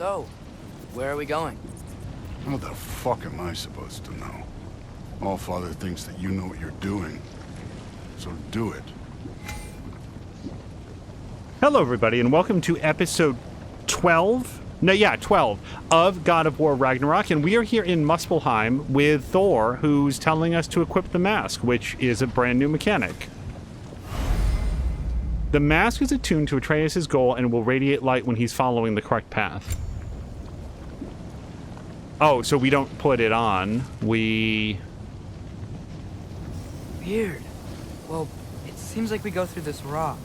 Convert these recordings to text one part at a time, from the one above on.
So, where are we going? How the fuck am I supposed to know? Allfather thinks that you know what you're doing. So do it. Hello, everybody, and welcome to episode 12. No, yeah, 12 of God of War Ragnarok, and we are here in Muspelheim with Thor, who's telling us to equip the mask, which is a brand new mechanic. The mask is attuned to Atreus' goal and will radiate light when he's following the correct path. Oh, so we don't put it on. We... Weird. Well, it seems like we go through this rock.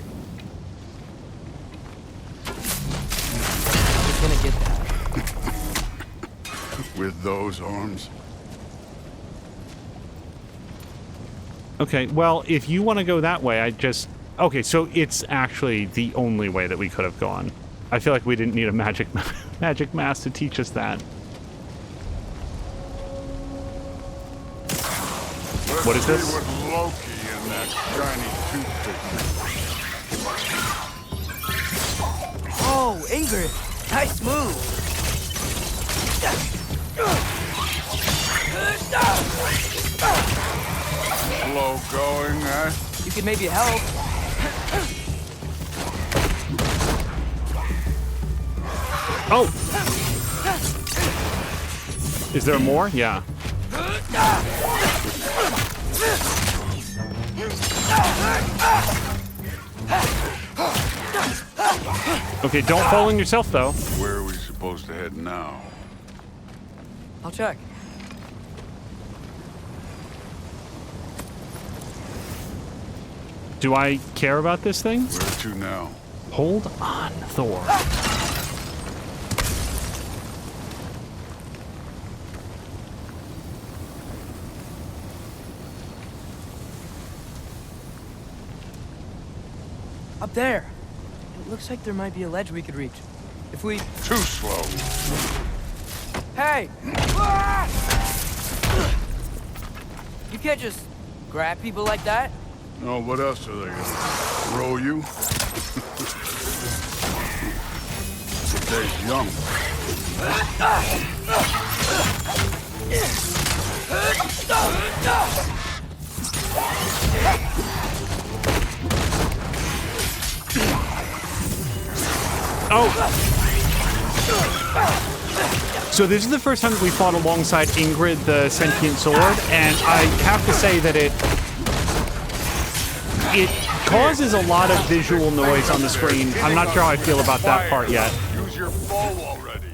Who's gonna get that? With those arms? Okay, well, if you want to go that way, I just... Okay, so it's actually the only way that we could have gone. I feel like we didn't need a magic mask to teach us that. What is this? With Loki and that shiny toothpick. Oh, Ingrid! Nice move! Slow going, eh? You could maybe help. Oh! Is there more? Yeah. Okay, don't fall on yourself, though. Where are we supposed to head now? I'll check. Do I care about this thing? Where to now? Hold on, Thor. Up there. It looks like there might be a ledge we could reach. If we... Too slow. Hey! You can't just grab people like that. Oh, what else are they gonna throw you? They're young. Oh! So this is the first time that we fought alongside Ingrid, the sentient sword, and I have to say that it causes a lot of visual noise on the screen. I'm not sure how I feel about that part yet. Use your bow already.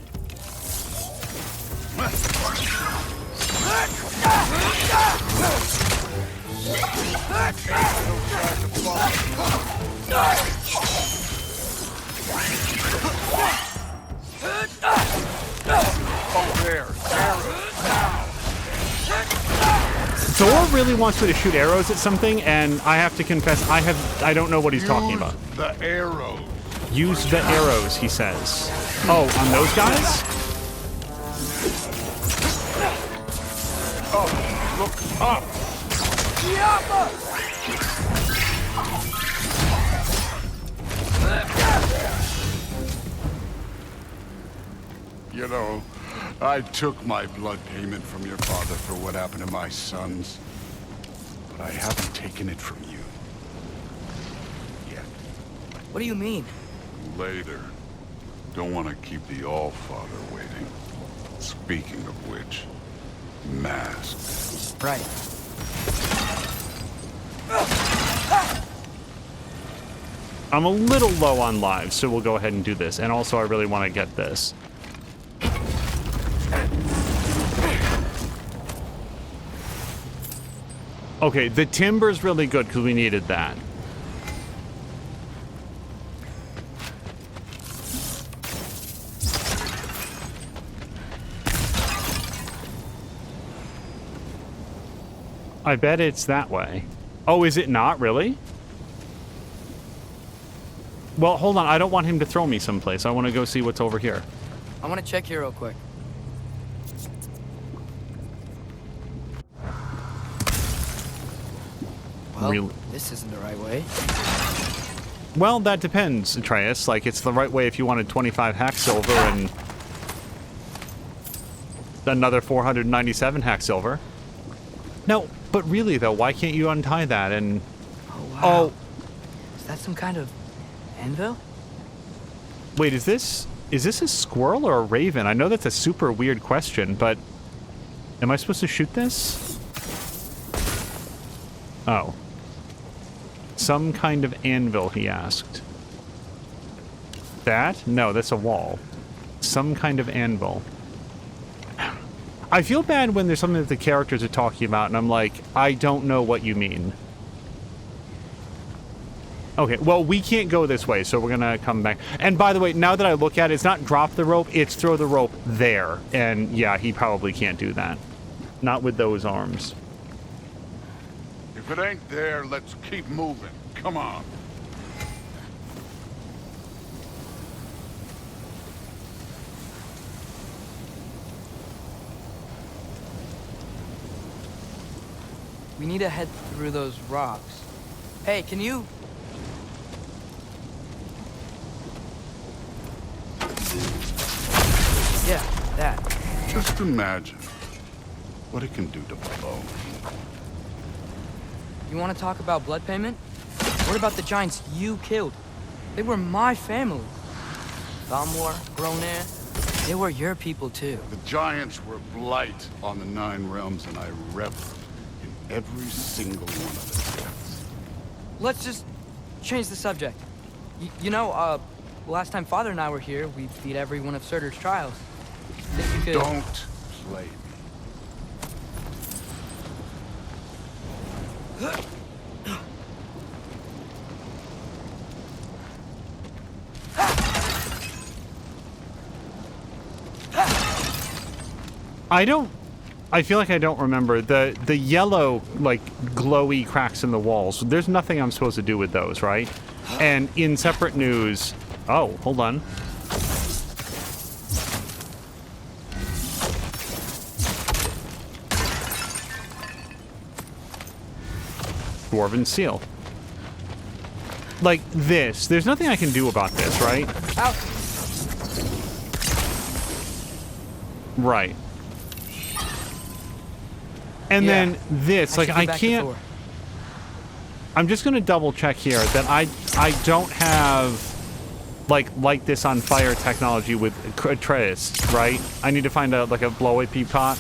Oh, there. Thor really wants me to shoot arrows at something, and I have to confess, I don't know what he's talking about. The arrows. Use the arrows, he says. Oh, on those guys? Oh, look up. You know, I took my blood payment from your father for what happened to my sons. But I haven't taken it from you. Yet. What do you mean? Later. Don't want to keep the Allfather waiting. Speaking of which, masks. Right. I'm a little low on lives, so we'll go ahead and do this. And also, I really want to get this. Okay, the timber's really good because we needed that. I bet it's that way. Oh, is it not really? Well, hold on. I don't want him to throw me someplace. I want to go see what's over here. I want to check here real quick. Well, this isn't the right way. Well, that depends, Atreus. Like, it's the right way if you wanted 25 hack silver and another 497 hack silver. No, but really though, why can't you untie that and... Oh, wow. Oh, Is that some kind of anvil? wait, is this a squirrel or a raven? I know that's a super weird question, but am I supposed to shoot this? Oh. Some kind of anvil, he asked. That? No, that's a wall. Some kind of anvil. I feel bad when there's something that the characters are talking about, and I'm like, I don't know what you mean. Okay, well, we can't go this way, so we're gonna come back. And by the way, now that I look at it, it's not drop the rope, it's throw the rope there. And yeah, he probably can't do that. Not with those arms. If it ain't there, let's keep moving. Come on. We need to head through those rocks. Hey, can you... Yeah, that. Just imagine what it can do to bone. You want to talk about blood payment? What about the giants you killed? They were my family. Thalmor, Gronair, they were your people too. The giants were blight on the 9 realms, and I reveled in every single one of their deaths. Let's just change the subject. You know, last time Father and I were here, we beat every one of Surtur's trials. Think you could... Don't play me. I feel like I don't remember the yellow, like, glowy cracks in the walls. There's nothing I'm supposed to do with those, right? And in separate news... Oh, hold on. Dwarven seal. Like this. There's nothing I can do about this, right? Out. Right. And then this, like, I can't... I'm just going to double check here that I don't have, like this on fire technology with Atreus, right? I need to find a, like, a blow-away pea pot.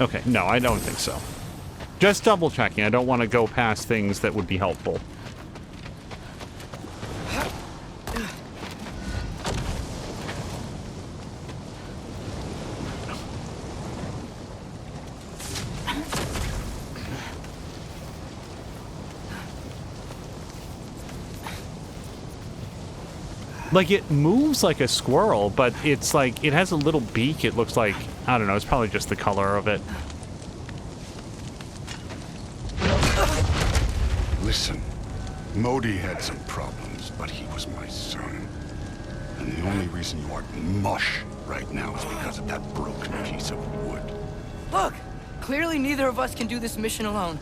Okay, no, I don't think so. Just double checking. I don't want to go past things that would be helpful. Like, it moves like a squirrel, but it's like, it has a little beak. It looks like, I don't know, it's probably just the color of it. Listen, Modi had some problems, but he was my son. And the only reason you aren't mush right now is because of that broken piece of wood. Look, clearly neither of us can do this mission alone.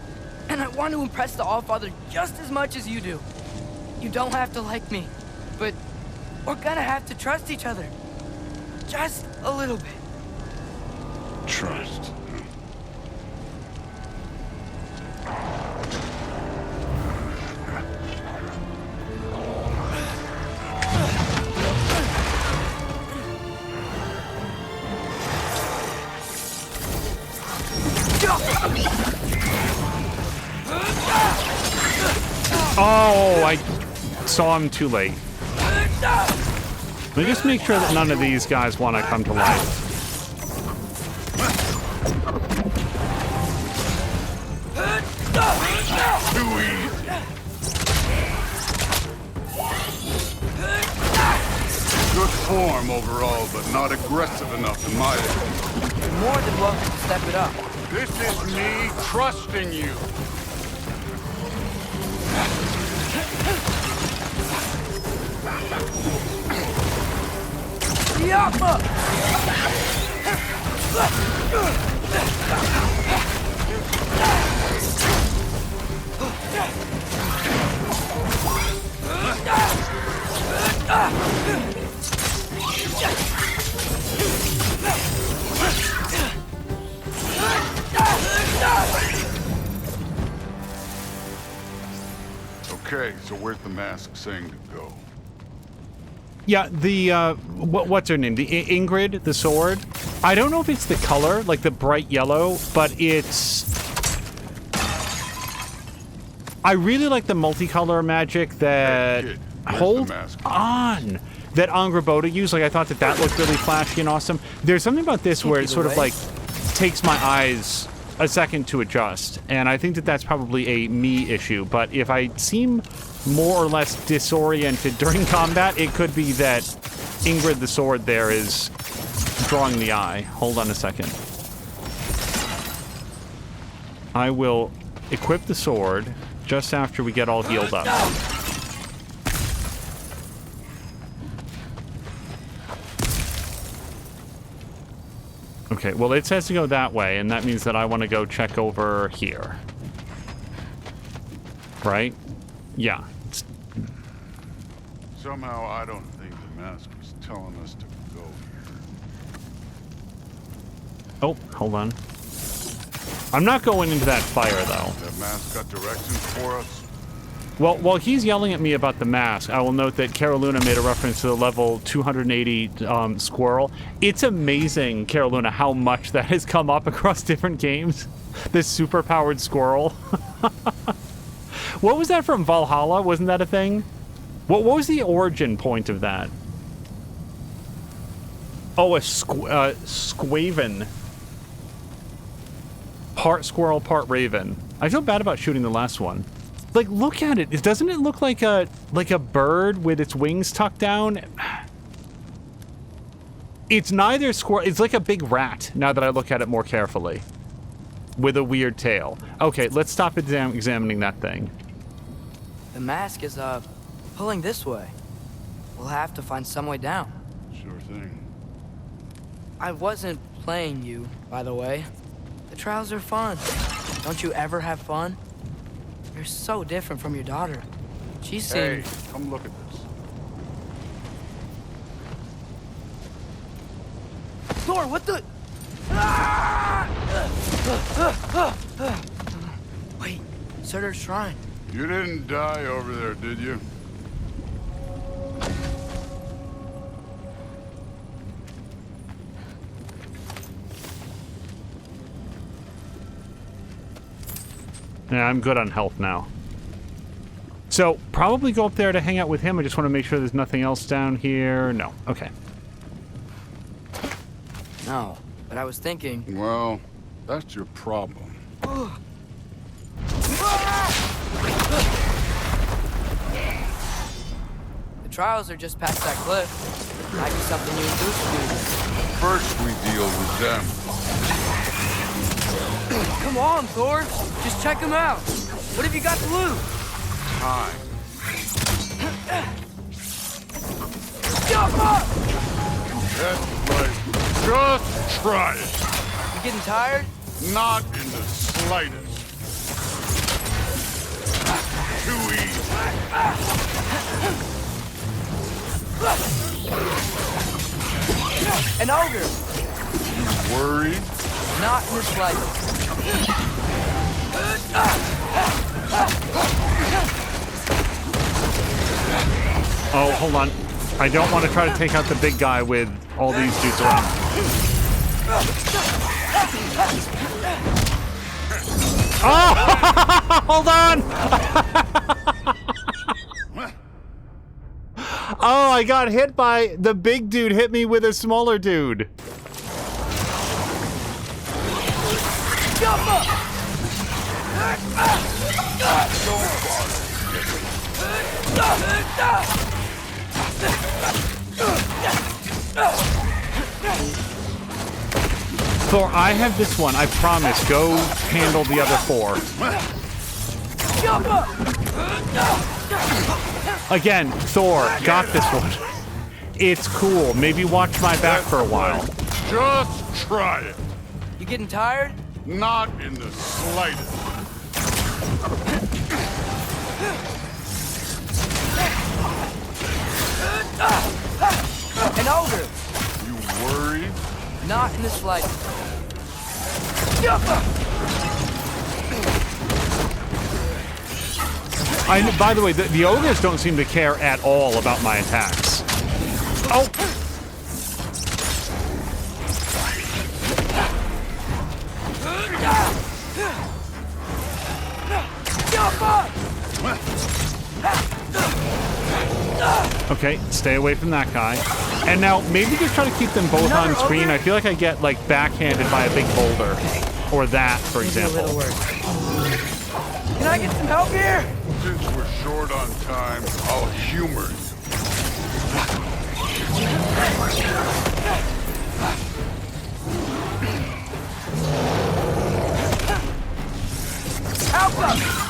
And I want to impress the Allfather just as much as you do. You don't have to like me, but we're gonna have to trust each other. Just a little bit. Trust. Oh, I saw him too late. Let me just make sure that none of these guys want to come to life. Too easy. Good form overall, but not aggressive enough in my opinion. You're more than welcome to step it up. This is me trusting you. Yapma! Okay, so where's the mask saying to go? Yeah, the, what's her name? The Ingrid, the sword. I don't know if it's the color, like the bright yellow, but it's... I really like the multicolor magic that... Hey, kid, Hold on! That Angrboda used. Like, I thought that looked really flashy and awesome. There's something about this where it sort of, like, takes my eyes a second to adjust, and I think that that's probably a me issue, but if I seem more or less disoriented during combat, it could be that Ingrid the sword there is drawing the eye. Hold on a second. I will equip the sword just after we get all healed up. Okay, well, it says to go that way, and that means that I want to go check over here. Right? Yeah. Somehow I don't think the mask was telling us to go here. Oh, hold on. I'm not going into that fire, though. That mask got directions for us? Well, while he's yelling at me about the mask, I will note that Caroluna made a reference to the level 280 squirrel. It's amazing, Caroluna, how much that has come up across different games. This super-powered squirrel. What was that from Valhalla? Wasn't that a thing? What was the origin point of that? Oh, a squaven. Part squirrel, part raven. I feel bad about shooting the last one. Like, look at it. Doesn't it look like a bird with its wings tucked down? It's neither squirrel. It's like a big rat, now that I look at it more carefully. With a weird tail. Okay, let's stop examining that thing. The mask is, pulling this way. We'll have to find some way down. Sure thing. I wasn't playing you, by the way. The trials are fun. Don't you ever have fun? You're so different from your daughter. She seemed... Hey, come look at this. Thor, what the... Wait, Surtur's shrine. You didn't die over there, did you? Yeah, I'm good on health now. So, probably go up there to hang out with him. I just want to make sure there's nothing else down here. No. Okay. No, but I was thinking... Well, that's your problem. The trials are just past that cliff. Might be something you and Goose can do. First we deal with them. Come on, Thor. Just check them out. What have you got to lose? Time. Jump up! That's right. Just try it. You getting tired? Not in the slightest. Too easy. An ogre. You worried? Not in the slightest. Oh, hold on. I don't want to try to take out the big guy with all these dudes around. Oh! Hold on! Oh, I got hit by... The big dude hit me with a smaller dude. Jump up! Thor, I have this one. I promise. Go handle the other four. Jump up! Again, Thor, got this one. It's cool. Maybe watch my back for a while. Just try it. You getting tired? Not in the slightest. An ogre. You worried? Not in the slightest. Jump up! By the way, the ogres don't seem to care at all about my attacks. Oh! Okay, stay away from that guy. And now, maybe just try to keep them both on screen. I feel like I get, like, backhanded by a big boulder. Or that, for example. Can I get some help here? Since we're short on time, I'll humor you. Help us!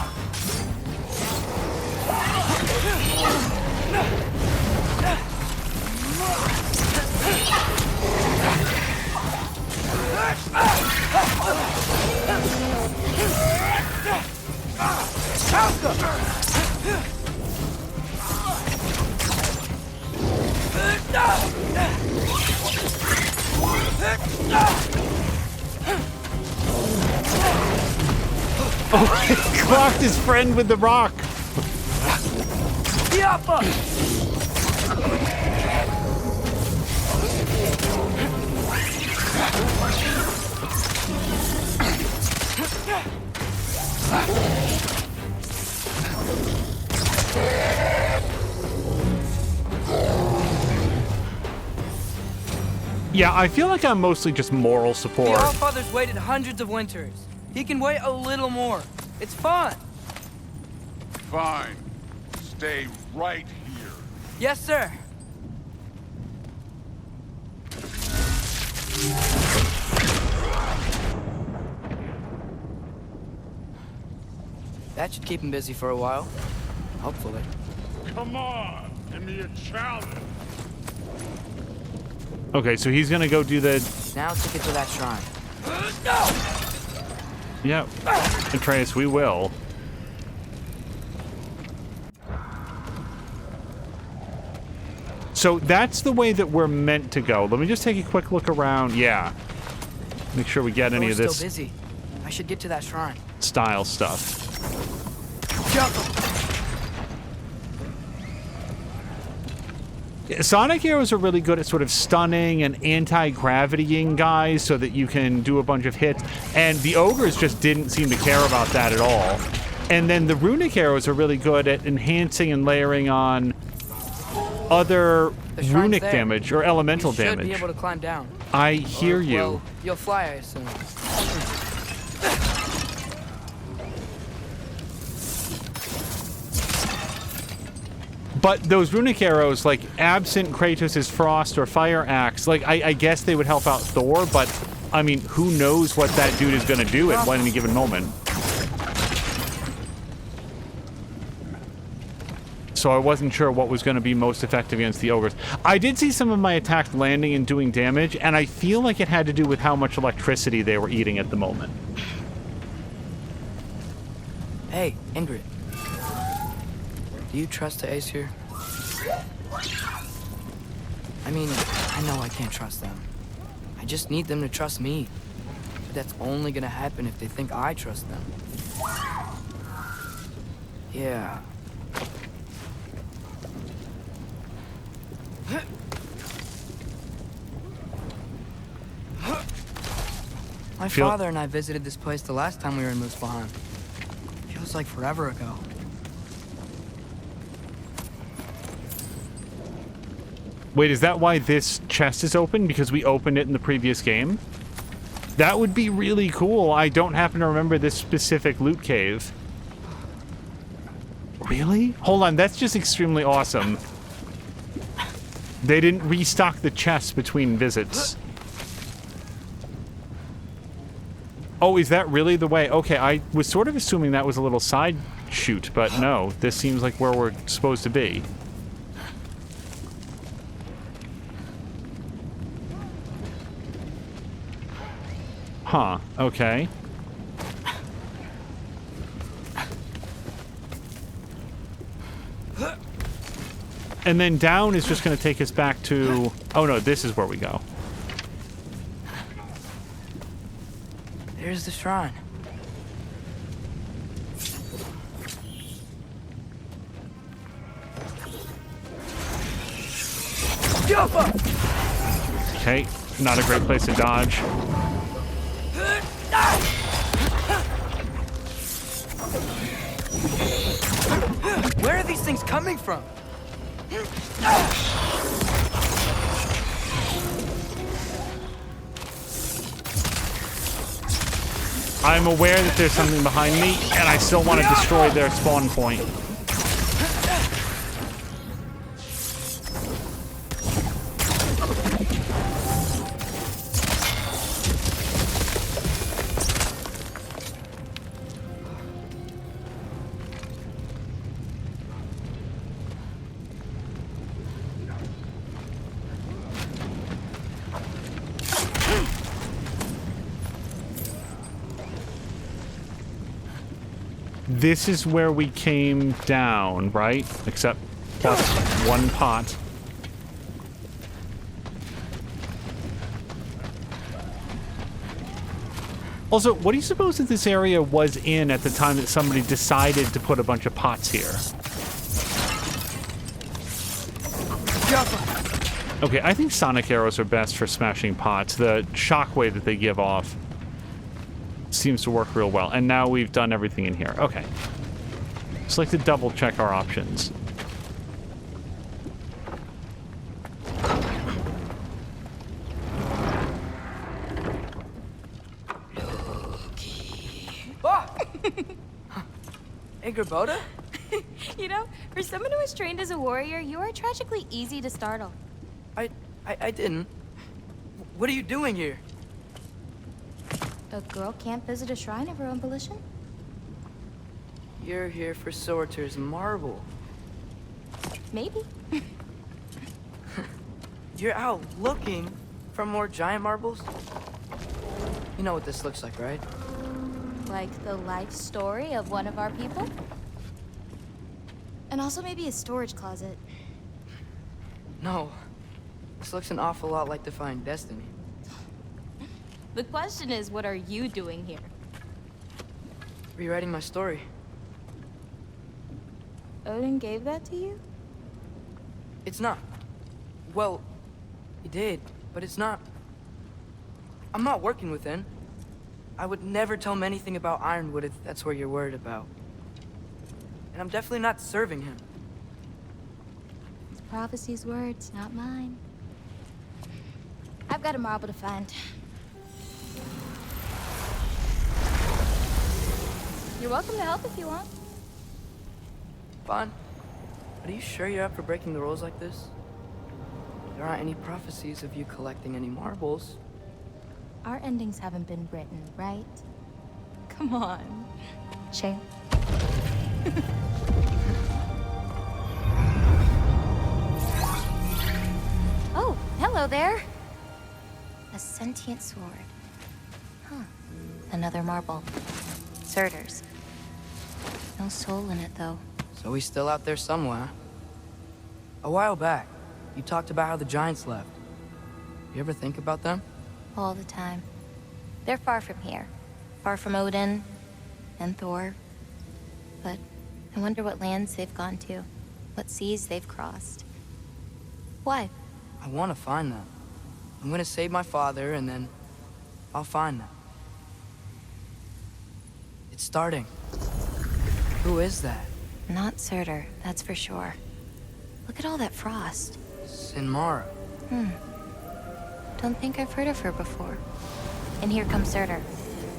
Oh, he clocked his friend with the rock. Yeah, I feel like I'm mostly just moral support. The Allfather's waited hundreds of winters. He can wait a little more. It's fun. Fine. Stay right here. Yes, sir. That should keep him busy for a while. Hopefully. Come on, give me a challenge. Okay, so he's gonna go do the... Now to get to that shrine. Yep. Atreus, we will. So that's the way that we're meant to go. Let me just take a quick look around. Yeah. Make sure we get any of this Still busy. I should get to that shrine. style stuff. Jump. Sonic arrows are really good at sort of stunning and anti-gravitying guys so that you can do a bunch of hits. And the ogres just didn't seem to care about that at all. And then the runic arrows are really good at enhancing and layering on other runic damage or elemental damage. You should be able to climb down. I hear you. Well, you'll fly, I assume. But those runic arrows, like, absent Kratos' frost or fire axe, like, I guess they would help out Thor, but, I mean, who knows what that dude is going to do at any given moment. So I wasn't sure what was going to be most effective against the ogres. I did see some of my attacks landing and doing damage, and I feel like it had to do with how much electricity they were eating at the moment. Hey, Ingrid. Do you trust the Aesir? I mean, I know I can't trust them. I just need them to trust me. But that's only gonna happen if they think I trust them. Yeah. My father and I visited this place the last time we were in Muspelheim. Feels like forever ago. Wait, is that why this chest is open? Because we opened it in the previous game? That would be really cool. I don't happen to remember this specific loot cave. Really? Hold on, that's just extremely awesome. They didn't restock the chests between visits. Oh, is that really the way? Okay, I was sort of assuming that was a little side shoot, but no. This seems like where we're supposed to be. Huh, okay. And then down is just going to take us back to... Oh no, this is where we go. There's the shrine. Okay, not a great place to dodge. Where are these things coming from? I'm aware that there's something behind me, and I still want to destroy their spawn point. This is where we came down, right? Except plus one pot. Also, what do you suppose that this area was in at the time that somebody decided to put a bunch of pots here? Okay, I think sonic arrows are best for smashing pots. The shockwave that they give off seems to work real well. And now we've done everything in here. Okay. Just like to double check our options. Loki. Oh! Hey, Gerboda? You know, for someone who is trained as a warrior, you are tragically easy to startle. I didn't. What are you doing here? A girl can't visit a shrine of her own volition? You're here for Sorter's marble. Maybe. You're out looking for more giant marbles? You know what this looks like, right? Like the life story of one of our people? And also maybe a storage closet. No. This looks an awful lot like Defying Destiny. The question is, what are you doing here? Rewriting my story. Odin gave that to you? It's not. Well, he did, but it's not. I'm not working with him. I would never tell him anything about Ironwood if that's what you're worried about. And I'm definitely not serving him. It's prophecy's words, not mine. I've got a marble to find. You're welcome to help if you want. Fine. But are you sure you're up for breaking the rules like this? There aren't any prophecies of you collecting any marbles. Our endings haven't been written, right? Come on. Champ. Oh, hello there. A sentient sword. Huh. Another marble. Surtur's. No soul in it, though. So he's still out there somewhere. A while back, you talked about how the giants left. You ever think about them? All the time. They're far from here. Far from Odin and Thor. But I wonder what lands they've gone to. What seas they've crossed. Why? I want to find them. I'm gonna save my father, and then I'll find them. It's starting. Who is that? Not Surtur, that's for sure. Look at all that frost. Sinmara. Don't think I've heard of her before. And here comes Surtur.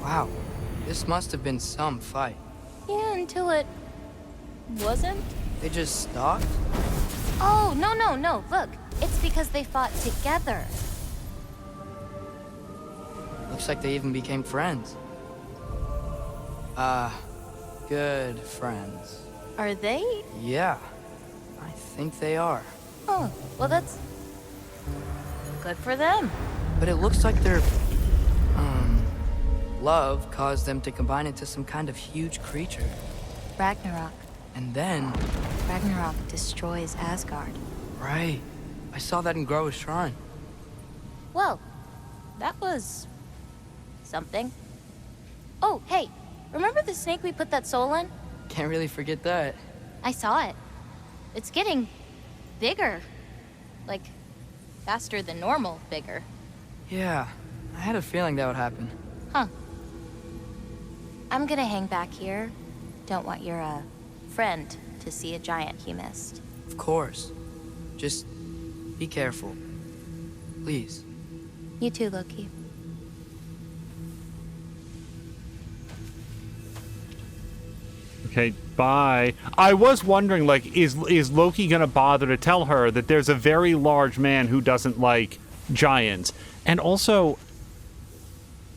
Wow. This must have been some fight. Yeah, until it... wasn't? They just stalked? Oh, no. Look, it's because they fought together. Looks like they even became friends. Good friends. Are they? Yeah, I think they are. Oh, well that's... good for them. But it looks like their, love caused them to combine into some kind of huge creature. Ragnarok. And then... Ragnarok destroys Asgard. Right. I saw that in Groa's shrine. Well, that was... something. Oh, hey, remember the snake we put that soul in? Can't really forget that. I saw it. It's getting... bigger. Like, Faster than normal, bigger. Yeah, I had a feeling that would happen. Huh. I'm gonna hang back here. Don't want your, friend to see a giant he missed. Of course. Just be careful. Please. You too, Loki. Okay, bye. I was wondering, like, is Loki gonna bother to tell her that there's a very large man who doesn't like giants? And also,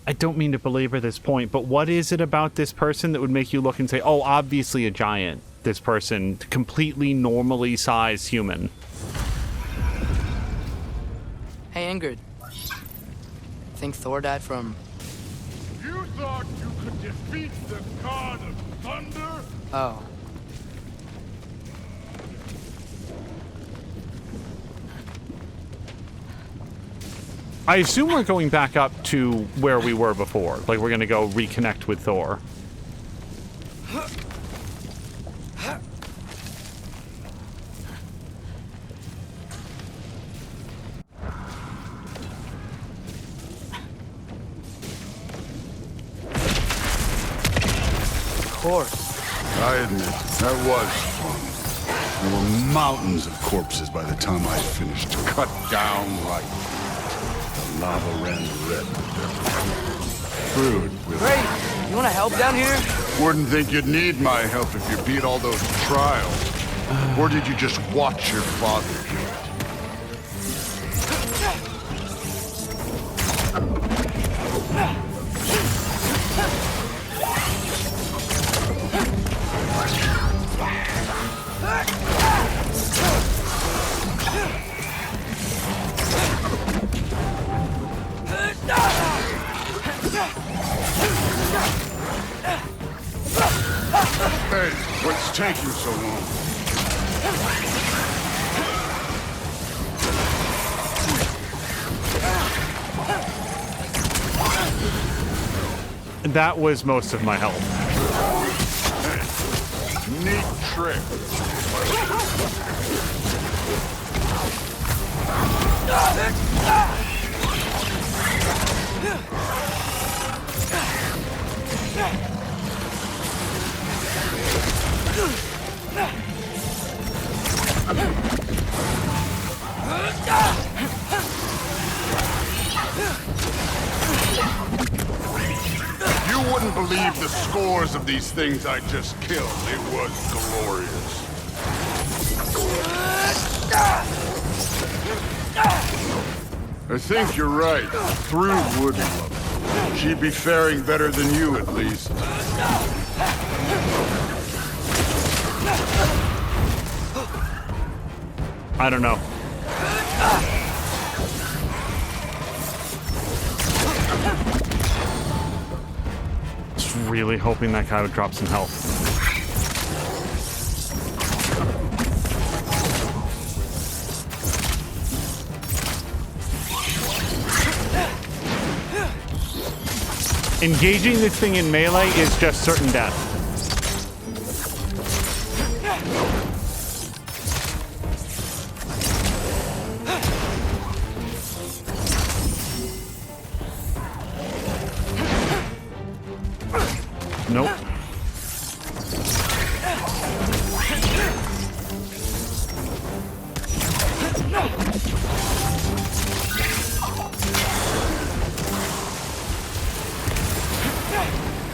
I don't mean to belabor this point, but what is it about this person that would make you look and say, oh, obviously a giant, this person, completely normally sized human? Hey, Ingrid. Think Thor died from... You thought you could defeat the god of thunder? Oh. I assume we're going back up to where we were before. Like, we're gonna go reconnect with Thor. Of course. I admit, that was fun. There were mountains of corpses by the time I finished to cut down like the lava ran red. Brewed with... Great! You wanna help down here? Wouldn't think you'd need my help if you beat all those trials. Or did you just watch your father do it? Hey, what's taking so long? That was most of my help. Hey, neat trick. You wouldn't believe the scores of these things I just killed. It was glorious. I think you're right. Through would love her. She'd be faring better than you, at least. I don't know. Just really hoping that guy would drop some health. Engaging this thing in melee is just certain death. Nope.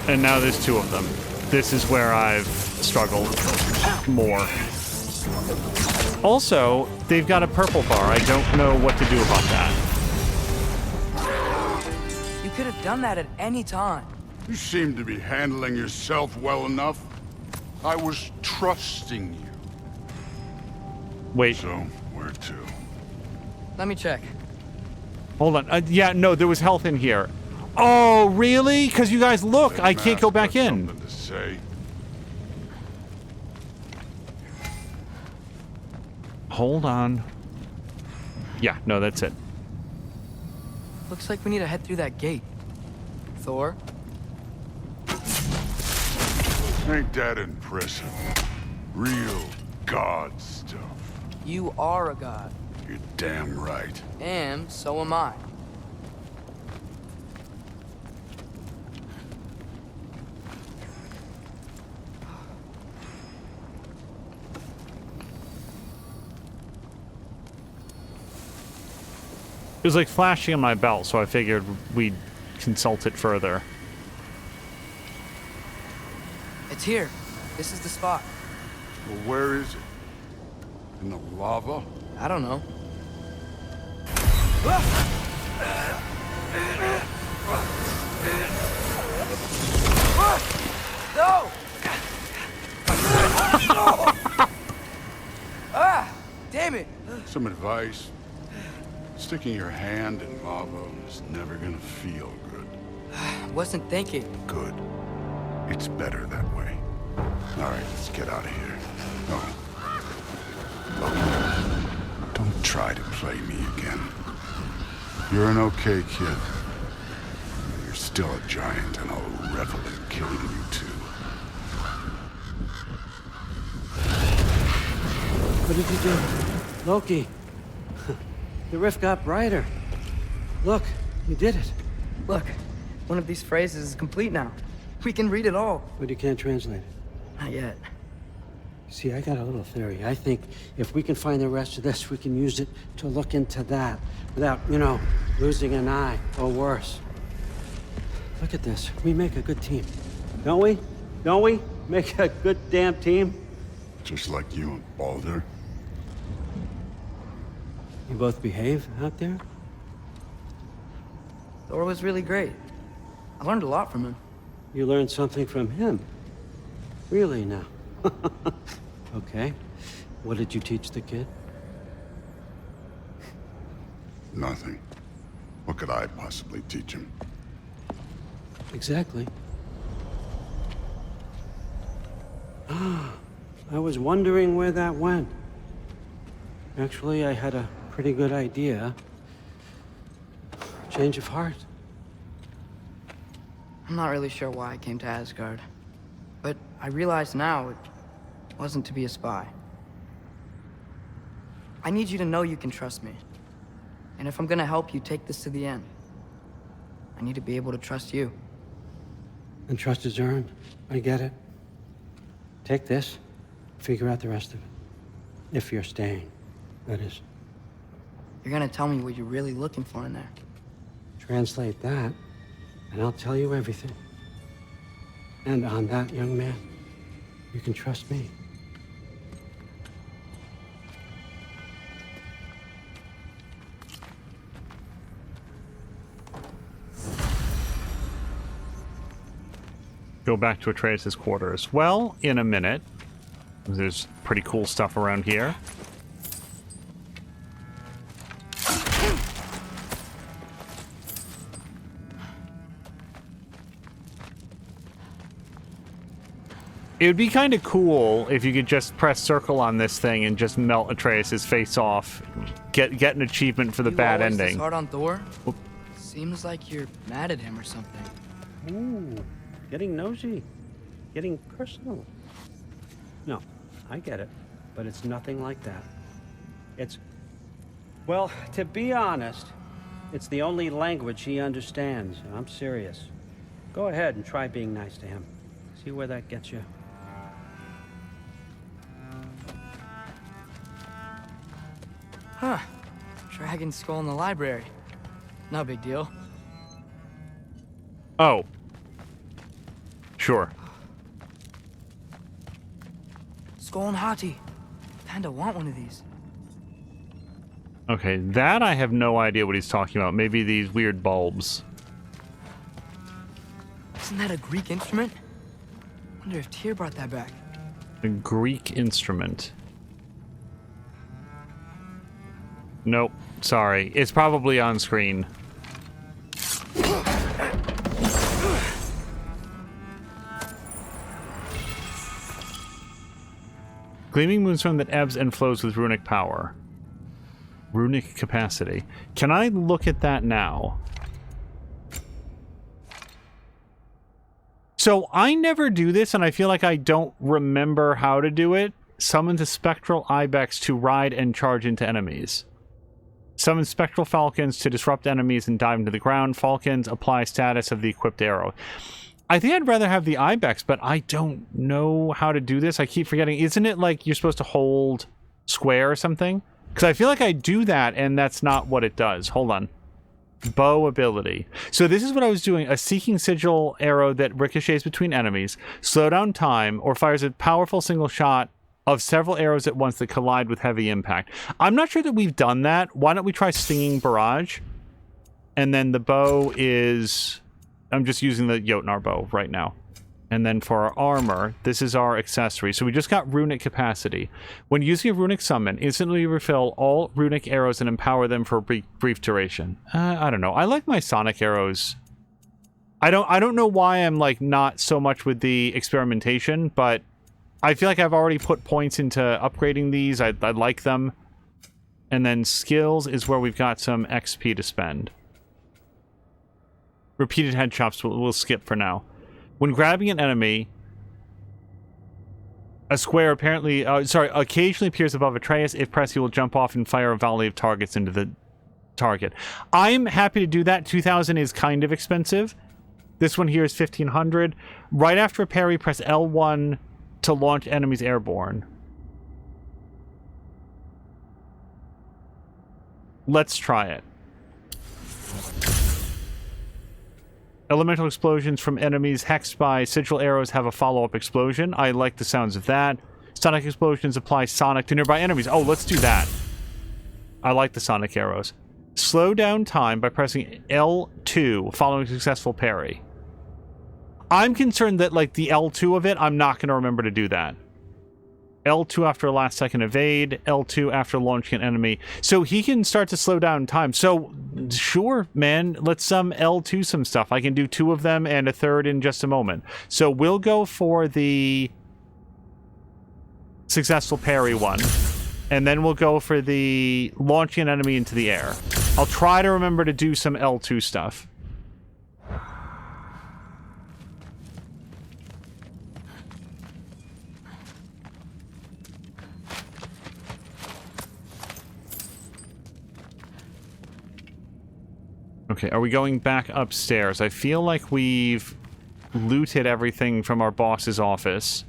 And now there's two of them. This is where I've struggled more. Also, they've got a purple bar. I don't know what to do about that. You could have done that at any time. You seem to be handling yourself well enough. I was trusting you. Wait. So, where to? Let me check. Hold on. Yeah, no, there was health in here. Oh, really? Because you guys look, That I can't go mask back got in. something to say. Hold on. Yeah, no, that's it. Looks like we need to head through that gate. Thor? Ain't that impressive? Real god stuff. You are a god. You're damn right. And so am I. It was like flashing on my belt, so I figured we'd consult it further. It's here. This is the spot. Well, where is it? In the lava? I don't know. No! Ah! Damn it! Some advice. Sticking your hand in lava is never gonna feel good. Wasn't thinking. Good. It's better that way. All right, let's get out of here. Oh. Loki, don't try to play me again. You're an okay kid. You're still a giant, and I'll revel in killing you too. What did you do? Loki. The rift got brighter. Look, you did it. Look, one of these phrases is complete now. We can read it all. But you can't translate it. Not yet. See, I got a little theory. I think if we can find the rest of this, we can use it to look into that without, you know, losing an eye or worse. Look at this. We make a good team. Don't we? Don't we? Make a good damn team? Just like you and Baldur. You both behave out there? Thor was really great. I learned a lot from him. You learned something from him? Really now? Okay. What did you teach the kid? Nothing. What could I possibly teach him? Exactly. I was wondering where that went. Actually, I had a pretty good idea. Change of heart. I'm not really sure why I came to Asgard. But I realize now it wasn't to be a spy. I need you to know you can trust me. And if I'm gonna help you take this to the end, I need to be able to trust you. And trust is earned. I get it. Take this, figure out the rest of it. If you're staying, that is. You're gonna tell me what you're really looking for in there. Translate that, and I'll tell you everything. And on that, young man, you can trust me. Go back to Atreus' quarters. Well, in a minute. There's pretty cool stuff around here. It would be kind of cool if you could just press circle on this thing and just melt Atreus' face off. Get an achievement for the bad always ending. This hard on Thor? Seems like you're mad at him or something. Ooh, getting nosy. Getting personal. No, I get it. But it's nothing like that. It's... Well, to be honest, it's the only language he understands. And I'm serious. Go ahead and try being nice to him. See where that gets you. Huh. Dragon skull in the library. No big deal. Oh. Sure. Skull and Hati. Kinda want one of these. Okay, that I have no idea what he's talking about. Maybe these weird bulbs. Isn't that a Greek instrument? Wonder if Tyr brought that back. A Greek instrument. Nope, sorry. It's probably on screen. Gleaming moonstone that ebbs and flows with runic power. Runic capacity. Can I look at that now? So I never do this, and I feel like I don't remember how to do it. Summons a spectral ibex to ride and charge into enemies. Summon spectral falcons to disrupt enemies and dive into the ground. Falcons apply status of the equipped arrow. I think I'd rather have the ibex, but I don't know how to do this. I keep forgetting. Isn't it like you're supposed to hold square or something? Because I feel like I do that, and that's not what it does. Hold on. Bow ability. So this is what I was doing. A seeking sigil arrow that ricochets between enemies, slow down time, or fires a powerful single shot of several arrows at once that collide with heavy impact. I'm not sure that we've done that. Why don't we try Stinging Barrage? And then the bow is... I'm just using the Jotnar bow right now. And then for our armor, this is our accessory. So we just got runic capacity. When using a runic summon, instantly refill all runic arrows and empower them for a brief duration. I don't know. I like my sonic arrows. I don't know why I'm like not so much with the experimentation, but I feel like I've already put points into upgrading these. I like them. And then skills is where we've got some XP to spend. Repeated headshots we'll skip for now. When grabbing an enemy, a square occasionally appears above Atreus. If pressed, he will jump off and fire a volley of targets into the target. I'm happy to do that. 2,000 is kind of expensive. This one here is 1,500. Right after a parry, press L1 to launch enemies airborne. Let's try it. Elemental explosions from enemies hexed by sigil arrows have a follow-up explosion. I like the sounds of that. Sonic explosions apply sonic to nearby enemies. Oh, let's do that. I like the sonic arrows. Slow down time by pressing L2 following a successful parry. I'm concerned that, like, the L2 of it, I'm not going to remember to do that. L2 after a last second evade, L2 after launching an enemy. So he can start to slow down time. So, sure, man, let's L2 some stuff. I can do 2 of them and a third in just a moment. So we'll go for the successful parry one. And then we'll go for the launching an enemy into the air. I'll try to remember to do some L2 stuff. Okay, are we going back upstairs? I feel like we've looted everything from our boss's office.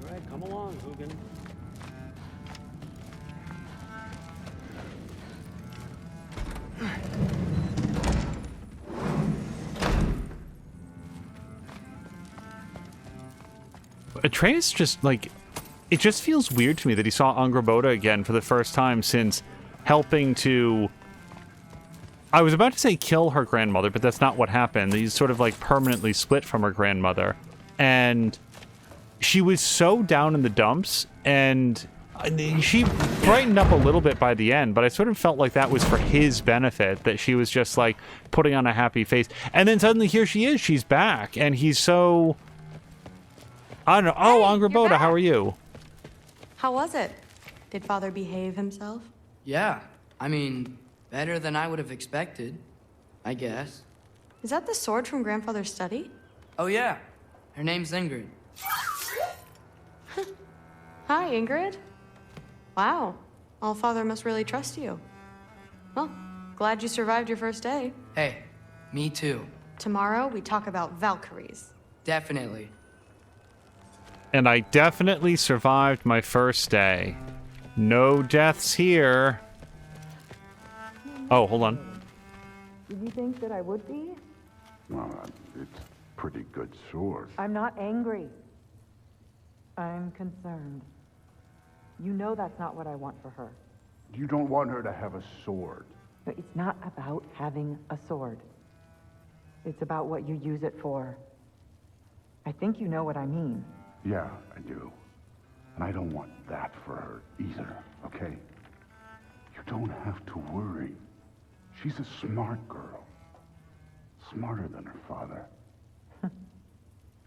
All right, come along, Hugin. Atreus just, like, it just feels weird to me that he saw Angrboda again for the first time since helping to... I was about to say kill her grandmother, but that's not what happened. He's sort of, like, permanently split from her grandmother. And she was so down in the dumps, and she brightened up a little bit by the end, but I sort of felt like that was for his benefit, that she was just, like, putting on a happy face. And then suddenly here she is, she's back, and he's so... I don't know. Oh, Angrboda, how are you? How was it? Did Father behave himself? Yeah, I mean, better than I would have expected, I guess. Is that the sword from Grandfather's study? Oh yeah, her name's Ingrid. Hi, Ingrid. Wow, Allfather must really trust you. Well, glad you survived your first day. Hey, me too. Tomorrow, we talk about Valkyries. Definitely. And I definitely survived my first day. No deaths here. Oh, hold on. Did you think that I would be? Well, it's a pretty good sword. I'm not angry. I'm concerned. You know that's not what I want for her. You don't want her to have a sword. But it's not about having a sword. It's about what you use it for. I think you know what I mean. Yeah, I do. And I don't want that for her either, okay? You don't have to worry. She's a smart girl. Smarter than her father.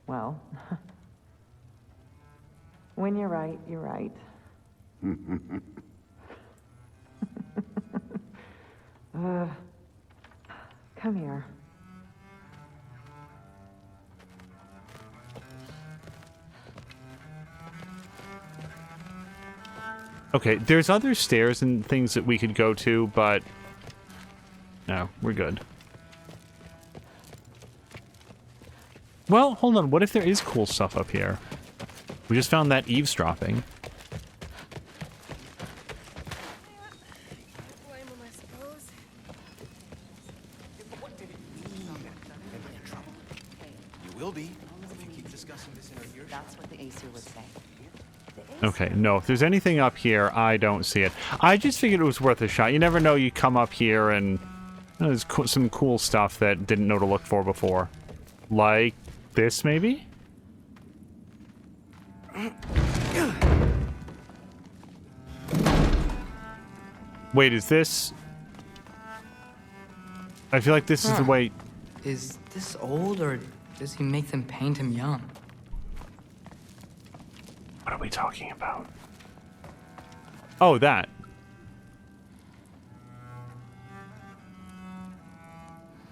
Well, when you're right, you're right. Come here. Okay, there's other stairs and things that we could go to, but... No, we're good. Well, hold on. What if there is cool stuff up here? We just found that eavesdropping. Okay, no, if there's anything up here, I don't see it. I just figured it was worth a shot. You never know, you come up here and there's some cool stuff that didn't know to look for before. Like this, maybe? Wait, is this... I feel like this is the way... Is this old, or does he make them paint him young? What are we talking about? Oh, that.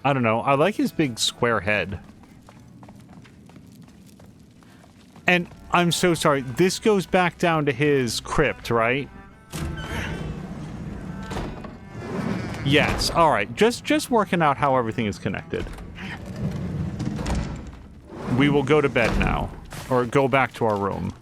I don't know. I like his big square head. And I'm so sorry. This goes back down to his crypt, right? Yes. All right. Just working out how everything is connected. We will go to bed now. Or go back to our room.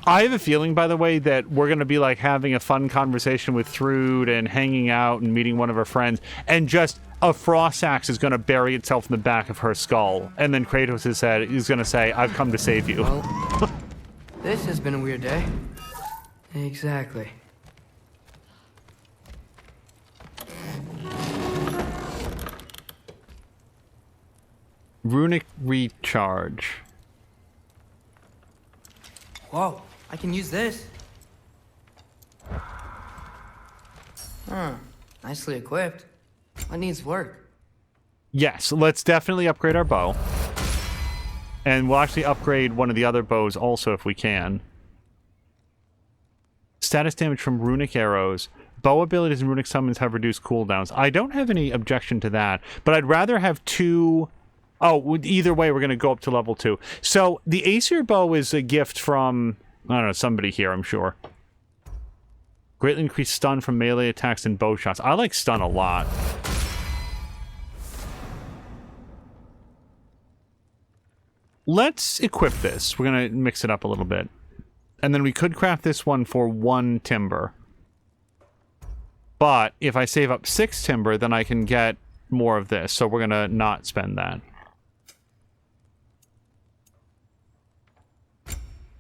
I have a feeling, by the way, that we're going to be like having a fun conversation with Thrud and hanging out and meeting one of our friends, and just a frost axe is going to bury itself in the back of her skull, and then Kratos is going to say, "I've come to save you." Well, this has been a weird day. Exactly. Runic recharge. Whoa, I can use this. Nicely equipped. What needs work? Yes, let's definitely upgrade our bow. And we'll actually upgrade one of the other bows also if we can. Status damage from runic arrows. Bow abilities and runic summons have reduced cooldowns. I don't have any objection to that, but I'd rather have two... Oh, either way, we're going to go up to level 2. So, the Aesir bow is a gift from, I don't know, somebody here, I'm sure. Greatly increased stun from melee attacks and bow shots. I like stun a lot. Let's equip this. We're going to mix it up a little bit. And then we could craft this one for 1 timber. But if I save up 6 timber, then I can get more of this. So we're going to not spend that.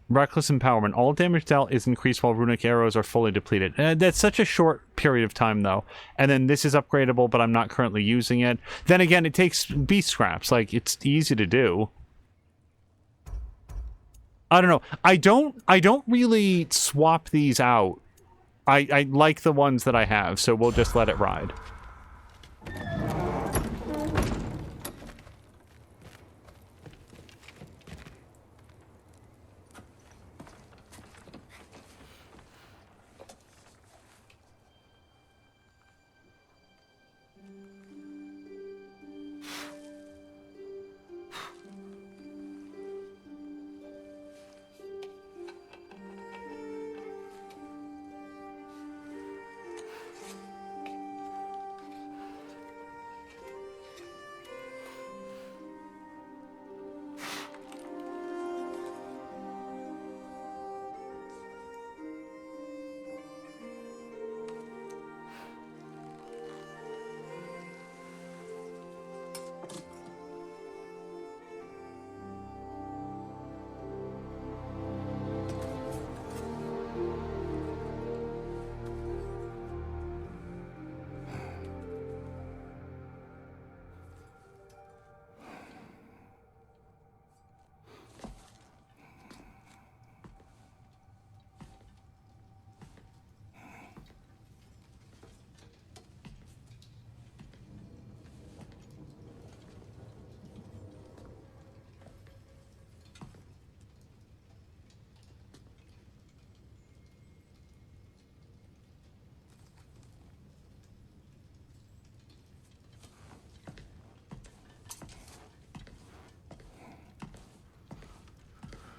Reckless Empowerment. All damage dealt is increased while runic arrows are fully depleted. That's such a short period of time, though. And then this is upgradable, but I'm not currently using it. Then again, it takes beast scraps. Like, it's easy to do. I don't know. I don't really swap these out. I like the ones that I have, so we'll just let it ride.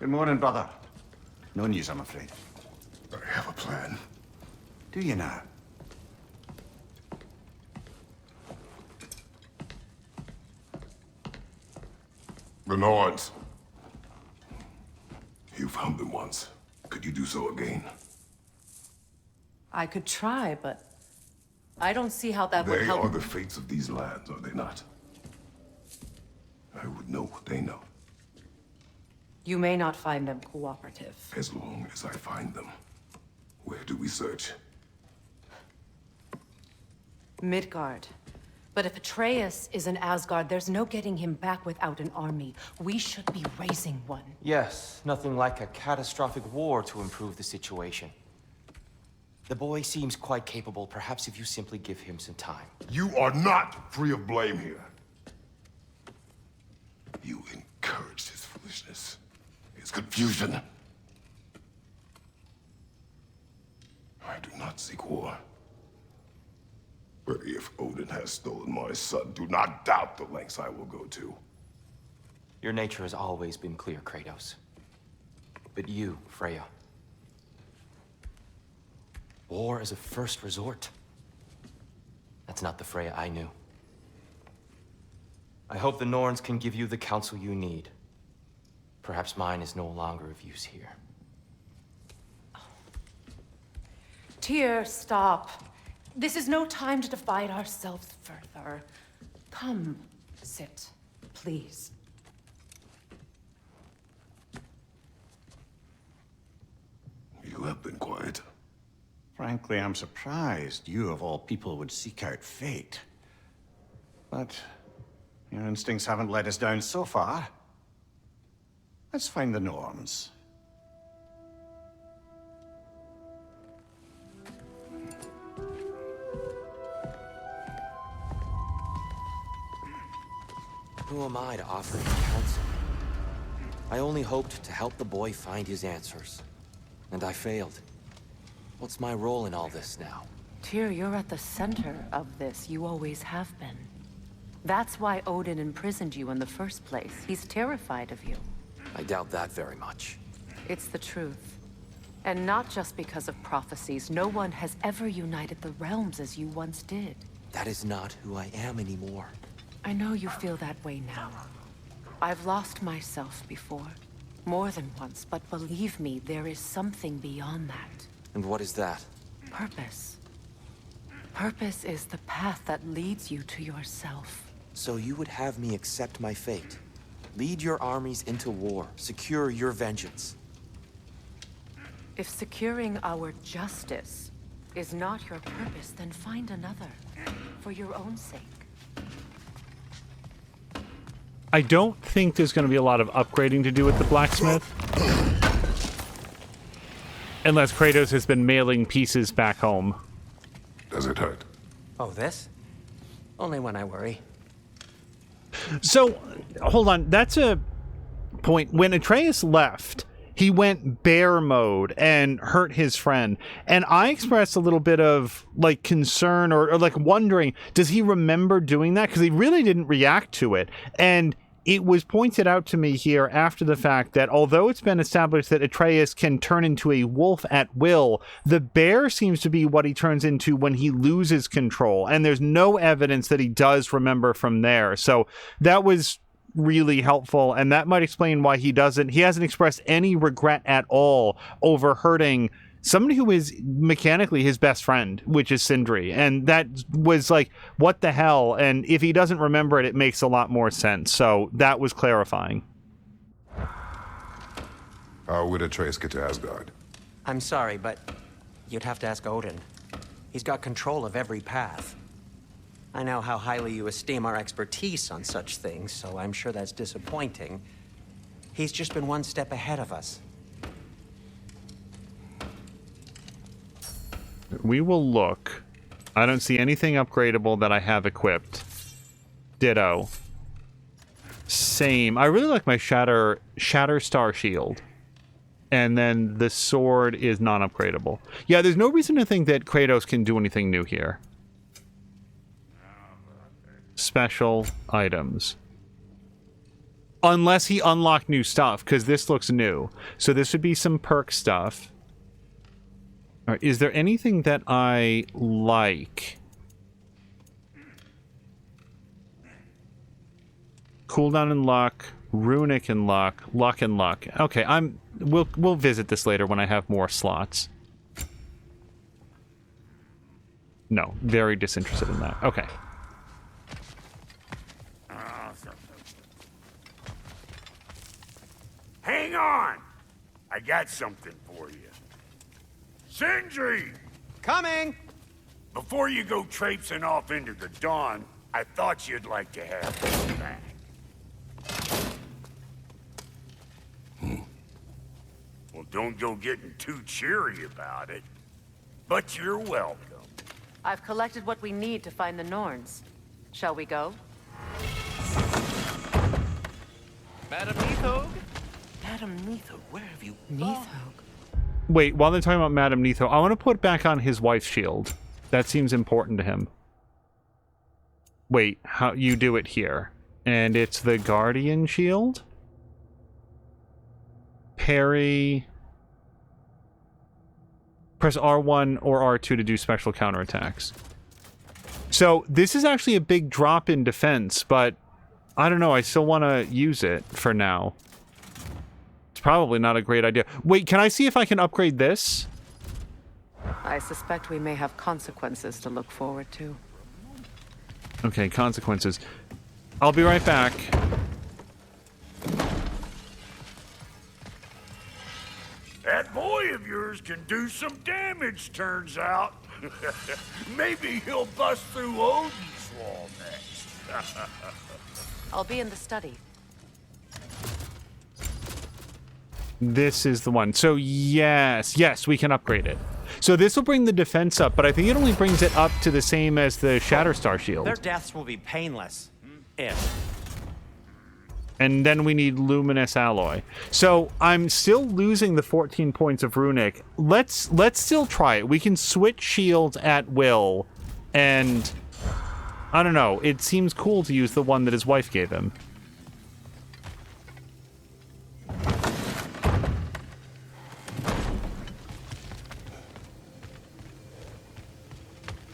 Good morning, brother. No news, I'm afraid. I have a plan. Do you now? The Norns. You found them once. Could you do so again? I could try, but I don't see how that would help. They are the fates of these lands, are they not? I would know what they know. You may not find them cooperative. As long as I find them. Where do we search? Midgard. But if Atreus is in Asgard, there's no getting him back without an army. We should be raising one. Yes, nothing like a catastrophic war to improve the situation. The boy seems quite capable. Perhaps if you simply give him some time. You are not free of blame here. You encouraged his foolishness, his confusion. I do not seek war. But if Odin has stolen my son, do not doubt the lengths I will go to. Your nature has always been clear, Kratos. But you, Freya. War is a first resort. That's not the Freya I knew. I hope the Norns can give you the counsel you need. Perhaps mine is no longer of use here. Tyr, stop. This is no time to divide ourselves further. Come, sit, please. You have been quiet. Frankly, I'm surprised you, of all people, would seek out fate. But your instincts haven't let us down so far. Let's find the Norns. Who am I to offer him counsel? I only hoped to help the boy find his answers. And I failed. What's my role in all this now? Tyr, you're at the center of this. You always have been. That's why Odin imprisoned you in the first place. He's terrified of you. I doubt that very much. It's the truth. And not just because of prophecies. No one has ever united the realms as you once did. That is not who I am anymore. I know you feel that way now. I've lost myself before. More than once, but believe me, there is something beyond that. And what is that? Purpose. Purpose is the path that leads you to yourself. So you would have me accept my fate? Lead your armies into war, secure your vengeance. If securing our justice is not your purpose, then find another. For your own sake. I don't think there's going to be a lot of upgrading to do with the blacksmith. Unless Kratos has been mailing pieces back home. Does it hurt? Oh, this? Only when I worry. So, hold on. That's a point. When Atreus left, he went bear mode and hurt his friend. And I expressed a little bit of, like, concern or like, wondering, does he remember doing that? Because he really didn't react to it. And it was pointed out to me here after the fact that although it's been established that Atreus can turn into a wolf at will, the bear seems to be what he turns into when he loses control. And there's no evidence that he does remember from there. So that was really helpful, and that might explain why he hasn't expressed any regret at all over hurting somebody who is mechanically his best friend, which is Sindri. And that was like, what the hell? And if he doesn't remember it, it makes a lot more sense. So that was clarifying. How would Atreus get to Asgard? I'm sorry, but you'd have to ask Odin. He's got control of every path. I know how highly you esteem our expertise on such things, so I'm sure that's disappointing. He's just been one step ahead of us. We will look. I don't see anything upgradable that I have equipped. Ditto. Same. I really like my Shatter Star Shield. And then the sword is non-upgradable. Yeah, there's no reason to think that Kratos can do anything new here. Special items. Unless he unlocked new stuff, because this looks new. So this would be some perk stuff. All right, is there anything that I like? Cooldown and luck, runic and luck, luck and luck. Okay, we'll visit this later when I have more slots. No, very disinterested in that. Okay. Hang on! I got something for you. Sindri! Coming! Before you go traipsing off into the dawn, I thought you'd like to have this back. Well, don't go getting too cheery about it. But you're welcome. I've collected what we need to find the Norns. Shall we go? Madam Neathog? Madam Neathog, where have you gone? Wait, while they're talking about Madam Neathog, I want to put back on his wife's shield. That seems important to him. Wait, how you do it here? And it's the Guardian shield? Parry. Press R1 or R2 to do special counterattacks. So this is actually a big drop in defense, but I don't know, I still want to use it for now. It's probably not a great idea. Wait, can I see if I can upgrade this? I suspect we may have consequences to look forward to. Okay, consequences. I'll be right back. That boy of yours can do some damage, turns out. Maybe he'll bust through Odin's wall next. I'll be in the study. This is the one. So yes, we can upgrade it. So this will bring the defense up, but I think it only brings it up to the same as the Shatterstar shield. Their deaths will be painless. If. And then we need luminous alloy. So I'm still losing the 14 points of runic. Let's still try it. We can switch shields at will, and I don't know. It seems cool to use the one that his wife gave him.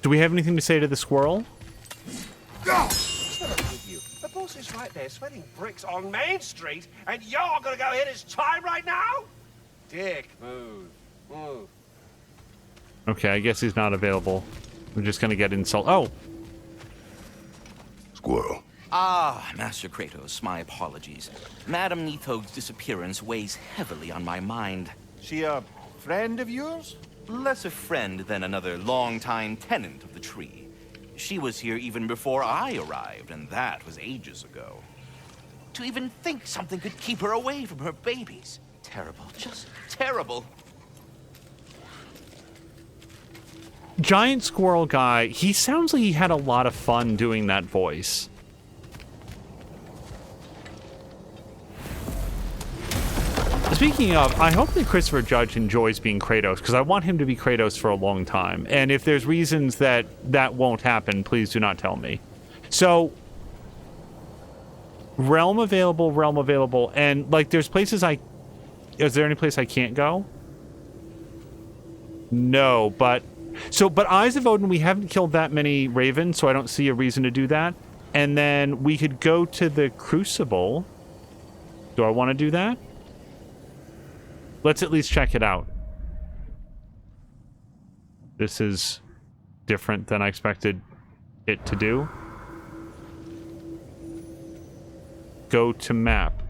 Do we have anything to say to the squirrel? The boss is right there sweating bricks on Main Street, and you're gonna go hit his chime right now? Dick, move. Okay, I guess he's not available. We're just gonna get insult. Oh! Squirrel. Ah, Master Kratos, my apologies. Madam Neathog's disappearance weighs heavily on my mind. She a friend of yours? Less a friend than another longtime tenant of the tree. She was here even before I arrived, and that was ages ago. To even think something could keep her away from her babies. Terrible, just terrible. Giant squirrel guy, he sounds like he had a lot of fun doing that voice. Speaking of, I hope that Christopher Judge enjoys being Kratos, because I want him to be Kratos for a long time. And if there's reasons that that won't happen, please do not tell me. So, realm available, and, like, there's places is there any place I can't go? No, but Eyes of Odin, we haven't killed that many ravens, so I don't see a reason to do that. And then we could go to the Crucible. Do I want to do that? Let's at least check it out. This is different than I expected it to do. Go to map.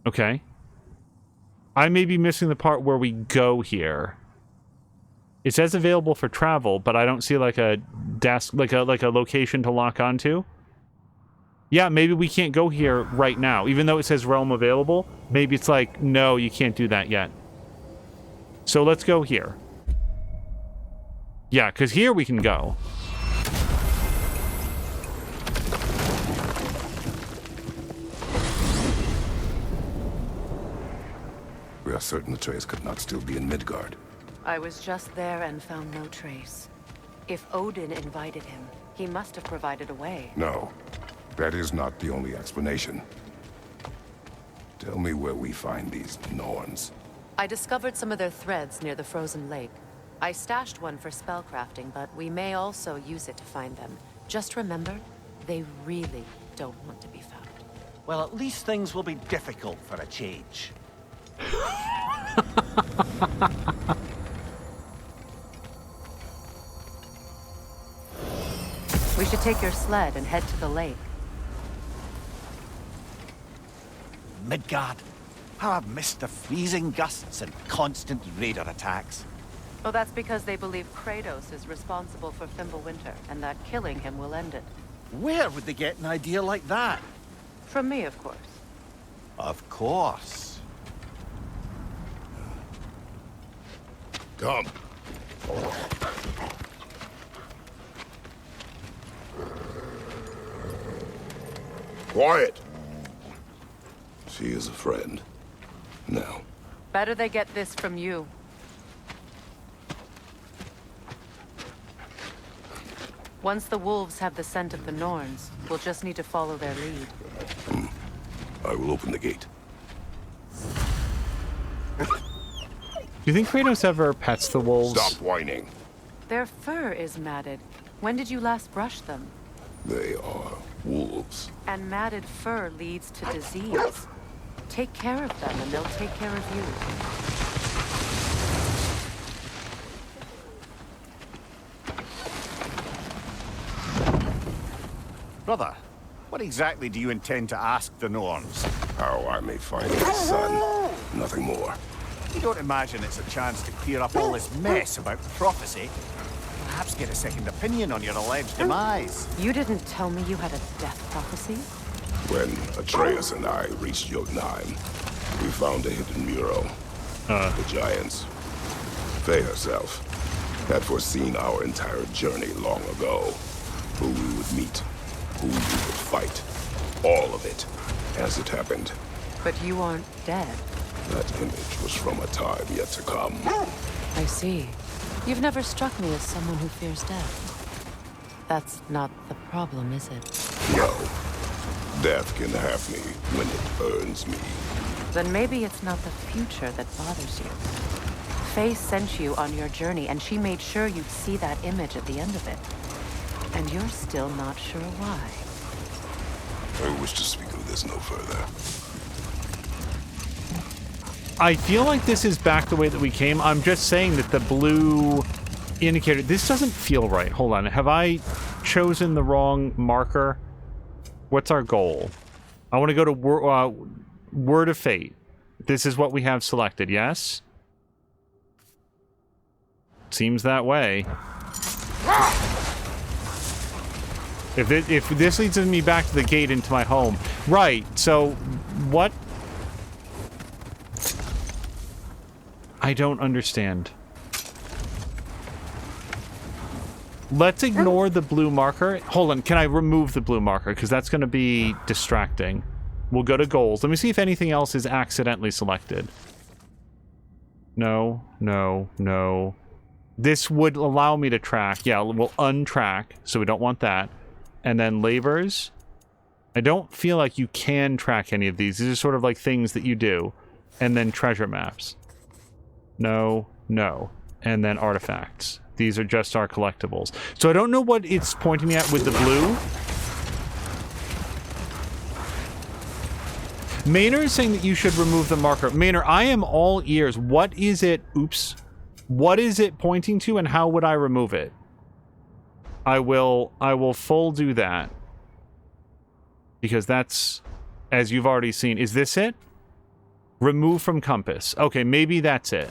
Okay. I may be missing the part where we go here. It says available for travel, but I don't see like a desk, like a location to lock onto. Yeah, maybe we can't go here right now. Even though it says realm available, maybe it's like, no, you can't do that yet. So let's go here. Yeah, because here we can go. We are certain Atreus could not still be in Midgard. I was just there and found no trace. If Odin invited him, He must have provided a way. No, that is not the only explanation. Tell me where we find these Norns. I discovered some of their threads near the frozen lake. I stashed one for spellcrafting, but we may also use it to find them. Just remember, they really don't want to be found. Well, at least things will be difficult for a change. We should take your sled and head to the lake. Midgard. How I've missed the freezing gusts and constant raider attacks. Oh, that's because they believe Kratos is responsible for Fimbulwinter, and that killing him will end it. Where would they get an idea like that? From me, of course. Of course. Come. Quiet. She is a friend. Now. Better they get this from you. Once the wolves have the scent of the Norns, we'll just need to follow their lead. I will open the gate. Do you think Kratos ever pets the wolves? Stop whining. Their fur is matted. When did you last brush them? They are wolves. And matted fur leads to disease. Take care of them and they'll take care of you. Brother, what exactly do you intend to ask the Norns? How I may find my son. Nothing more. You don't imagine it's a chance to clear up all this mess about prophecy? Perhaps get a second opinion on your alleged demise. You didn't tell me you had a death prophecy? When Atreus and I reached Jotunheim, we found a hidden mural. The Giants, Faye herself, had foreseen our entire journey long ago. Who we would meet, who we would fight. All of it, as it happened. But you aren't dead. That image was from a time yet to come. I see. You've never struck me as someone who fears death. That's not the problem, is it? No. Death can have me when it earns me. Then maybe it's not the future that bothers you. Faye sent you on your journey, and she made sure you'd see that image at the end of it. And you're still not sure why. I wish to speak of this no further. I feel like this is back the way that we came. I'm just saying that the blue indicator... This doesn't feel right. Hold on. Have I chosen the wrong marker? What's our goal? I want to go to Word of Fate. This is what we have selected, yes? Seems that way. If this leads me back to the gate into my home. Right, so what? I don't understand. Let's ignore the blue marker. Hold on, can I remove the blue marker? Because that's going to be distracting. We'll go to goals. Let me see if anything else is accidentally selected. No, no, no. This would allow me to track. Yeah, we'll untrack, so we don't want that. And then labors. I don't feel like you can track any of these. These are sort of like things that you do. And then treasure maps. No, no. And then artifacts. These are just our collectibles. So I don't know what it's pointing me at with the blue. Maynard is saying that you should remove the marker. Maynard, I am all ears. What is it? Oops. What is it pointing to and how would I remove it? I will full do that. Because that's, as you've already seen. Is this it? Remove from compass. Okay, maybe that's it.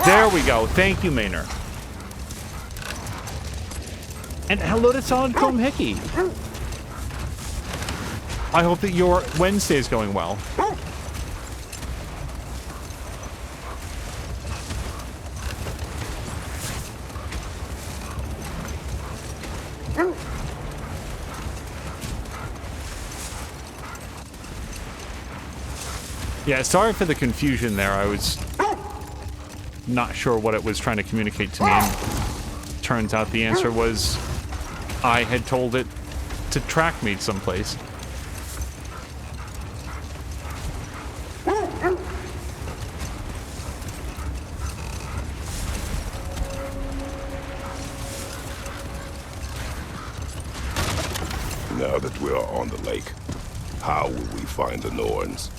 There we go. Thank you, Maynard. And hello to Solid Chrome Hickey. I hope that your Wednesday is going well. Yeah, sorry for the confusion there. I was not sure what it was trying to communicate to me. And turns out the answer was I had told it to track me someplace. Now that we are on the lake, how will we find the Norns?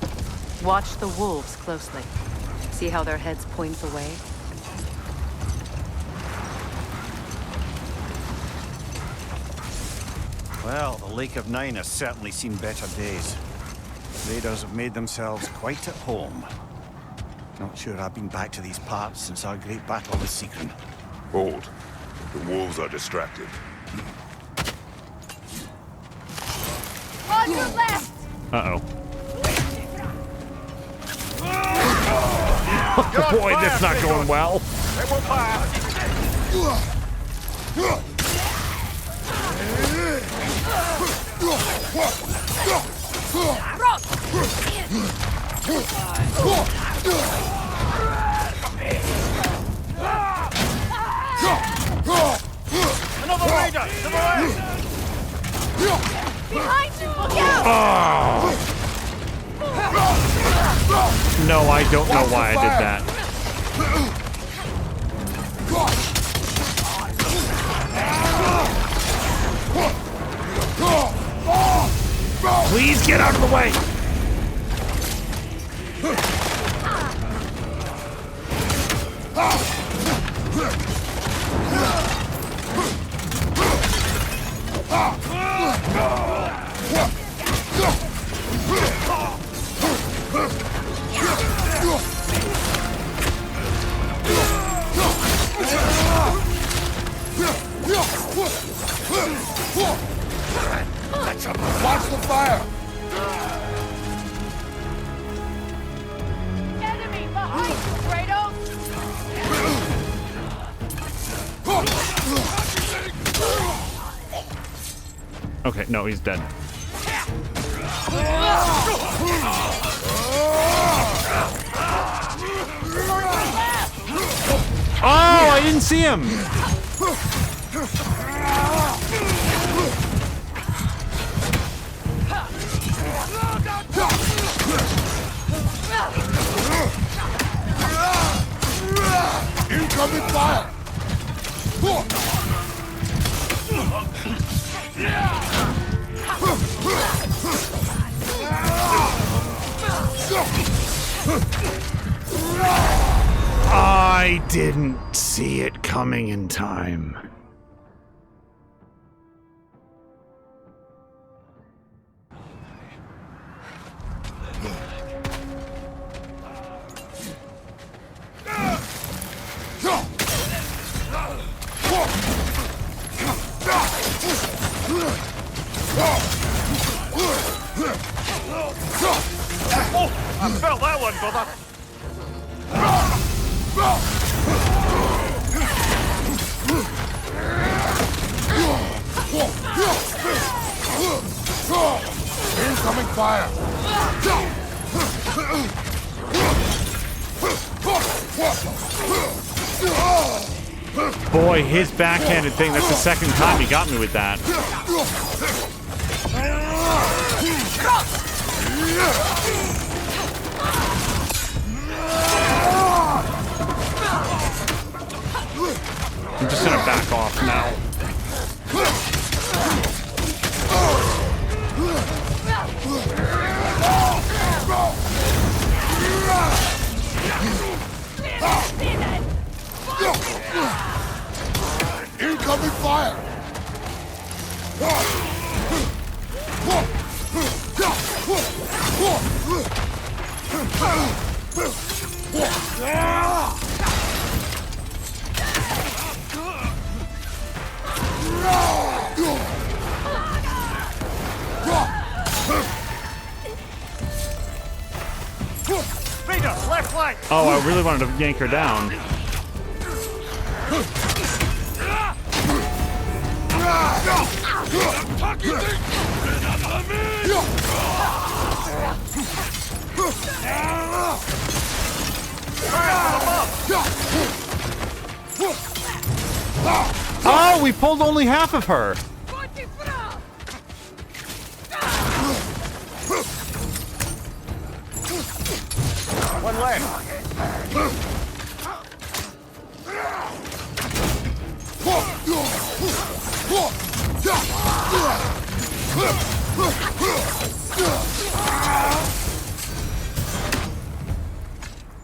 Watch the wolves closely. See how their heads point away? Well, the Lake of Nine has certainly seen better days. Raiders have made themselves quite at home. Not sure I've been back to these parts since our great battle with Sigrun. Hold. The wolves are distracted. On your left! Uh-oh. Boy, that's not going well. It will pass. Another raider! To the left! Behind you! Look out! Oh. No, I don't know why I did that. Please get out of the way! Watch the fire! Enemy behind you, Kratos! Okay, no, he's dead. Oh, I didn't see him! Incoming fire! I didn't see it coming in time. Oh, I felt that one, brother. Incoming fire! Boy, his backhanded thing, that's the second time he got me with that. I'm just gonna back off now. Incoming fire! Left flank! Oh, I really wanted to yank her down. Oh, we pulled only half of her. left.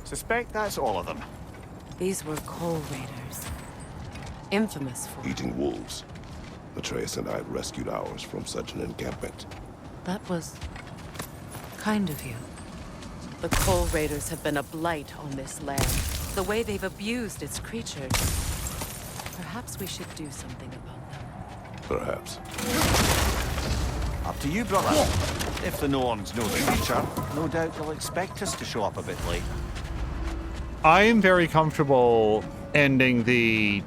Suspect that's all of them. These were coal raiders. Infamous for... Eating wolves. Atreus and I rescued ours from such an encampment. That was... kind of you. The coal raiders have been a blight on this land. The way they've abused its creatures. Perhaps we should do something about them. Perhaps. Up to you, brother. If the Norns know the future, no doubt they'll expect us to show up a bit late. I am very comfortable ending the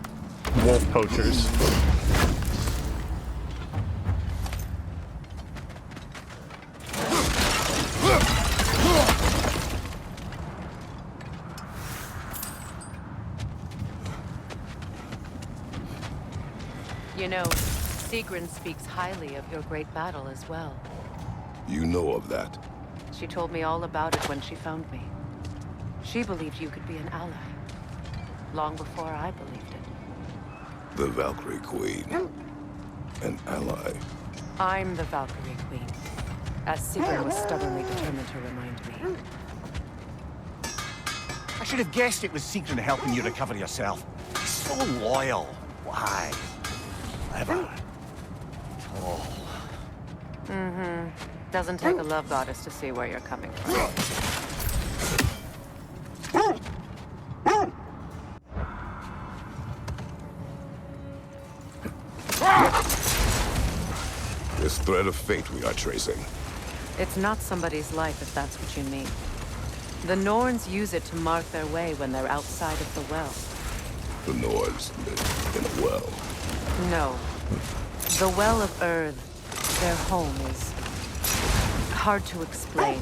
wolf poachers. You know, Sigrun speaks highly of your great battle as well. You know of that. She told me all about it when she found me. She believed you could be an ally. Long before I believed it. The Valkyrie Queen. An ally. I'm the Valkyrie Queen. As Sigrun was stubbornly determined to remind me. I should have guessed it was Sigrun helping you recover yourself. He's so loyal. Why? Clever. Oh. Mm-hmm. Doesn't take a love goddess to see where you're coming from. This thread of fate we are tracing. It's not somebody's life if that's what you mean. The Norns use it to mark their way when they're outside of the well. The Nords live in a well. No. The Well of Earth, their home, is hard to explain.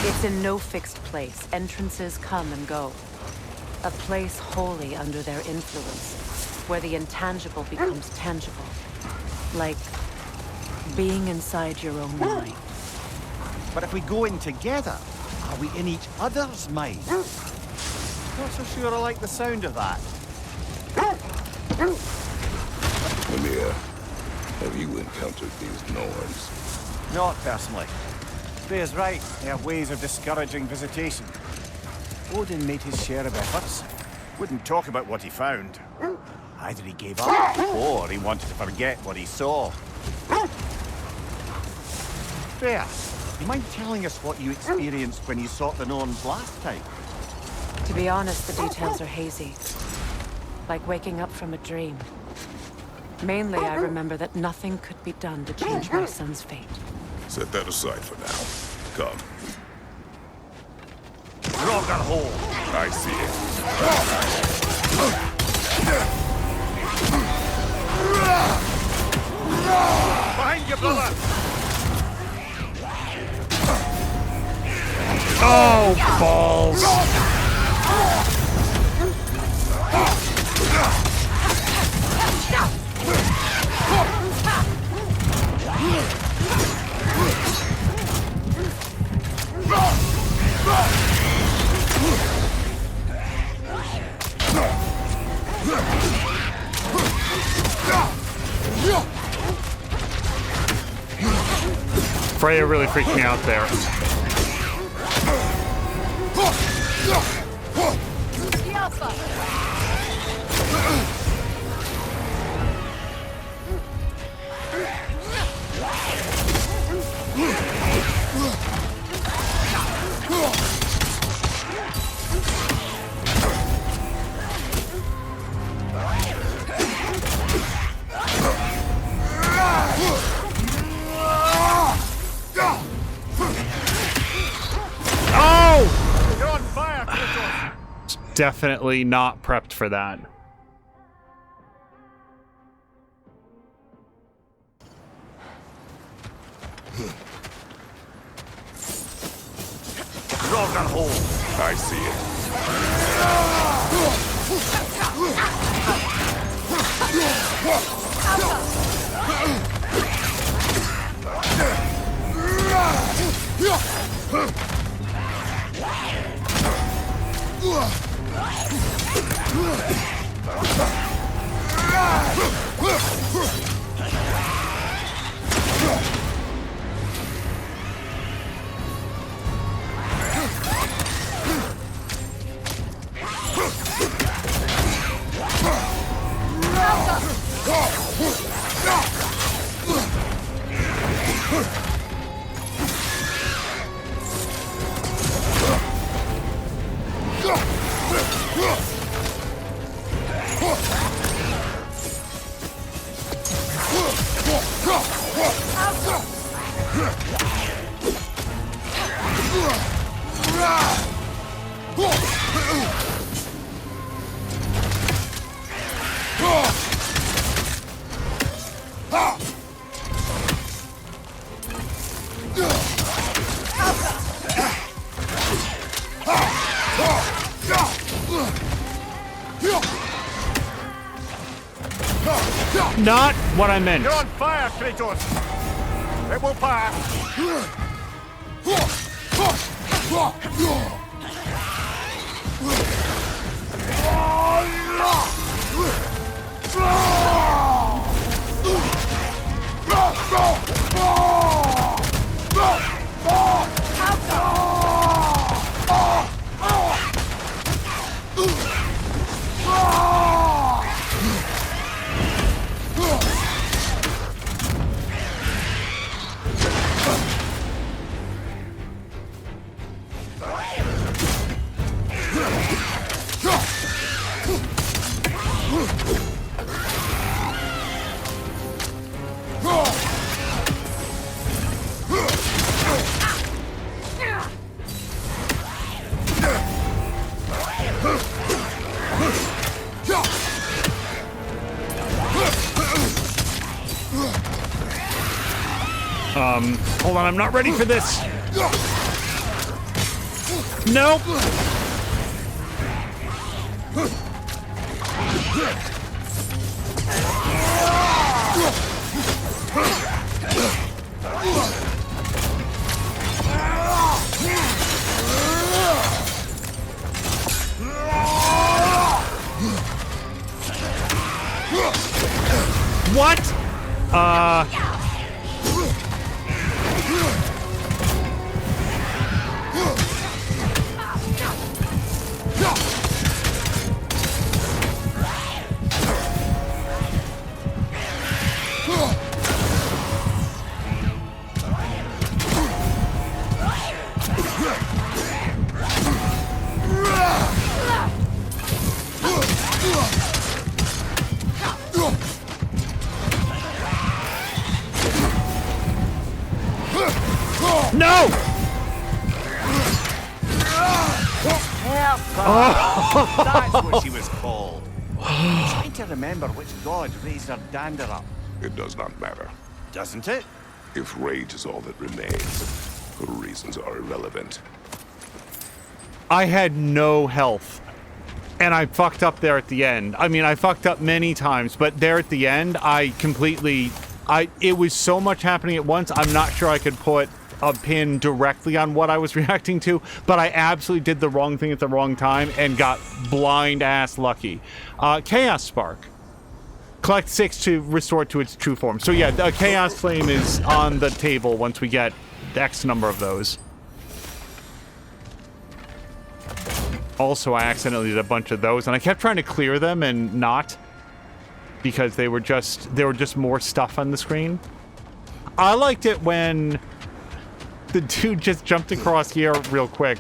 It's in no fixed place. Entrances come and go. A place wholly under their influence, where the intangible becomes tangible. Like being inside your own mind. But if we go in together, are we in each other's minds? Not so sure I like the sound of that. Mimir, have you encountered these Norns? Not personally. Freya's right, they have ways of discouraging visitation. Odin made his share of efforts. Wouldn't talk about what he found. Either he gave up, or he wanted to forget what he saw. Freya, you mind telling us what you experienced when you sought the Norns last time? To be honest, the details are hazy. Like waking up from a dream. Mainly, I remember that nothing could be done to change my son's fate. Set that aside for now. Come. Ragnarok! I see it. Behind you, brother! Oh, balls! Freya really freaked me out there. Definitely not prepped for that. I see it. Not what I meant. You're on fire, Kratos. It will pass. Hold on, I'm not ready for this. Nope. What? No! That's what she was called. I'm trying to remember which god raised her dander up. It does not matter. Doesn't it? If rage is all that remains, her reasons are irrelevant. I had no health. And I fucked up there at the end. I mean, I fucked up many times, but there at the end, it was so much happening at once, I'm not sure I could put a pin directly on what I was reacting to, but I absolutely did the wrong thing at the wrong time and got blind-ass lucky. Chaos Spark. Collect 6 to restore it to its true form. So yeah, the Chaos Flame is on the table once we get X number of those. Also, I accidentally did a bunch of those, and I kept trying to clear them and not, because there were just more stuff on the screen. I liked it when the dude just jumped across here real quick.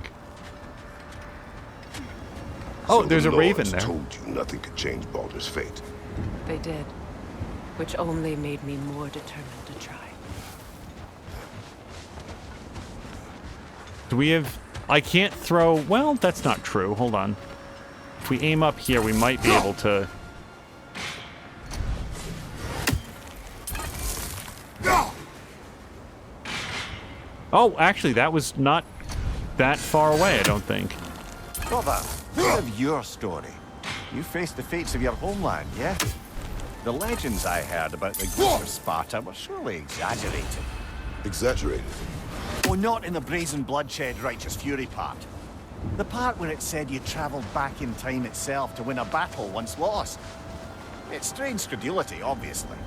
Oh, So there's the a raven Lords there. told you nothing could change Baldur's fate. They did, which only made me more determined to try. Do we have... I can't throw... Well, that's not true. Hold on. If we aim up here, we might be able to... Oh, actually, that was not that far away, I don't think. Brother, what of your story? You faced the fates of your homeland, yeah? The legends I heard about the Greeks of Sparta were surely exaggerated. Exaggerated? Oh, not in the brazen bloodshed righteous fury part. The part where it said you traveled back in time itself to win a battle once lost. It's strange credulity, obviously.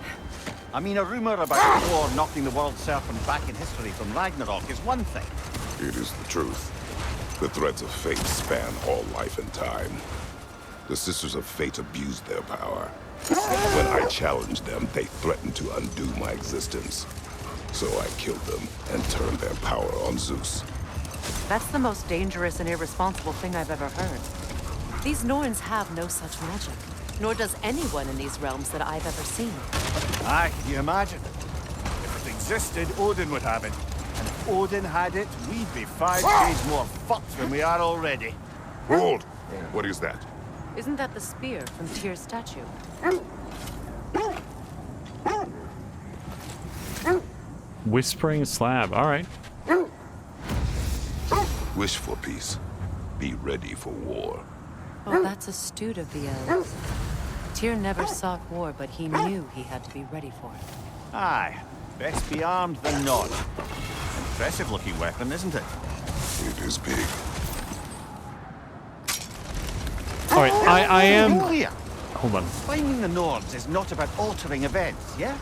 I mean, a rumor about Thor knocking the world serpent back in history from Ragnarok is one thing. It is the truth. The threads of fate span all life and time. The Sisters of Fate abused their power. When I challenged them, they threatened to undo my existence. So I killed them and turned their power on Zeus. That's the most dangerous and irresponsible thing I've ever heard. These Norns have no such magic, nor does anyone in these realms that I've ever seen. Aye, can you imagine? If it existed, Odin would have it. And if Odin had it, we'd be 5 days more fucked than we are already. Hold! What is that? Isn't that the spear from Tyr's statue? Whispering slab. All right. Wish for peace. Be ready for war. Oh, that's astute of the elves. Tyr never sought war, but he knew he had to be ready for it. Aye. Best be armed than not. Impressive looking weapon, isn't it? It is big. All right, I am... Clear. Hold on. Finding the Nords is not about altering events, yeah?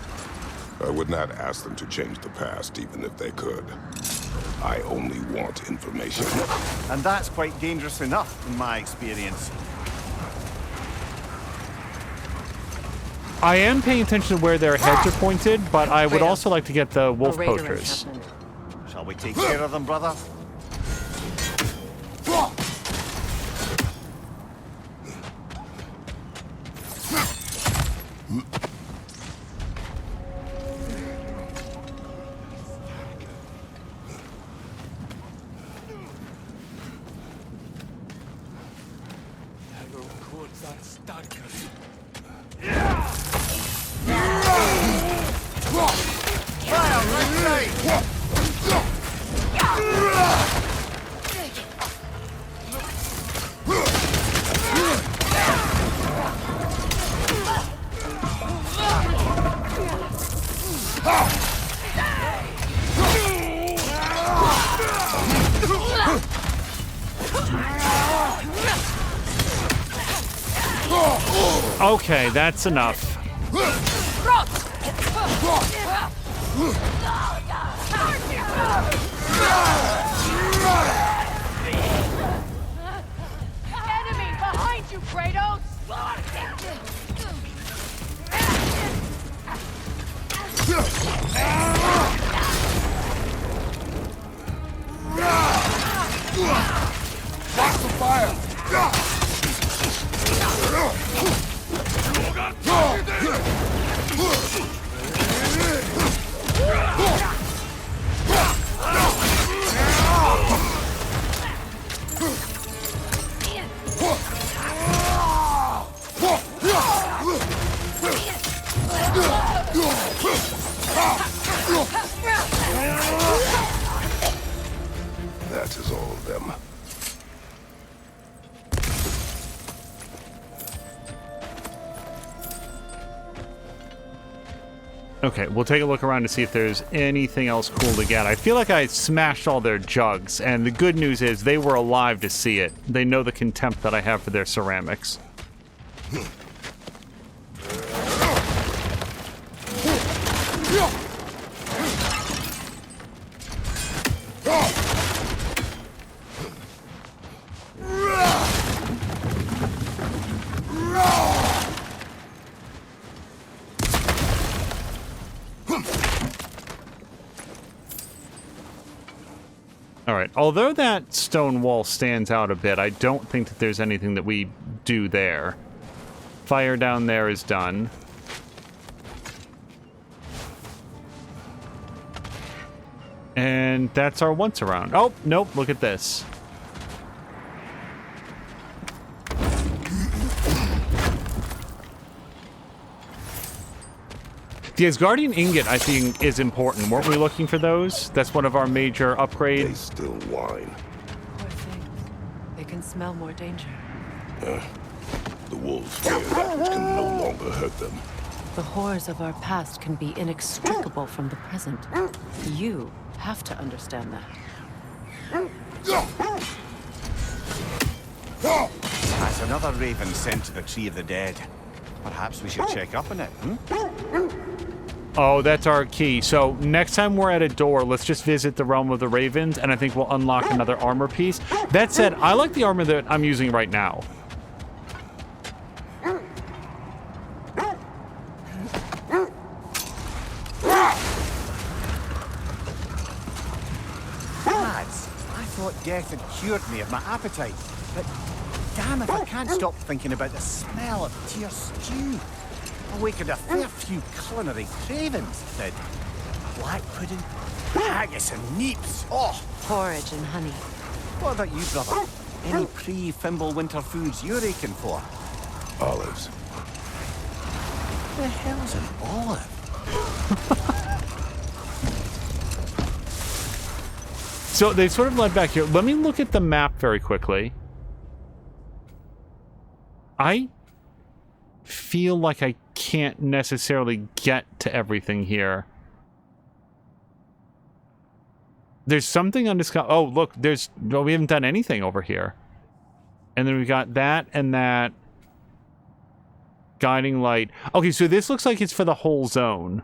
I would not ask them to change the past, even if they could. I only want information. And that's quite dangerous enough, in my experience. I am paying attention to where their heads are pointed, but I would also like to get the wolf posters. Shall we take care of them, brother? Okay, that's enough. Enemy behind you, Kratos! Watch the fire! That is all of them. Okay, we'll take a look around to see if there's anything else cool to get. I feel like I smashed all their jugs, and the good news is they were alive to see it. They know the contempt that I have for their ceramics. Alright, although that stone wall stands out a bit, I don't think that there's anything that we do there. Fire down there is done. And that's our once around. Oh, nope, look at this. The Asgardian ingot, I think, is important. Weren't we looking for those? That's one of our major upgrades. They still whine. Poor things. They can smell more danger. The wolves fear that which can no longer hurt them. The horrors of our past can be inextricable from the present. You have to understand that. That's another raven sent to the Tree of the Dead. Perhaps we should check up on it, Oh, that's our key. So next time we're at a door, let's just visit the Realm of the Ravens, and I think we'll unlock another armor piece. That said, I like the armor that I'm using right now. Lads, I thought death had cured me of my appetite, but damn if I can't stop thinking about the smell of tear stew. Awakened a fair few culinary cravings, did. Black pudding, haggis and neeps. Oh, Porridge and honey. what about you, brother? Any pre-Fimble winter foods you're aching for? Olives. The hell's an olive? So they sort of led back here. Let me look at the map very quickly. I feel like I can't necessarily get to everything here. There's something undiscovered. Oh, look, there's... Well, we haven't done anything over here. And then we got that and that. Guiding light. Okay, so this looks like it's for the whole zone.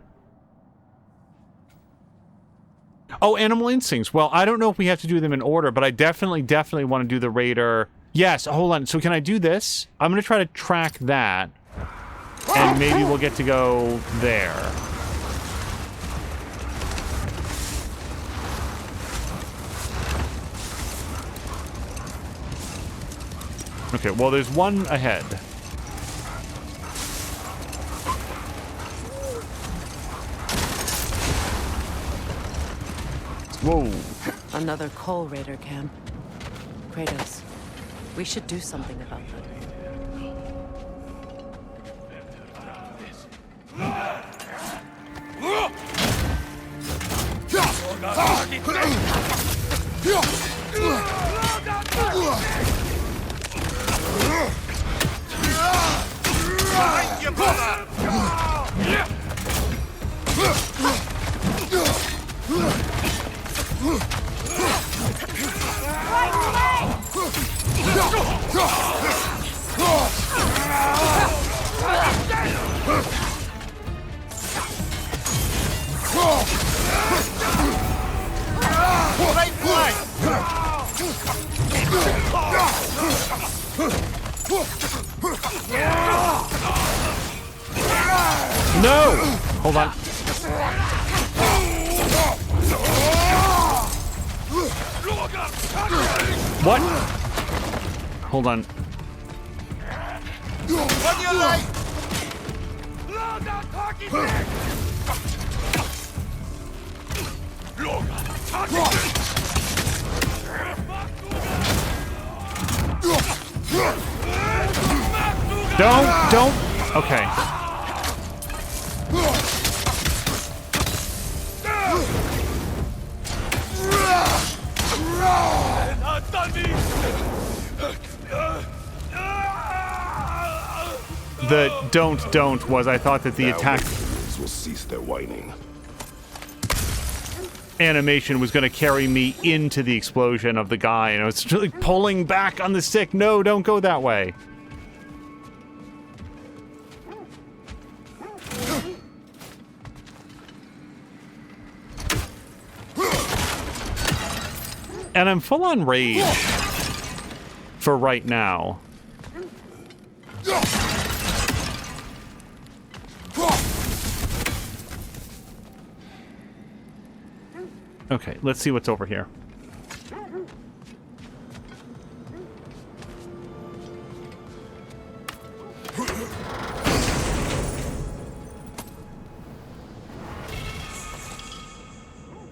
Oh, animal instincts. Well, I don't know if we have to do them in order, but I definitely want to do the raider. Yes, hold on. So can I do this? I'm going to try to track that. And maybe we'll get to go there. Okay, well, there's one ahead. Whoa. Another coal raider camp. Kratos, we should do something about that. No! Hold on. What? Hold on. Don't. Okay. The don't was I thought that the attack will cease their whining. Animation was going to carry me into the explosion of the guy, and I was really pulling back on the stick. No, don't go that way. And I'm full on rage for right now. Okay, let's see what's over here.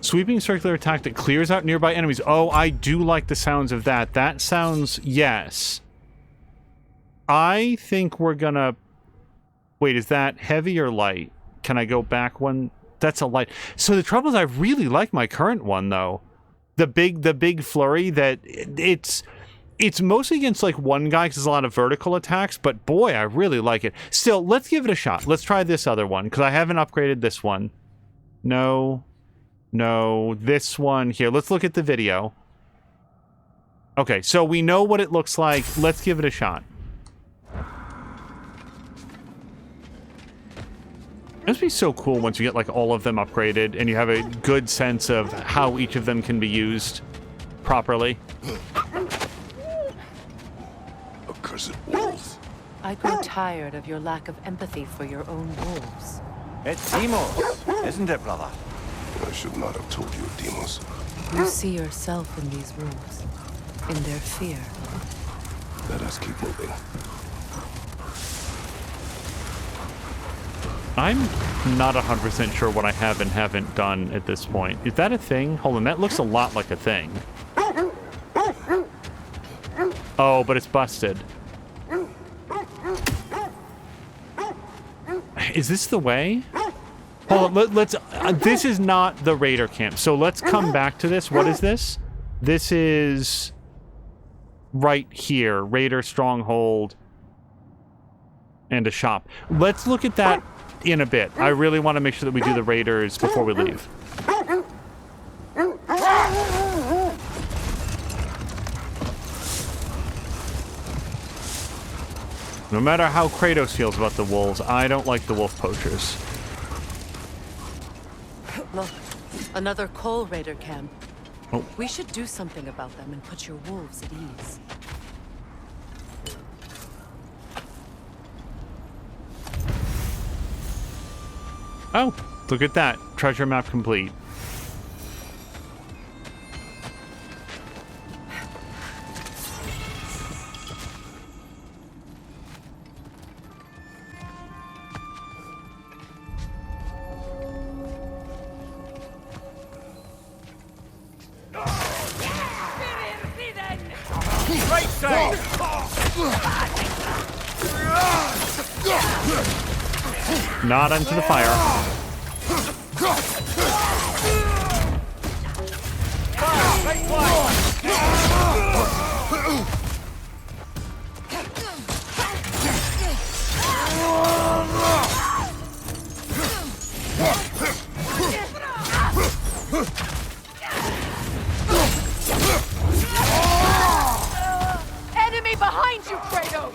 Sweeping circular attack that clears out nearby enemies. Oh, I do like the sounds of that. That sounds... yes. I think we're gonna... Wait, is that heavy or light? Can I go back one? That's a light. So the trouble is I really like my current one, though. The big flurry that... It's mostly against, like, one guy because there's a lot of vertical attacks, but boy, I really like it. Still, let's give it a shot. Let's try this other one, because I haven't upgraded this one. No, this one here. Let's look at the video. Okay, so we know what it looks like. Let's give it a shot. It must be so cool once you get like all of them upgraded and you have a good sense of how each of them can be used properly. Accursed wolves. I grow tired of your lack of empathy for your own wolves. It's Demos, isn't it, brother? I should not have told you, Demos. You see yourself in these wolves, in their fear. Let us keep moving. I'm not 100% sure what I have and haven't done at this point. Is that a thing? Hold on, that looks a lot like a thing. Oh, but it's busted. Is this the way? Hold on, let's... this is not the raider camp, so let's come back to this. What is this? This is... right here. Raider stronghold. And a shop. Let's look at that in a bit. I really want to make sure that we do the raiders before we leave. No matter how Kratos feels about the wolves, I don't like the wolf poachers. Look, another coal raider camp. Oh. We should do something about them and put your wolves at ease. Oh, look at that. Treasure map complete. Right side! Not into the fire. Enemy behind you, Kratos!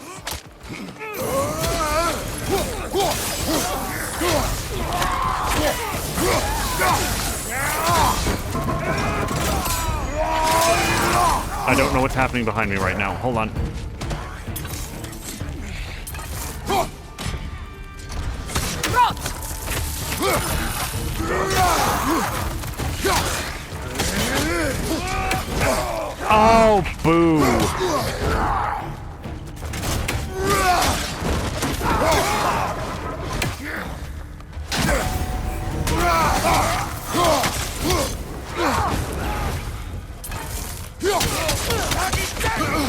I don't know what's happening behind me right now. Hold on. Oh, boo.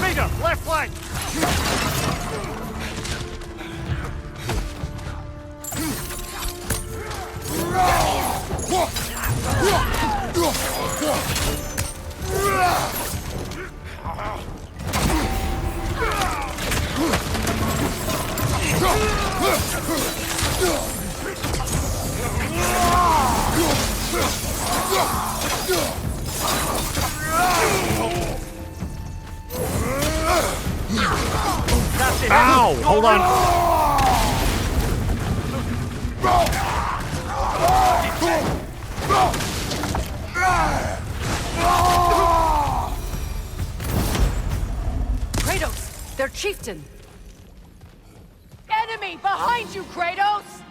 Raider, left flank! Ow! Hold on. Kratos, their chieftain. Enemy behind you, Kratos!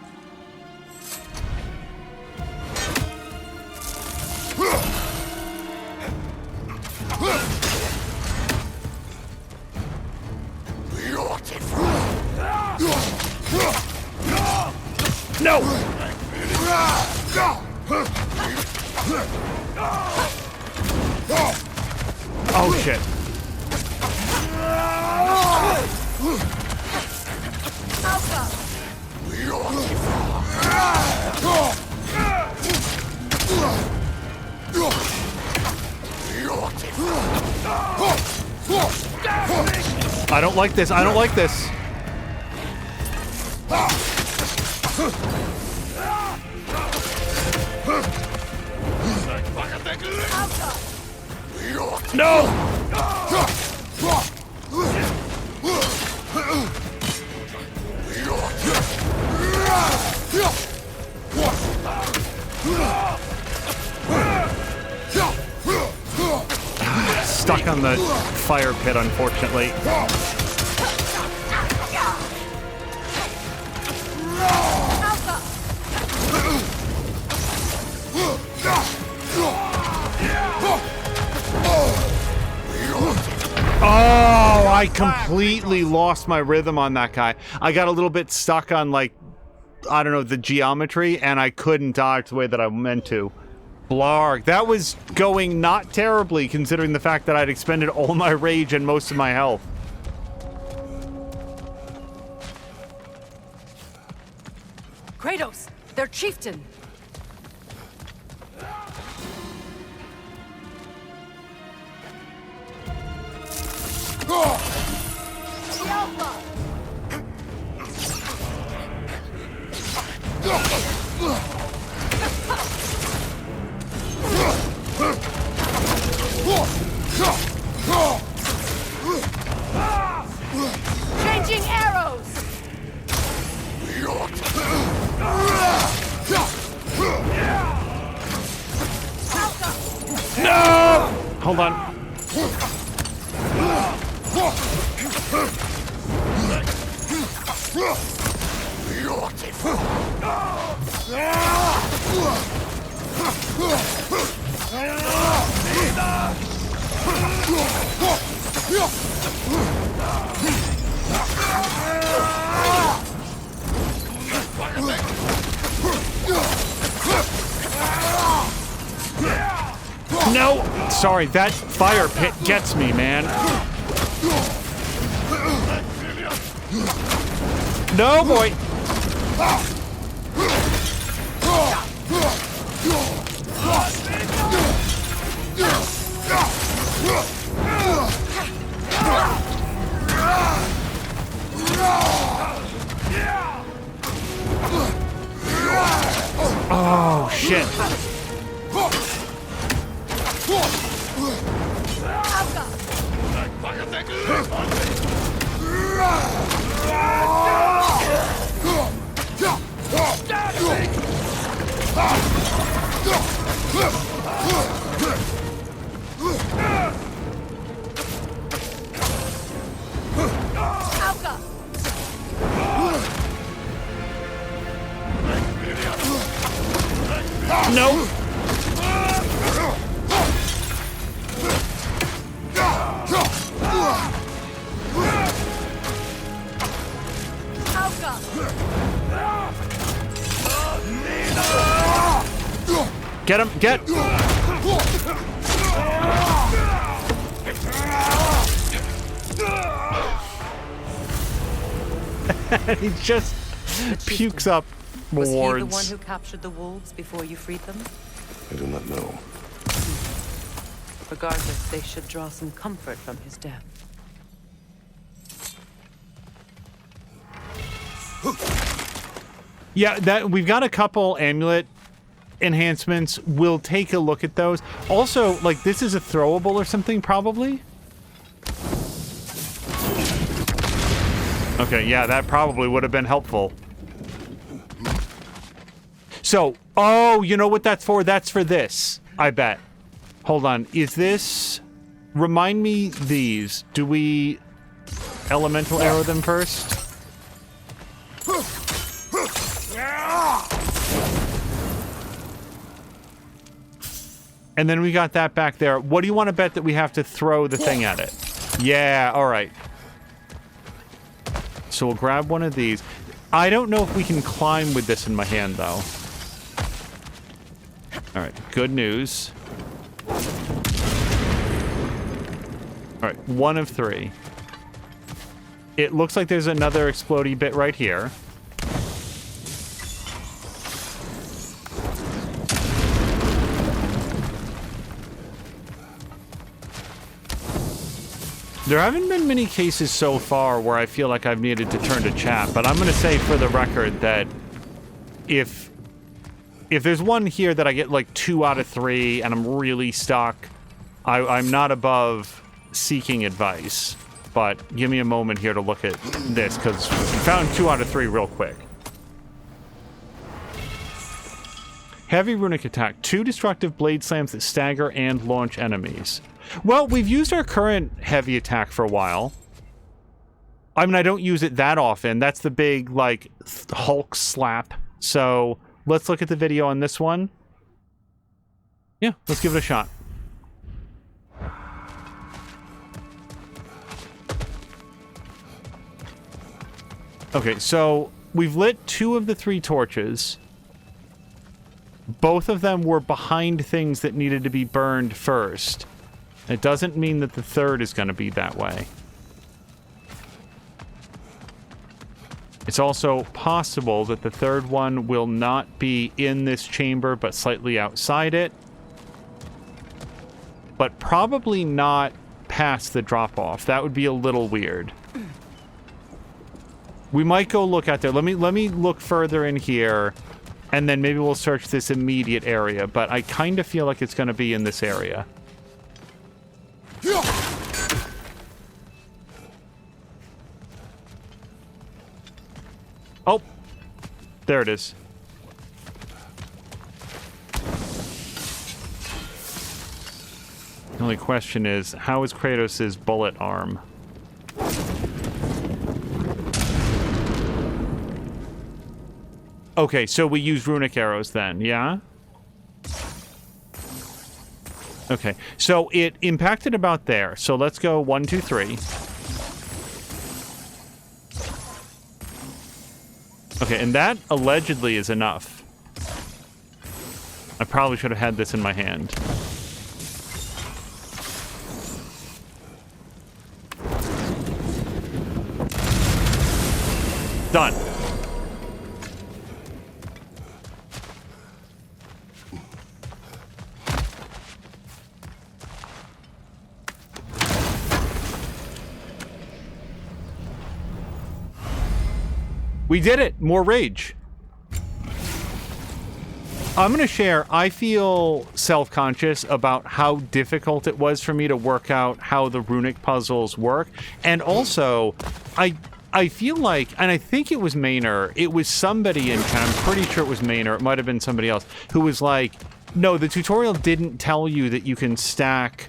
No! Oh, shit. I don't like this. I don't like this. No! Stuck on the fire pit, unfortunately. Oh, I completely lost my rhythm on that guy. I got a little bit stuck on, like, I don't know, the geometry, and I couldn't dodge the way that I meant to. Blarg. That was going not terribly, considering the fact that I'd expended all my rage and most of my health. Kratos, their chieftain. Changing arrows. No! Hold on. No! Sorry, that fire pit gets me, man. No, boy! Oh, shit. No. Get him, get! He just pukes up Was he the wards. one who captured the wolves before you freed them? I do not know. Regardless, they should draw some comfort from his death. Yeah, that we've got a couple amulet enhancements. We'll take a look at those. Also, like, this is a throwable or something, probably? Okay, yeah, that probably would have been helpful. So, oh, you know what that's for? That's for this, I bet. Hold on, is this... Remind me these. Do we elemental arrow them first? And then we got that back there. What do you want to bet that we have to throw the thing at it? Yeah, all right. So we'll grab one of these. I don't know if we can climb with this in my hand, though. All right, good news. All right, 1 of 3. It looks like there's another explodey bit right here. There haven't been many cases so far where I feel like I've needed to turn to chat, but I'm going to say for the record that if there's one here that I get like 2 out of 3 and I'm really stuck, I'm not above seeking advice, but give me a moment here to look at this, because we found 2 out of 3 real quick. Heavy runic attack. 2 destructive blade slams that stagger and launch enemies. Well, we've used our current heavy attack for a while. I mean, I don't use it that often. That's the big, like, Hulk slap. So, let's look at the video on this one. Yeah, let's give it a shot. Okay, so we've lit 2 of the 3 torches. Both of them were behind things that needed to be burned first. It doesn't mean that the 3rd is going to be that way. It's also possible that the 3rd one will not be in this chamber, but slightly outside it. But probably not past the drop-off. That would be a little weird. We might go look out there. Let me look further in here, and then maybe we'll search this immediate area. But I kind of feel like it's going to be in this area. Oh, there it is. The only question is, how is Kratos' bullet arm? Okay, so we use runic arrows then, yeah? Okay, so it impacted about there. So let's go 1, 2, 3. Okay, and that allegedly is enough. I probably should have had this in my hand. Done. We did it! More rage. I'm going to share, I feel self-conscious about how difficult it was for me to work out how the runic puzzles work. And also, I feel like, and I think it was Maynor, it was somebody in chat, I'm pretty sure it was Maynor, it might have been somebody else, who was like, no, the tutorial didn't tell you that you can stack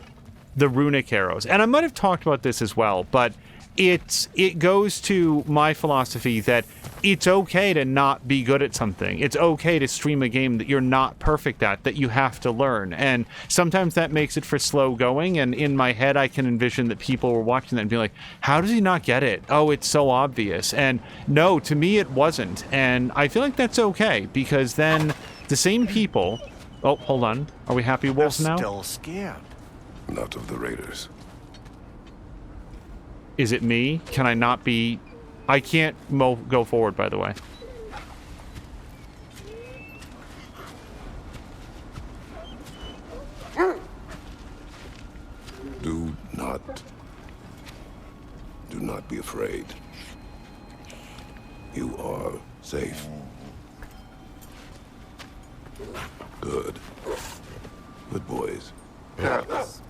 the runic arrows. And I might have talked about this as well, but it goes to my philosophy that it's okay to not be good at something. It's okay to stream a game that you're not perfect at, that you have to learn. And sometimes that makes it for slow going, and in my head I can envision that people were watching that and being like, how does he not get it? Oh, it's so obvious. And no, to me it wasn't. And I feel like that's okay, because then the same people... Oh, hold on. Are we happy wolves now? Still scared. Not of the raiders. Is it me? Can I not be... I can't go forward, by the way. Do not be afraid. You are safe. Good. Good boys. Yes.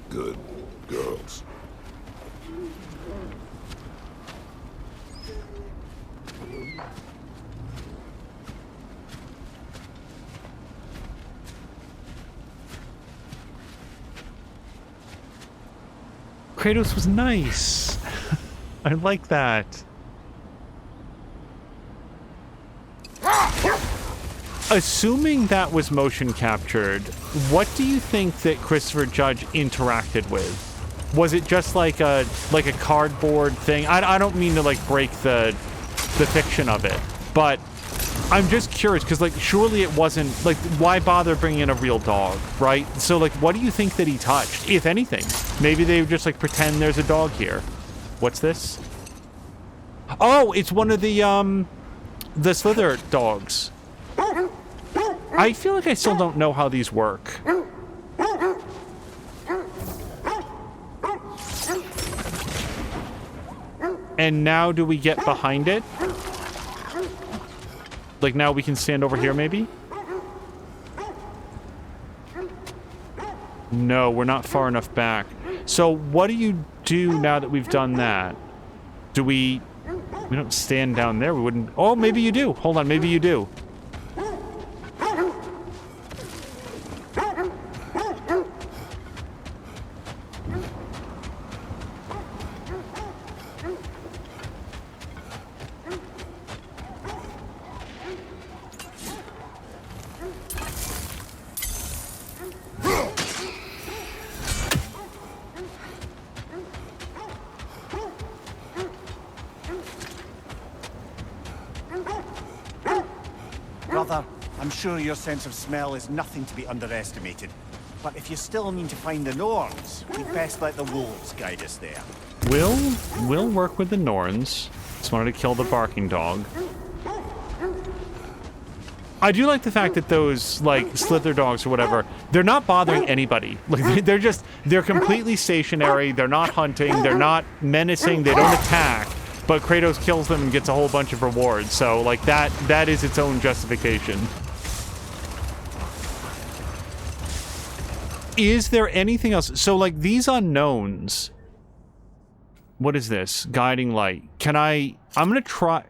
Good girls. Kratos was nice. I like that. Assuming that was motion captured, what do you think that Christopher Judge interacted with? Was it just like a cardboard thing? I don't mean to like break the fiction of it, but I'm just curious because like surely it wasn't like, why bother bringing in a real dog, right? So like, what do you think that he touched, if anything? Maybe they would just like pretend there's a dog here. What's this? Oh, it's one of the Slither dogs. I feel like I still don't know how these work. And now do we get behind it? Like now we can stand over here maybe? No, we're not far enough back. So what do you do now that we've done that? Do we don't stand down there. We wouldn't... Oh, maybe you do. Hold on, maybe you do. Brother, I'm sure your sense of smell is nothing to be underestimated. But if you still need to find the Norns, we'd best let the wolves guide us there. We'll work with the Norns. Just wanted to kill the barking dog. I do like the fact that those, like, slither dogs or whatever, they're not bothering anybody. Like, they're completely stationary, they're not hunting, they're not menacing, they don't attack. But Kratos kills them and gets a whole bunch of rewards. So, like, that is its own justification. Is there anything else? So, like, these unknowns... What is this? Guiding light. Can I... I'm gonna try...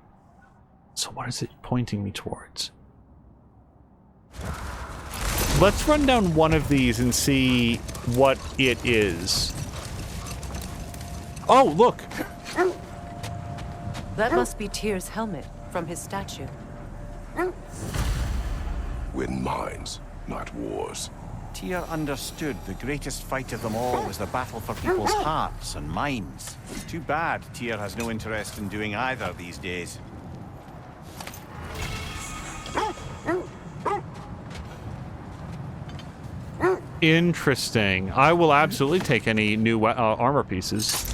So what is it pointing me towards? Let's run down one of these and see what it is. Oh, look! That must be Tyr's helmet from his statue. Win mines, not wars. Tyr understood the greatest fight of them all was the battle for people's hearts and minds. Too bad Tyr has no interest in doing either these days. Interesting. I will absolutely take any new armor pieces.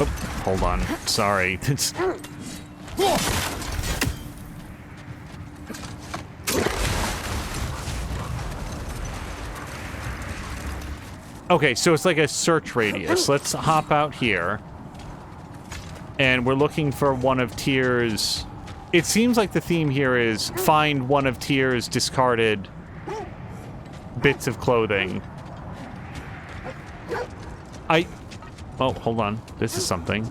Oh, hold on. Sorry. It's... Okay, so it's like a search radius. Let's hop out here. And we're looking for one of Tyr's... It seems like the theme here is find one of Tyr's discarded bits of clothing. Oh, hold on. This is something.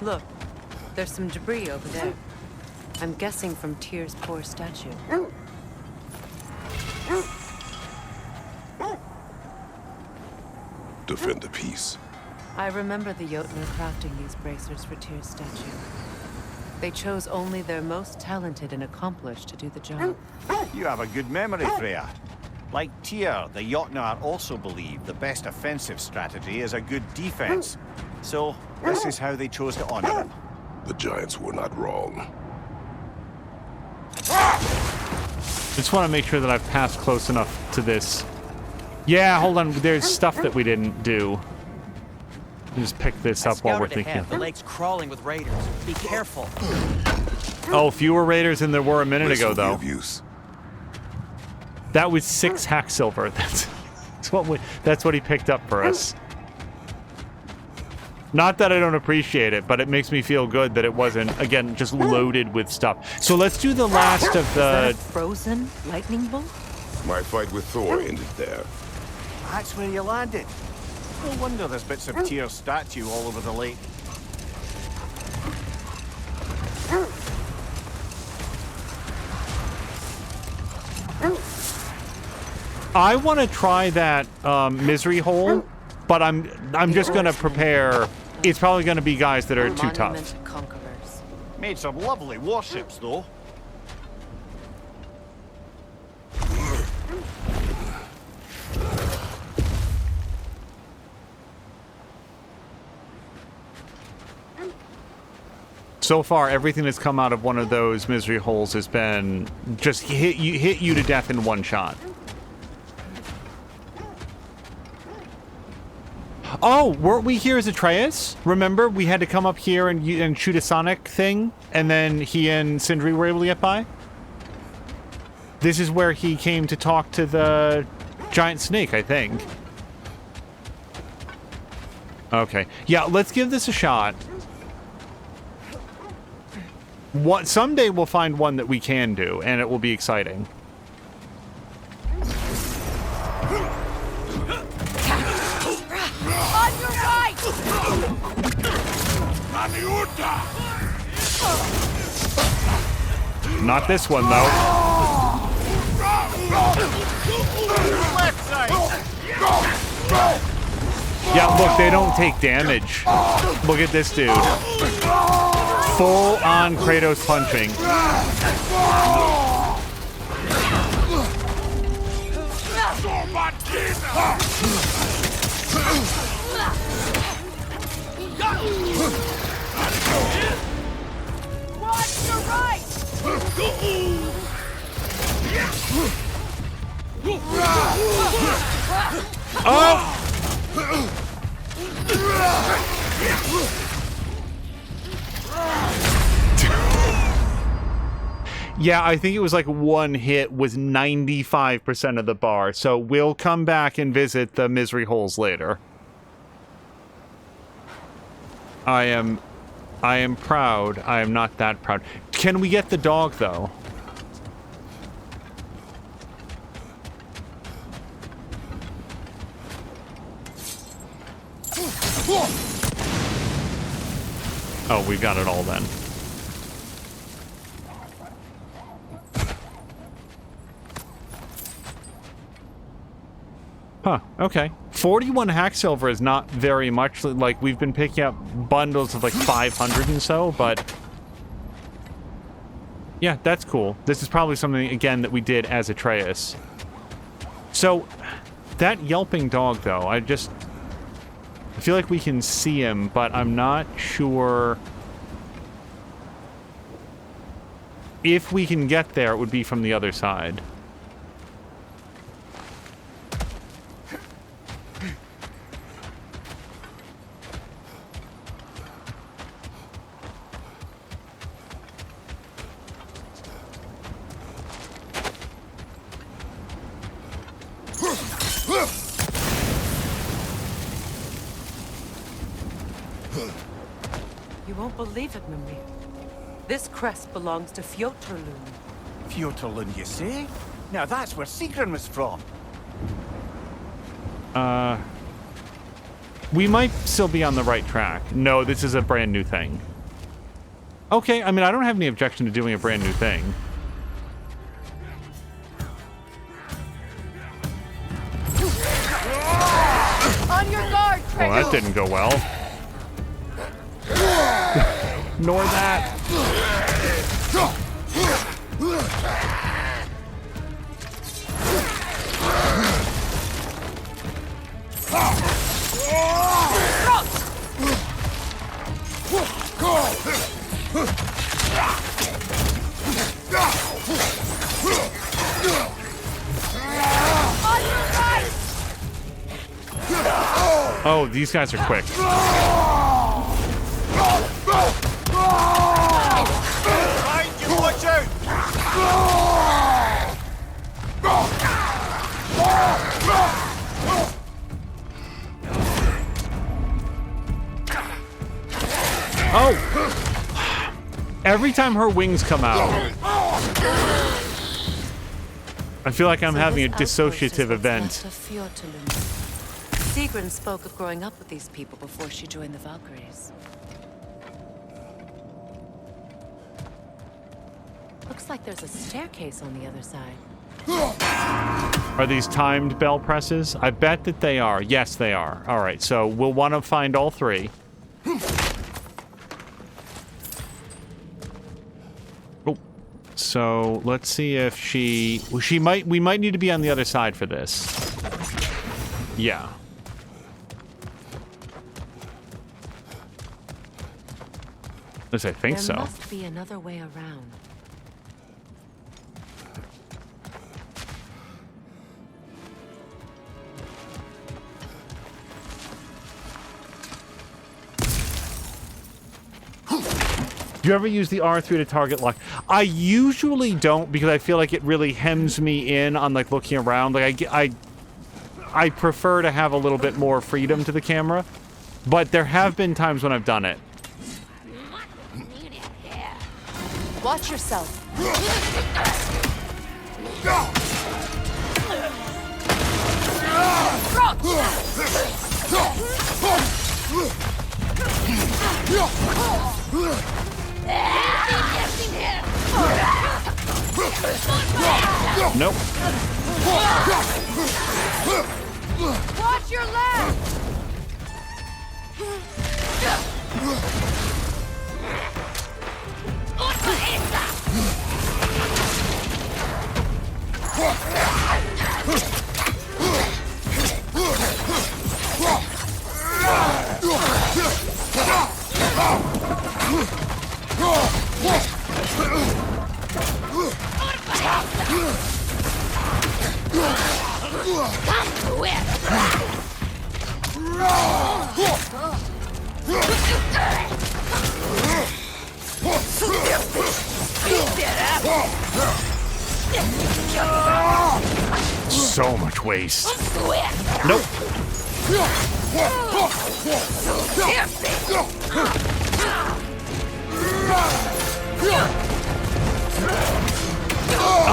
Look, there's some debris over there. I'm guessing from Tyr's poor statue. Defend the peace. I remember the Jotnar crafting these bracers for Tyr's statue. They chose only their most talented and accomplished to do the job. You have a good memory, Freya. Like Tyr, the Jotnar also believe the best offensive strategy is a good defense. So, this is how they chose to honor him. The giants were not wrong. Just want to make sure that I've passed close enough to this. Yeah, hold on. There's stuff that we didn't do. Just pick this up while we're thinking. The lake's crawling with raiders. Be careful. Oh, fewer raiders than there were a minute ago, though. That was 6 hack silver. That's what he picked up for us. Not that I don't appreciate it, but it makes me feel good that it wasn't, again, just loaded with stuff. So let's do the last of the... Is that a frozen lightning bolt? My fight with Thor ended there. That's where you landed. No wonder there's bits of Tyr's statue all over the lake. I want to try that misery hole, but I'm just going to prepare. It's probably going to be guys that are too tough. Conquerors. Made some lovely warships, though. So far, everything that's come out of one of those misery holes has been just hit you to death in one shot. Oh, weren't we here as Atreus? Remember, we had to come up here and shoot a sonic thing, and then he and Sindri were able to get by? This is where he came to talk to the giant snake, I think. Okay. Yeah, let's give this a shot. Someday we'll find one that we can do, and it will be exciting. On your right! Not this one, though. Left side! Yeah, look, they don't take damage. Look at this dude. Full-on Kratos punching. Watch your right! Oh! Yeah, I think it was like one hit was 95% of the bar, so we'll come back and visit the misery holes later. I am proud. I am not that proud. Can we get the dog, though? Oh, we got it all then. Huh, okay. 41 hack silver is not very much. Like, we've been picking up bundles of like 500 and so, but yeah, that's cool. This is probably something, again, that we did as Atreus. So, that yelping dog, though, I feel like we can see him, but I'm not sure if we can get there. It would be from the other side. You won't believe it, Mimri. This crest belongs to Fjotorlund. Fjotorlund, you say? Now that's where Sigrun was from. We might still be on the right track. No, this is a brand new thing. Okay, I mean, I don't have any objection to doing a brand new thing. On your guard, Kratos! Well, that didn't go well. Ignore that. Oh, these guys are quick. Behind you, watch out! Oh! Every time her wings come out, I feel like I'm having a dissociative event. Sigrun spoke of growing up with these people before she joined the Valkyries. Looks like there's a staircase on the other side. Are these timed bell presses? I bet that they are. Yes, they are. All right, so we'll want to find all three. Oh, so let's see if we might need to be on the other side for this. Yeah. At least I think so. There must be another way around. Do you ever use the R3 to target lock? I usually don't, because I feel like it really hems me in on like looking around. Like I prefer to have a little bit more freedom to the camera. but there have been times when I've done it. Watch yourself. Nope. Watch your left. So much waste. Nope.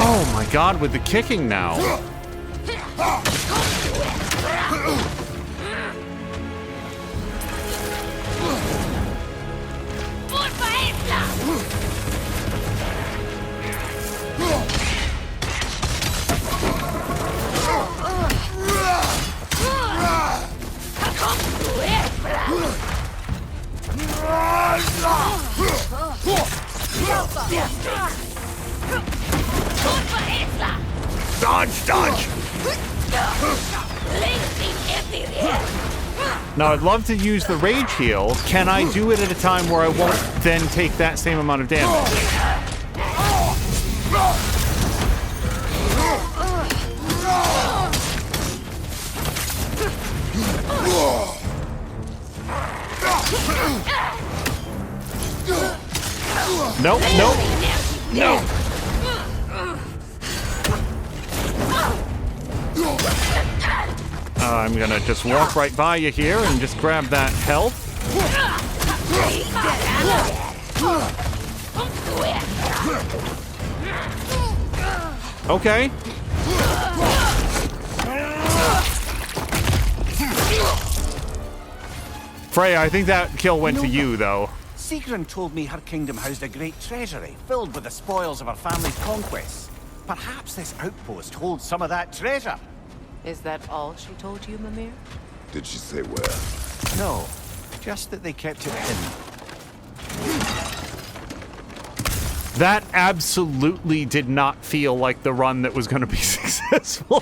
Oh my god, with the kicking now. Dodge, dodge! Now, I'd love to use the rage heal. Can I do it at a time where I won't then take that same amount of damage? Nope, nope. No. I'm gonna just walk right by you here and just grab that health. Okay. Freya, I think that kill went to you, though. Sigrun told me her kingdom housed a great treasury, filled with the spoils of her family's conquests. Perhaps this outpost holds some of that treasure. Is that all she told you, Mimir? Did she say where? No, just that they kept it hidden. That absolutely did not feel like the run that was going to be successful.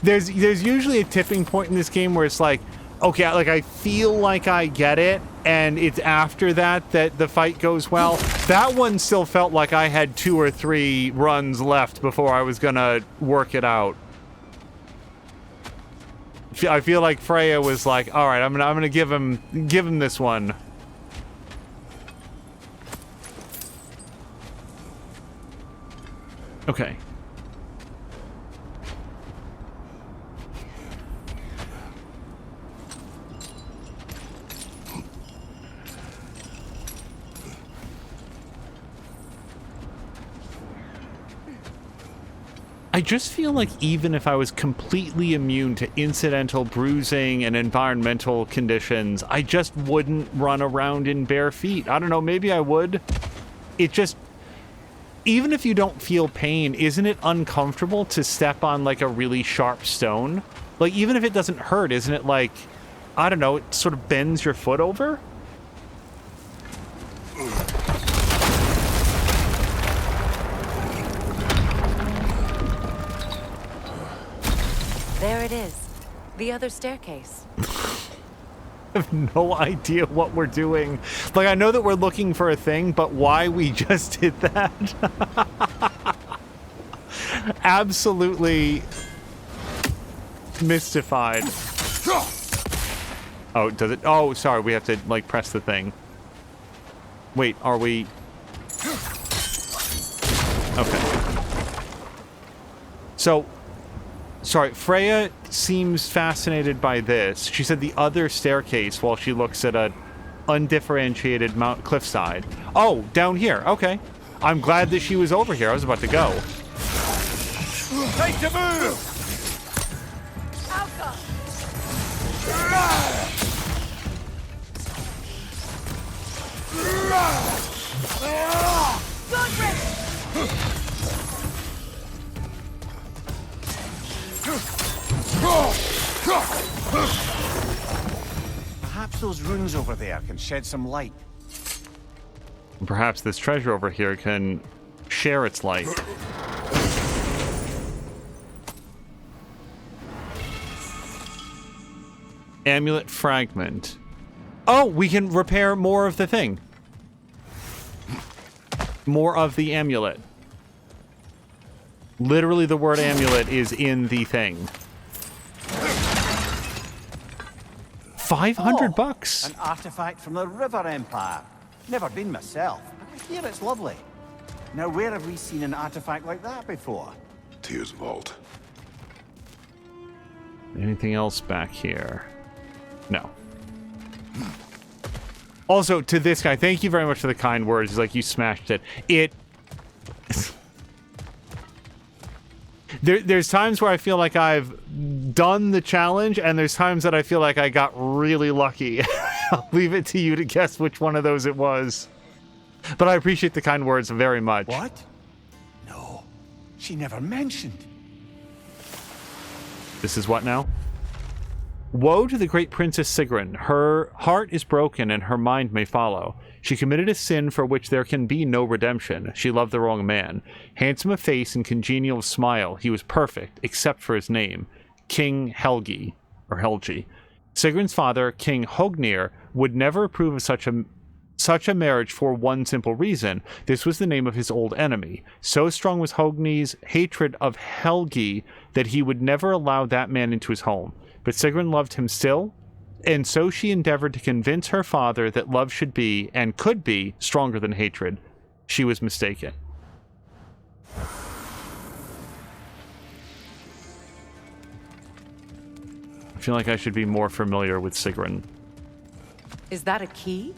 There's usually a tipping point in this game where it's like, okay, like I feel like I get it, and it's after that that the fight goes well. That one still felt like I had 2 or 3 runs left before I was gonna work it out. I feel like Freya was like, all right, I'm gonna give him this one. Okay. I just feel like even if I was completely immune to incidental bruising and environmental conditions, I just wouldn't run around in bare feet. I don't know, maybe I would. It just... Even if you don't feel pain, isn't it uncomfortable to step on, like, a really sharp stone? Like, even if it doesn't hurt, isn't it like... I don't know, it sort of bends your foot over? There it is. The other staircase. I have no idea what we're doing. Like, I know that we're looking for a thing, but why we just did that? Absolutely mystified. Oh, does it? Oh, sorry, we have to, like, press the thing. Wait, are we... Okay. So... Sorry, Freya seems fascinated by this. She said the other staircase while she looks at a undifferentiated cliffside. Oh, down here. Okay. I'm glad that she was over here. I was about to go. Take the move! Perhaps those runes over there can shed some light. And perhaps this treasure over here can share its light. Amulet fragment. Oh, we can repair more of the thing. More of the amulet. Literally, the word amulet is in the thing. 500 bucks. An artifact from the River Empire. Never been myself, but I hear it's lovely. Now, where have we seen an artifact like that before? Tears Vault. Anything else back here? No. Also, to this guy, thank you very much for the kind words. He's like, you smashed it. There's times where I feel like I've done the challenge, and there's times that I feel like I got really lucky. I'll leave it to you to guess which one of those it was. But I appreciate the kind words very much. What? No, she never mentioned. This is what now? Woe to the great Princess Sigrun. Her heart is broken and her mind may follow. She committed a sin for which there can be no redemption. She loved the wrong man. Handsome of face and congenial of smile, he was perfect, except for his name, King Helgi, or Helgi. Sigrun's father, King Hognir, would never approve of such a marriage for one simple reason. This was the name of his old enemy. So strong was Hognir's hatred of Helgi that he would never allow that man into his home. But Sigrun loved him still, and so she endeavored to convince her father that love should be, and could be, stronger than hatred. She was mistaken. I feel like I should be more familiar with Sigrun. Is that a key?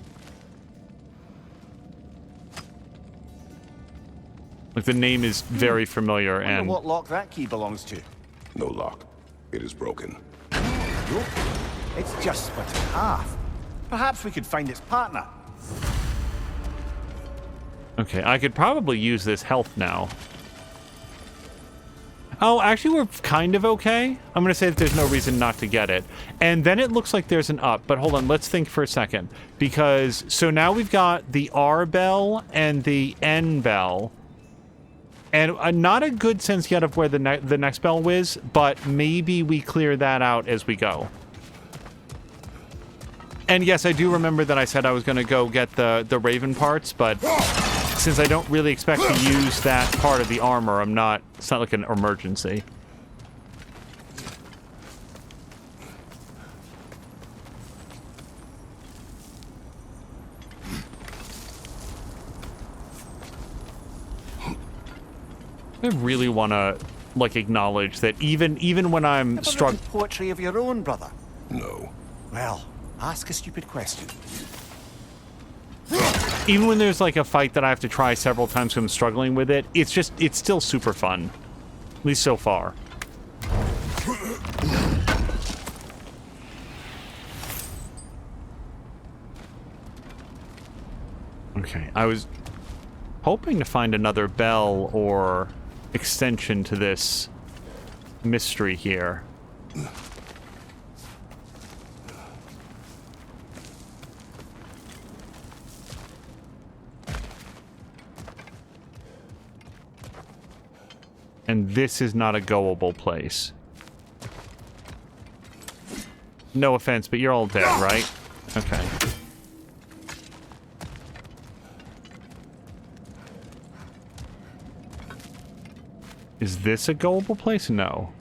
Like, the name is very familiar, I wonder and... what lock that key belongs to. No lock. It is broken. Look, it's just split in half. Perhaps we could find its partner. Okay, I could probably use this health now. Oh, actually, we're kind of okay. I'm going to say that there's no reason not to get it. And then it looks like there's an up. But hold on, let's think for a second. Because, so now we've got the R bell and the N bell. And not a good sense yet of where the next bell is, but maybe we clear that out as we go. And yes, I do remember that I said I was going to go get the Raven parts, but since I don't really expect to use that part of the armor, it's not like an emergency. I really want to, like, acknowledge that even when I'm struggling... Poetry of your own, brother? No. Well, ask a stupid question. Even when there's, like, a fight that I have to try several times because I'm struggling with it, it's still super fun. At least so far. Okay, I was hoping to find another bell or extension to this mystery here. And this is not a goable place. No offense, but you're all dead, right? Okay. Is this a goable place? No.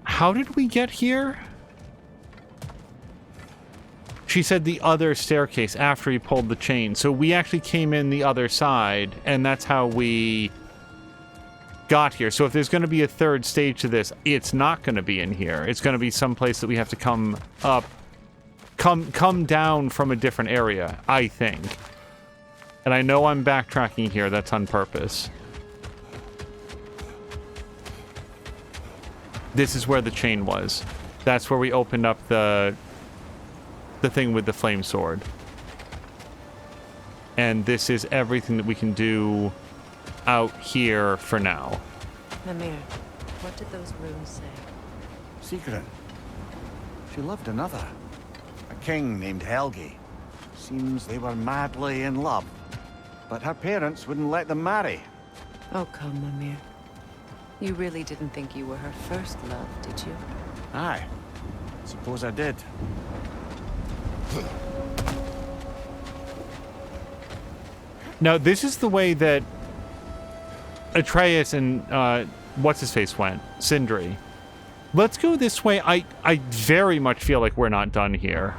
How did we get here? She said the other staircase after he pulled the chain. So we actually came in the other side, and that's how we got here. So if there's going to be a third stage to this, it's not going to be in here. It's going to be someplace that we have to come up, come down from a different area, I think. And I know I'm backtracking here. That's on purpose. This is where the chain was. That's where we opened up the thing with the flame sword. And this is everything that we can do out here for now. Mimir, what did those runes say? Sigrun. She loved another. A king named Helgi. Seems they were madly in love. But her parents wouldn't let them marry. Oh, come, Mimir. You really didn't think you were her first love, did you? Aye. Suppose I did. Now, this is the way that Atreus and what's-his-face went. Sindri. Let's go this way. I very much feel like we're not done here.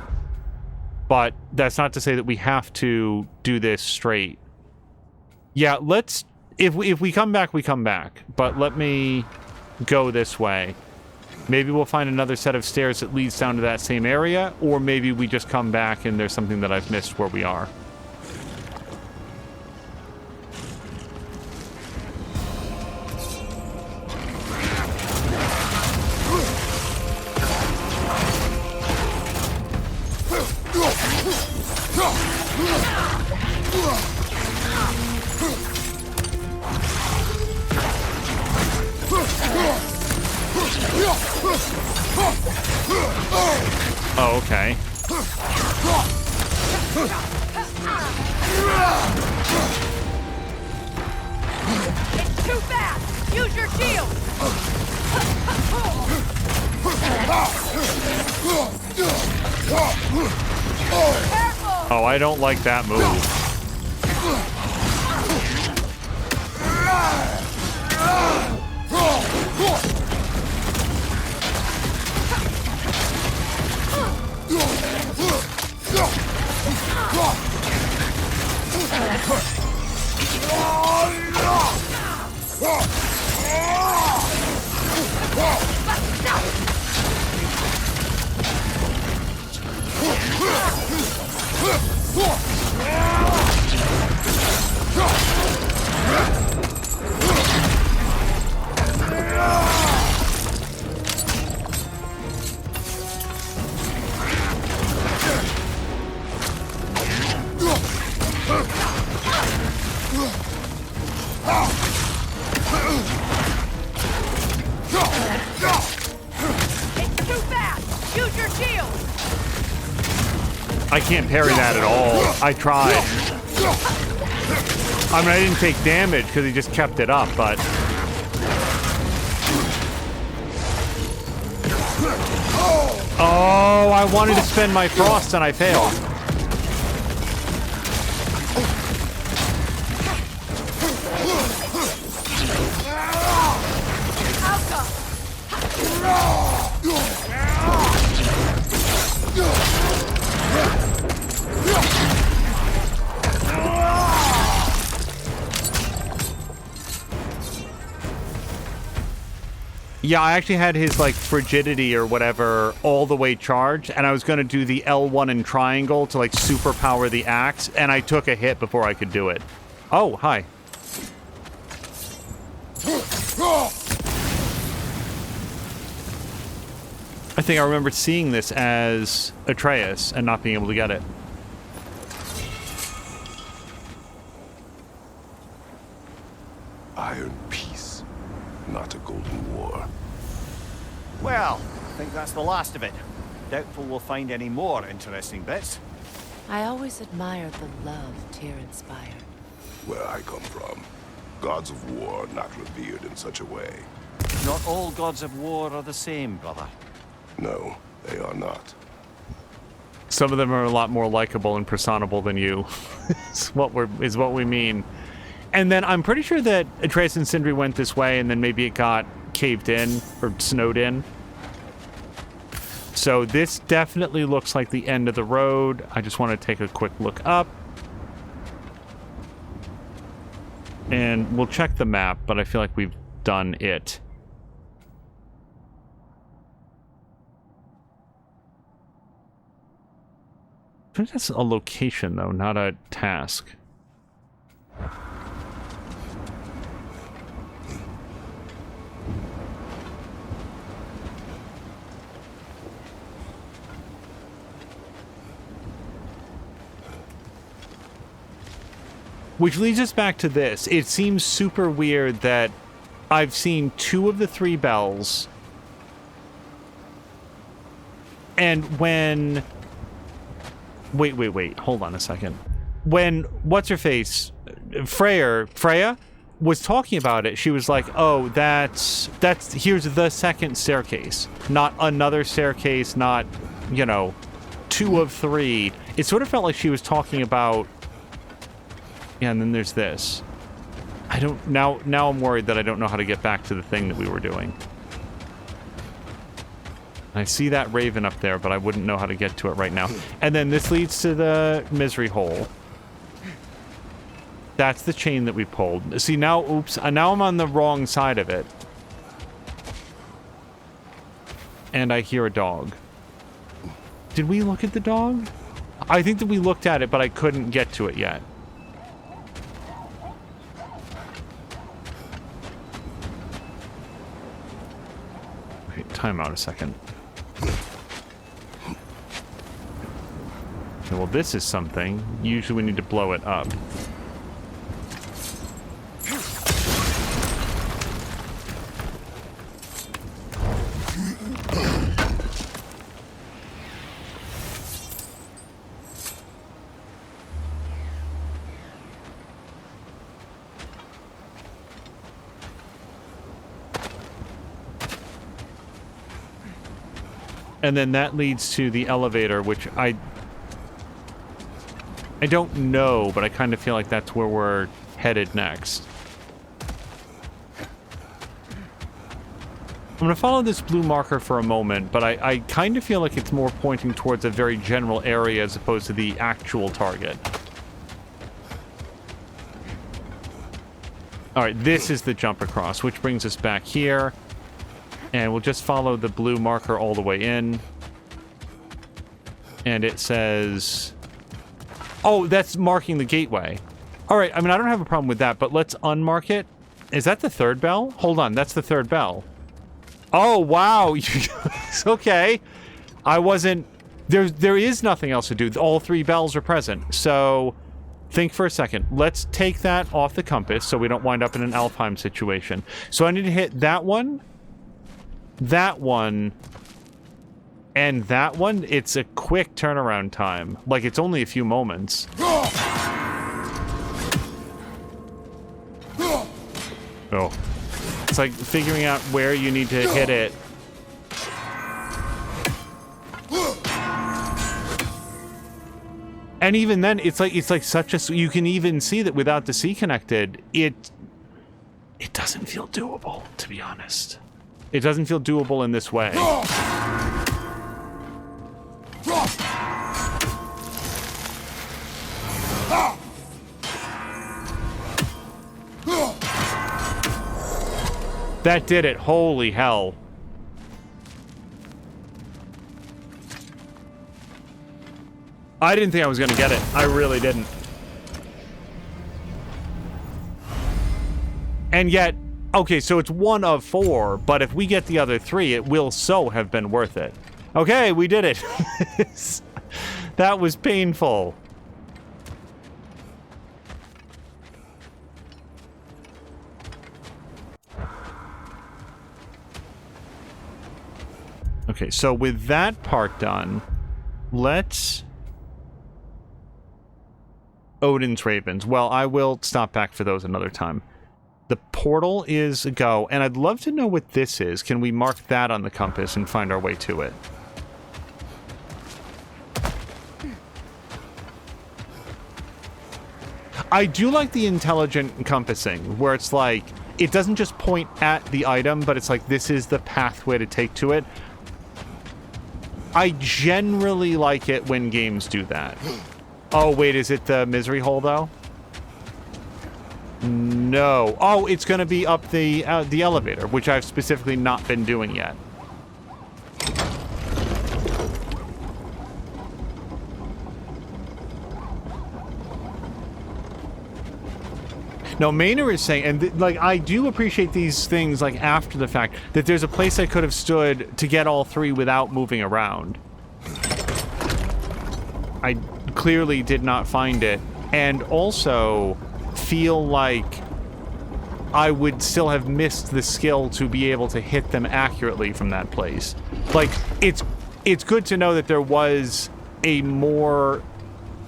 But that's not to say that we have to do this straight. Yeah, let's... If we come back, we come back. But let me go this way. Maybe we'll find another set of stairs that leads down to that same area, or maybe we just come back and there's something that I've missed where we are. Oh, okay. It's too fast! Use your shield! Oh, I don't like that move. It's too fast! Use your shield! I can't parry that at all. I tried. I mean, I didn't take damage because he just kept it up, but... Oh, I wanted to spend my frost and I failed. Yeah, I actually had his, like, frigidity or whatever all the way charged, and I was going to do the L1 and triangle to, like, superpower the axe, and I took a hit before I could do it. Oh, hi. I think I remember seeing this as Atreus and not being able to get it. Iron peace, not a golden war. Well, I think that's the last of it. Doubtful we'll find any more interesting bits. I always admired the love Tyr inspired. Where I come from, gods of war are not revered in such a way. Not all gods of war are the same, brother. No, they are not. Some of them are a lot more likable and personable than you. is what we mean. And then I'm pretty sure that Atreus and Sindri went this way, and then maybe it got caved in or snowed in. So this definitely looks like the end of the road. I just want to take a quick look up. And we'll check the map, but I feel like we've done it. I think that's a location, though, not a task. Which leads us back to this. It seems super weird that I've seen 2 of the 3 bells. And when... Wait. Hold on a second. When What's-Her-Face, Freya, was talking about it, she was like, oh, that's... Here's the second staircase. Not another staircase, not, you know, 2 of 3. It sort of felt like she was talking about... Yeah, and then there's this. I don't... Now I'm worried that I don't know how to get back to the thing that we were doing. I see that raven up there, but I wouldn't know how to get to it right now. And then this leads to the misery hole. That's the chain that we pulled. See, now... Oops. Now I'm on the wrong side of it. And I hear a dog. Did we look at the dog? I think that we looked at it, but I couldn't get to it yet. Time out a second. Okay, well, this is something. Usually we need to blow it up. And then that leads to the elevator, which I don't know, but I kind of feel like that's where we're headed next. I'm going to follow this blue marker for a moment, but I kind of feel like it's more pointing towards a very general area as opposed to the actual target. Alright, this is the jump across, which brings us back here. And we'll just follow the blue marker all the way in. And it says... Oh, that's marking the gateway. Alright, I mean, I don't have a problem with that, but let's unmark it. Is that the 3rd bell? Hold on, that's the 3rd bell. Oh, wow. Okay. I wasn't... There is nothing else to do. All 3 bells are present. So, think for a second. Let's take that off the compass so we don't wind up in an Alfheim situation. So I need to hit that one... That one, and that one. It's a quick turnaround time. Like, it's only a few moments. Oh. It's like figuring out where you need to hit it. And even then, it's like such a... You can even see that without the C connected, it doesn't feel doable, to be honest. It doesn't feel doable in this way. That did it. Holy hell. I didn't think I was going to get it. I really didn't. And yet... Okay, so it's 1 of 4, but if we get the other 3, it will so have been worth it. Okay, we did it. That was painful. Okay, so with that part done, let's... Odin's Ravens. Well, I will stop back for those another time. The portal is a go, and I'd love to know what this is. Can we mark that on the compass and find our way to it? I do like the intelligent encompassing, where it's like, it doesn't just point at the item, but it's like, this is the pathway to take to it. I generally like it when games do that. Oh, wait, is it the misery hole, though? No. Oh, it's going to be up the elevator, which I've specifically not been doing yet. No, Maynard is saying, and like, I do appreciate these things, like, after the fact, that there's a place I could have stood to get all three without moving around. I clearly did not find it, and also feel like I would still have missed the skill to be able to hit them accurately from that place. Like, it's good to know that there was a more...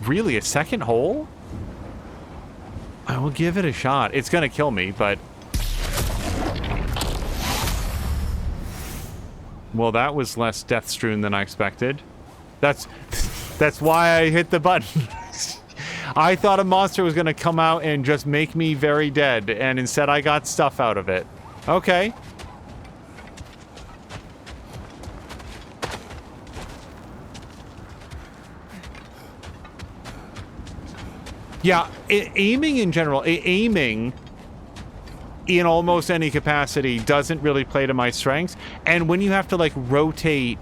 Really, a second hole? I will give it a shot. It's gonna kill me, but... Well, that was less death-strewn than I expected. That's why I hit the button. I thought a monster was gonna come out and just make me very dead, and instead I got stuff out of it. Okay. Yeah, aiming in general, aiming in almost any capacity doesn't really play to my strengths. And when you have to, like, rotate,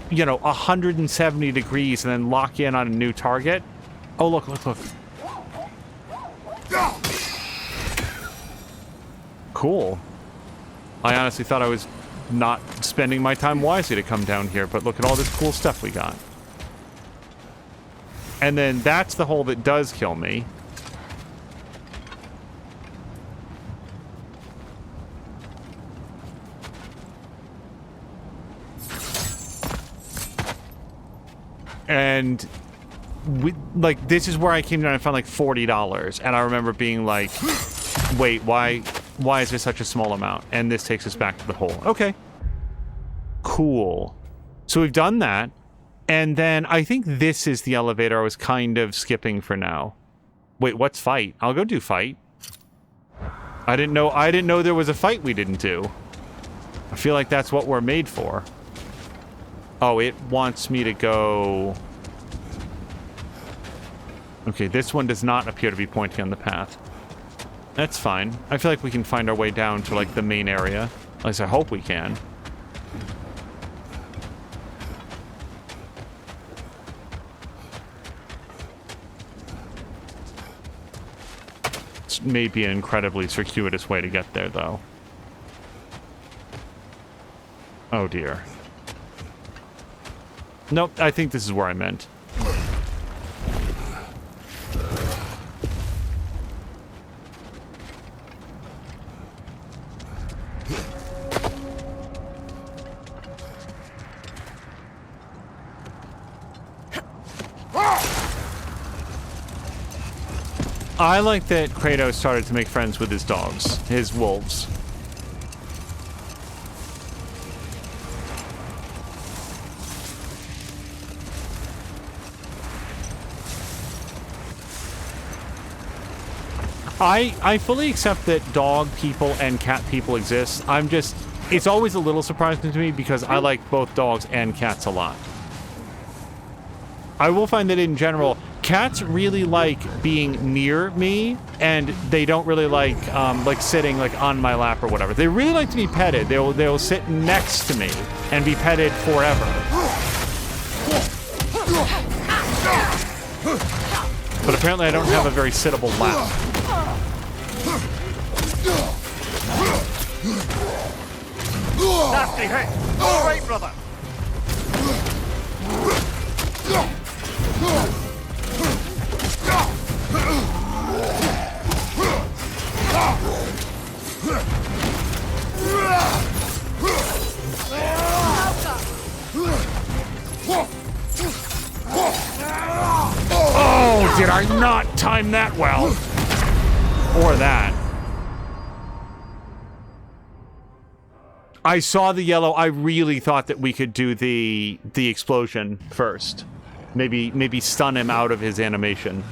you know, 170 degrees and then lock in on a new target. Oh, look. Cool. I honestly thought I was not spending my time wisely to come down here, but look at all this cool stuff we got. And then that's the hole that does kill me. And like, this is where I came down and found like $40. And I remember being like, wait, why is this such a small amount? And this takes us back to the hole. Okay. Cool. So we've done that. And then I think this is the elevator I was kind of skipping for now. Wait, what's fight? I'll go do fight. I didn't know there was a fight we didn't do. I feel like that's what we're made for. Oh, it wants me to go... Okay, this one does not appear to be pointing on the path. That's fine. I feel like we can find our way down to, like, the main area. At least I hope we can. May be an incredibly circuitous way to get there, though. Oh, dear. Nope, I think this is where I meant. I like that Kratos started to make friends with his dogs, his wolves. I fully accept that dog people and cat people exist. It's always a little surprising to me because I like both dogs and cats a lot. I will find that in general, cats really like being near me, and they don't really like sitting like on my lap or whatever. They really like to be petted. They'll sit next to me and be petted forever. But apparently I don't have a very sittable lap. Nasty hit! All right, brother! Oh, did I not time that well? Or that. I saw the yellow. I really thought that we could do the explosion first. Maybe stun him out of his animation.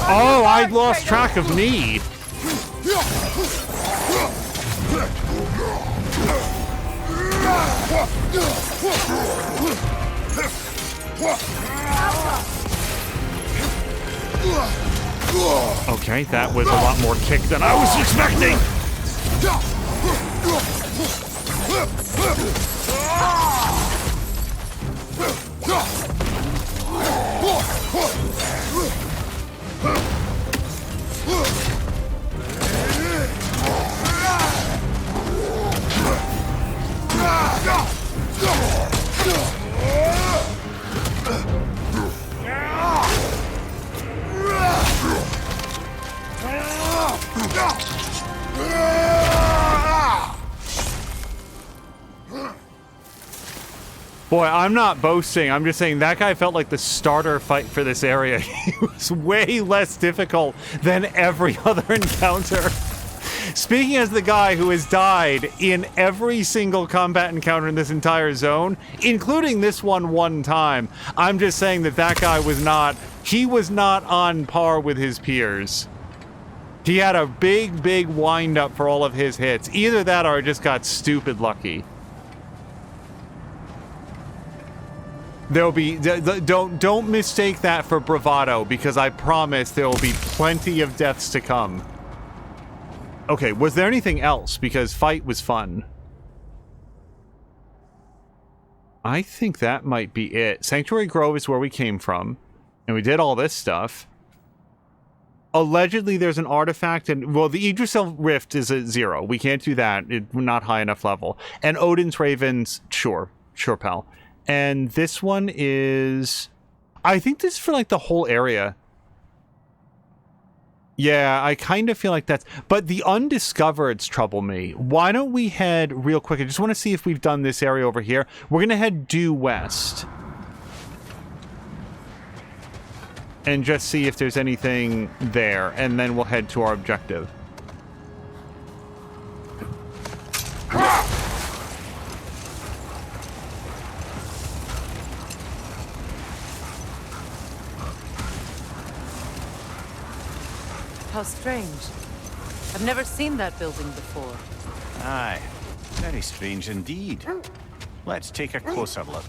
Oh, I'd lost track of me. Okay, that was a lot more kick than I was expecting. Boy, I'm not boasting. I'm just saying that guy felt like the starter fight for this area. He was way less difficult than every other encounter. Speaking as the guy who has died in every single combat encounter in this entire zone, including this one time, I'm just saying that that guy was not, he was not on par with his peers. He had a big wind up for all of his hits. Either that or I just got stupid lucky. There'll be, don't mistake that for bravado, because I promise there will be plenty of deaths to come. Okay, was there anything else? Because fight was fun. I think that might be it. Sanctuary Grove is where we came from, and we did all this stuff. Allegedly, there's an artifact, and well, the Yggdrasil Rift is a 0. We can't do that. It's not high enough level. And Odin's Ravens, sure, pal. And this one is, I think this is for like the whole area. Yeah, I kind of feel like that's, but the undiscovereds trouble me. Why don't we head real quick? I just want to see if we've done this area over here. We're going to head due west. And just see if there's anything there, and then we'll head to our objective. How strange. I've never seen that building before. Aye, very strange indeed. Let's take a closer look.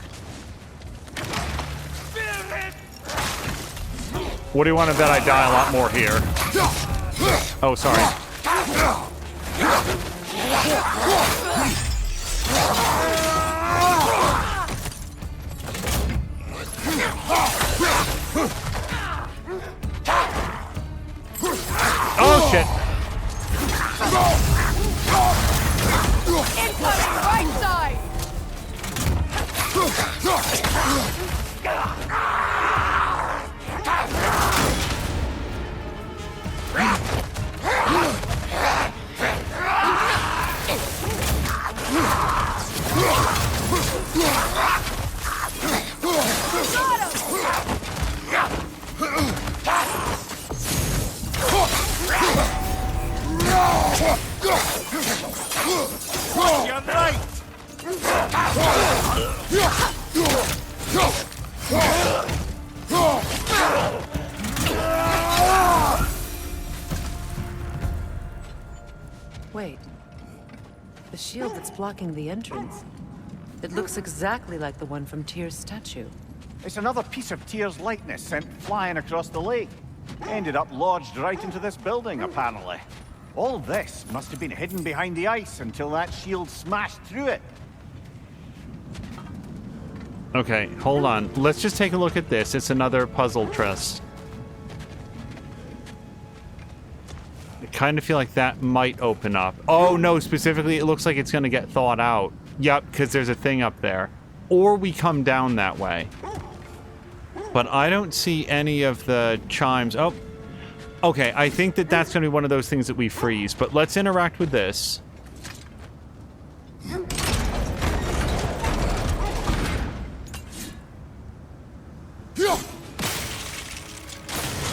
What do you want to bet I die a lot more here? Oh, sorry. Oh, shit. Incoming right side! You're right. Wait. The shield that's blocking the entrance. It looks exactly like the one from Tyr's statue. It's another piece of Tyr's likeness sent flying across the lake. Ended up lodged right into this building, apparently. All this must have been hidden behind the ice until that shield smashed through it. Okay, hold on. Let's just take a look at this. It's another puzzle chest. I kind of feel like that might open up. Oh, no, specifically, it looks like it's going to get thawed out. Yep, because there's a thing up there. Or we come down that way. But I don't see any of the chimes. Oh, okay, I think that that's going to be one of those things that we freeze. But let's interact with this.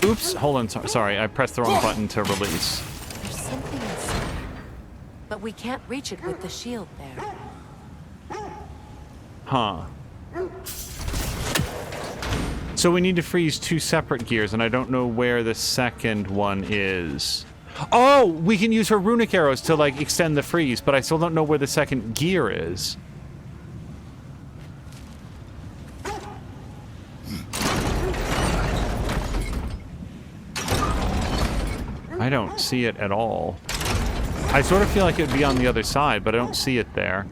Oops, hold on, sorry, I pressed the wrong button to release. There's something inside. But we can't reach it with the shield there. Huh. So we need to freeze 2 separate gears, and I don't know where the second one is. Oh, we can use her runic arrows to, like, extend the freeze, but I still don't know where the second gear is. I don't see it at all. I sort of feel like it would be on the other side, but I don't see it there.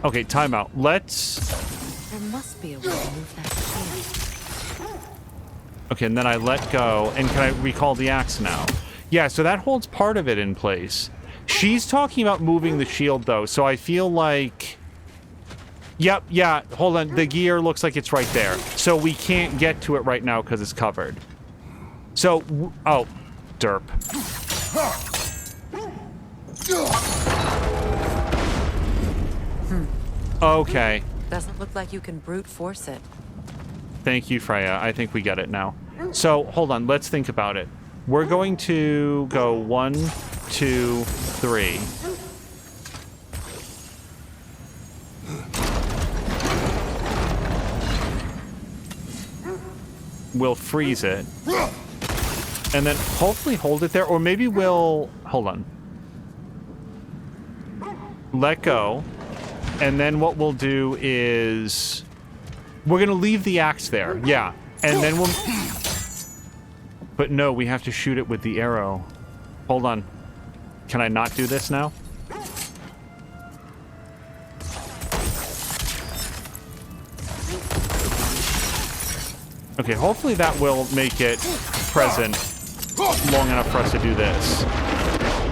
Okay, timeout. Let's... There must be a way to move that shield. Okay, and then I let go. And can I recall the axe now? Yeah, so that holds part of it in place. She's talking about moving the shield, though, so I feel like... Yep, yeah, hold on. The gear looks like it's right there. So we can't get to it right now because it's covered. So, oh, derp. Okay. Doesn't look like you can brute force it. Thank you, Freya. I think we get it now. So, hold on. Let's think about it. We're going to go 1, 2, 3. We'll freeze it. And then hopefully hold it there. Or maybe we'll... Hold on. Let go. And then what we'll do is... We're going to leave the axe there. Yeah. And then we'll... But no, we have to shoot it with the arrow. Hold on. Can I not do this now? Okay, hopefully that will make it present long enough for us to do this.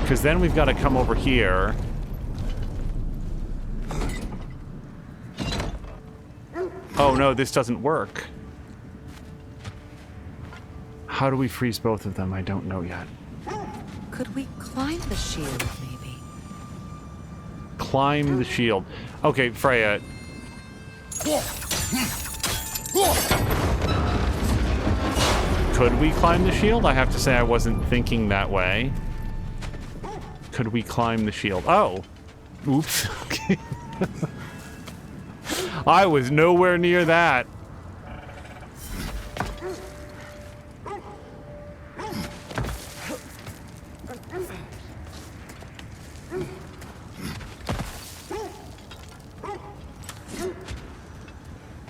Because then we've got to come over here. Oh no, this doesn't work. How do we freeze both of them? I don't know yet. Could we climb the shield, maybe? Climb the shield. Okay, Freya. Could we climb the shield? I have to say I wasn't thinking that way. Could we climb the shield? Oh. Oops. Okay. I was nowhere near that.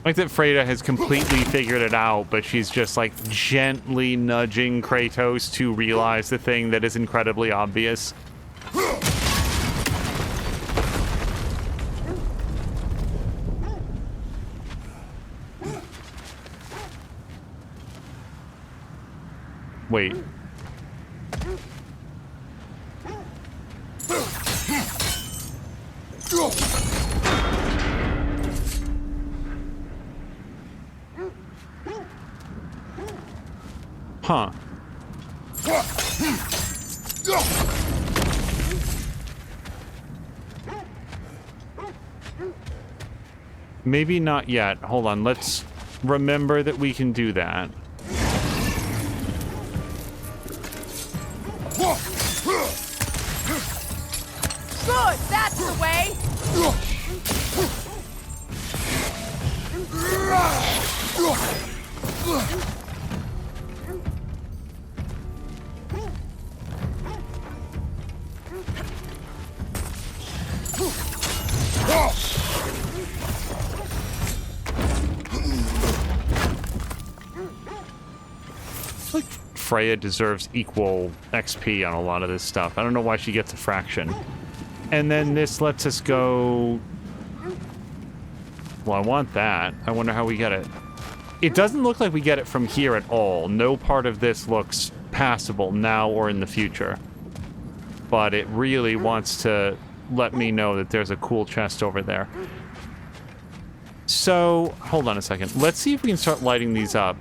Like that Freya has completely figured it out, but she's just like gently nudging Kratos to realize the thing that is incredibly obvious. Wait. Huh. Maybe not yet. Hold on. Let's remember that we can do that. Good, that's the way. Like Freya deserves equal XP on a lot of this stuff. I don't know why she gets a fraction. And then this lets us go... Well, I want that. I wonder how we get it. It doesn't look like we get it from here at all. No part of this looks passable now or in the future. But it really wants to let me know that there's a cool chest over there. So, hold on a second. Let's see if we can start lighting these up.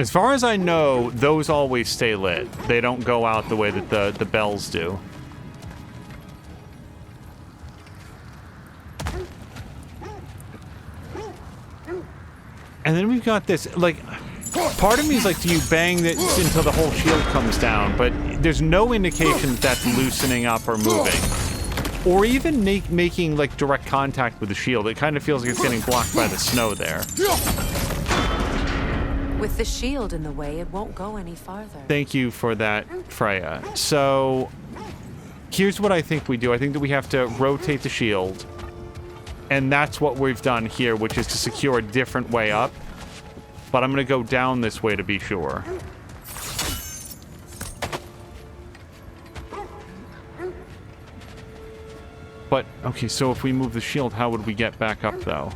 As far as I know, those always stay lit. They don't go out the way that the bells do. And then we've got this, like, part of me is like, do you bang this until the whole shield comes down? But there's no indication that that's loosening up or moving. Or even making, like, direct contact with the shield. It kind of feels like it's getting blocked by the snow there. With the shield in the way, it won't go any farther. Thank you for that, Freya. So, here's what I think we do. I think that we have to rotate the shield. And that's what we've done here, which is to secure a different way up. But I'm going to go down this way to be sure. But, okay, so if we move the shield, how would we get back up, though?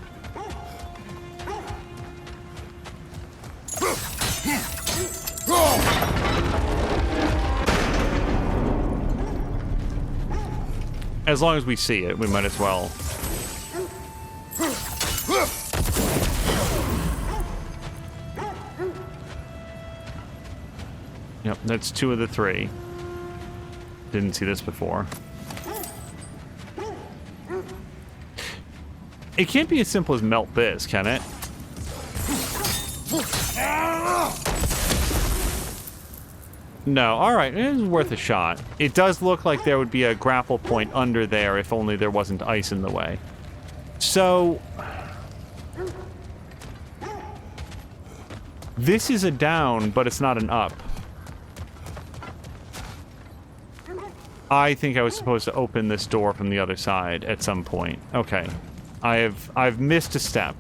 As long as we see it, we might as well. Yep, that's 2 of the 3. Didn't see this before. It can't be as simple as melt this, can it? No, alright, it is worth a shot. It does look like there would be a grapple point under there if only there wasn't ice in the way. So... this is a down, but it's not an up. I think I was supposed to open this door from the other side at some point. Okay. I've missed a step.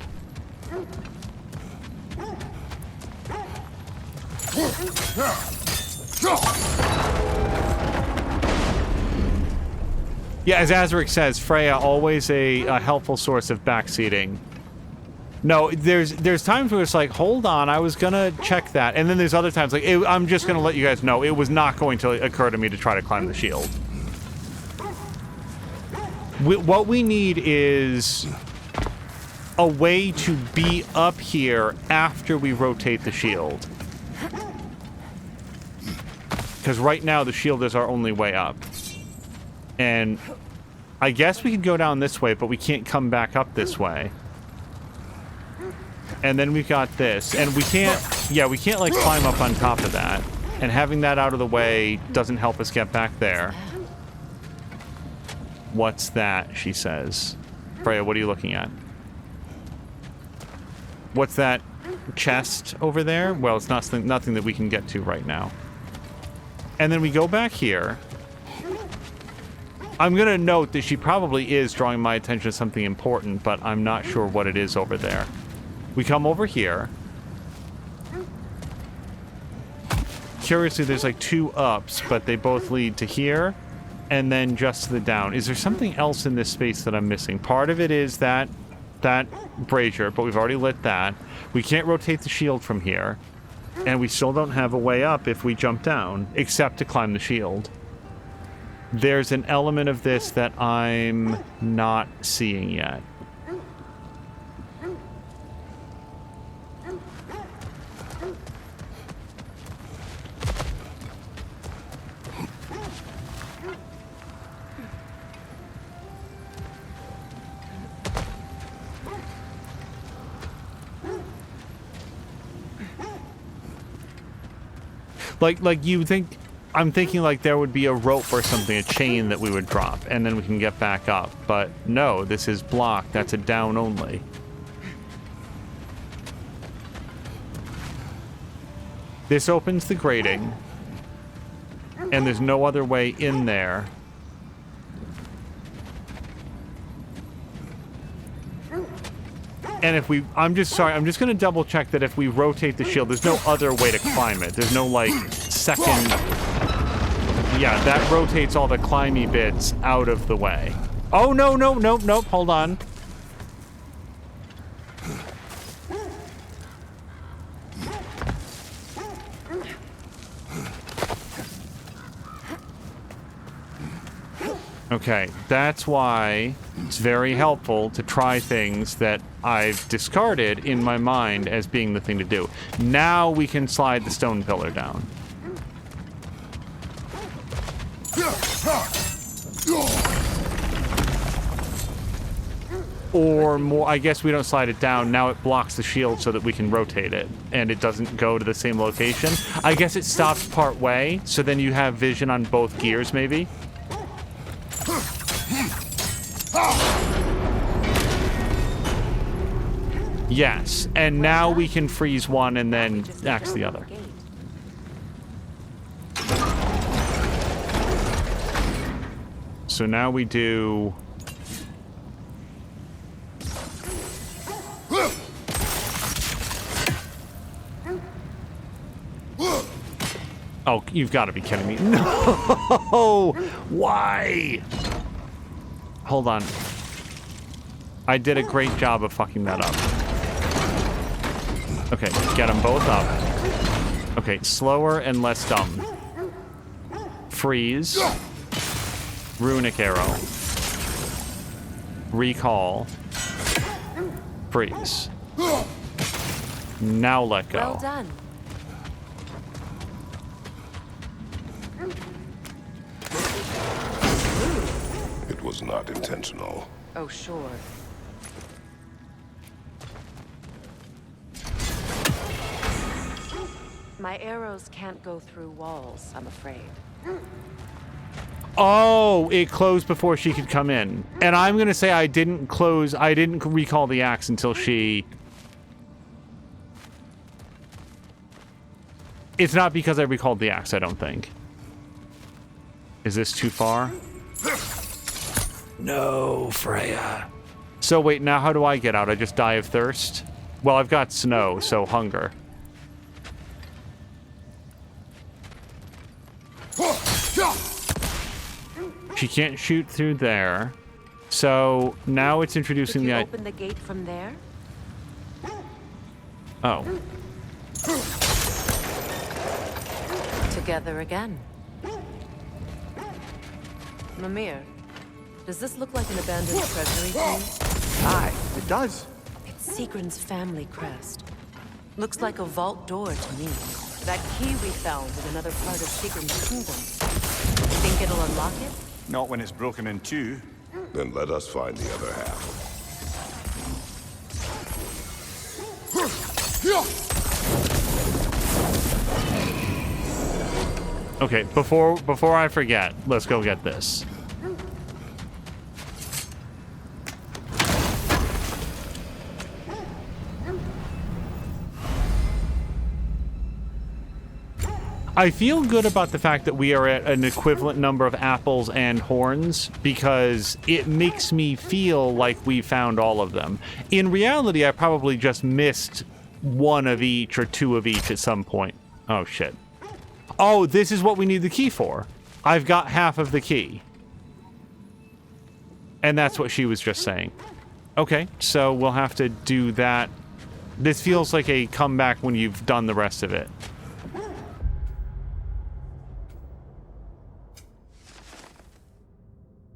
Yeah, as Azaric says, Freya, always a helpful source of backseating. No, there's times where it's like, hold on, I was gonna check that. And then there's other times like, I'm just gonna let you guys know, it was not going to occur to me to try to climb the shield. What we need is a way to be up here after we rotate the shield. Because right now the shield is our only way up. And I guess we could go down this way, but we can't come back up this way. And then we've got this. And we can't, we can't like climb up on top of that. And having that out of the way doesn't help us get back there. What's that, she says. Freya, what are you looking at? What's that chest over there? Well, it's nothing that we can get to right now. And then we go back here. I'm going to note that she probably is drawing my attention to something important, but I'm not sure what it is over there. We come over here. Curiously, there's like 2 ups, but they both lead to here. And then just to the down. Is there something else in this space that I'm missing? Part of it is that brazier, but we've already lit that. We can't rotate the shield from here. And we still don't have a way up if we jump down, except to climb the shield. There's an element of this that I'm not seeing yet. Like you think, I'm thinking like there would be a rope or something, a chain that we would drop, and then we can get back up. But no, this is blocked. That's a down only. This opens the grating, and there's no other way in there. And if we, I'm just going to double check that if we rotate the shield, there's no other way to climb it. There's no, like, second... Yeah, that rotates all the climby bits out of the way. Oh, no, hold on. Okay, that's why It's very helpful to try things that I've discarded in my mind as being the thing to do. Now we can slide the stone pillar down. Or more, I guess we don't slide it down. Now it blocks the shield so that we can rotate it, and it doesn't go to the same location. I guess it stops part way, so then you have vision on both gears, maybe? Yes, and now we can freeze one and then axe the other. So now we do... Oh, you've got to be kidding me. No! Why? Hold on. I did a great job of fucking that up. Okay, get them both up. Okay, slower and less dumb. Freeze. Runic arrow. Recall. Freeze. Now let go. Well done. It was not intentional. Oh, sure. My arrows can't go through walls, I'm afraid. Oh, it closed before she could come in. And I'm going to say I didn't recall the axe until she... It's not because I recalled the axe, I don't think. Is this too far? No, Freya. So wait, now how do I get out? I just die of thirst? Well, I've got snow, so hunger. She can't shoot through there. So now it's introducing Could you the... open the gate from there? Oh. Together again. Mimir, does this look like an abandoned treasury to you? Aye, it does. It's Sigrun's family crest. Looks like a vault door to me. That key we found in another part of Sigrun's kingdom. You think it'll unlock it? Not when it's broken in two. Then let us find the other half. Okay, before I forget, let's go get this. I feel good about the fact that we are at an equivalent number of apples and horns because it makes me feel like we found all of them. In reality, I probably just missed one of each or two of each at some point. Oh, shit. Oh, this is what we need the key for. I've got half of the key. And that's what she was just saying. Okay, so we'll have to do that. This feels like a comeback when you've done the rest of it.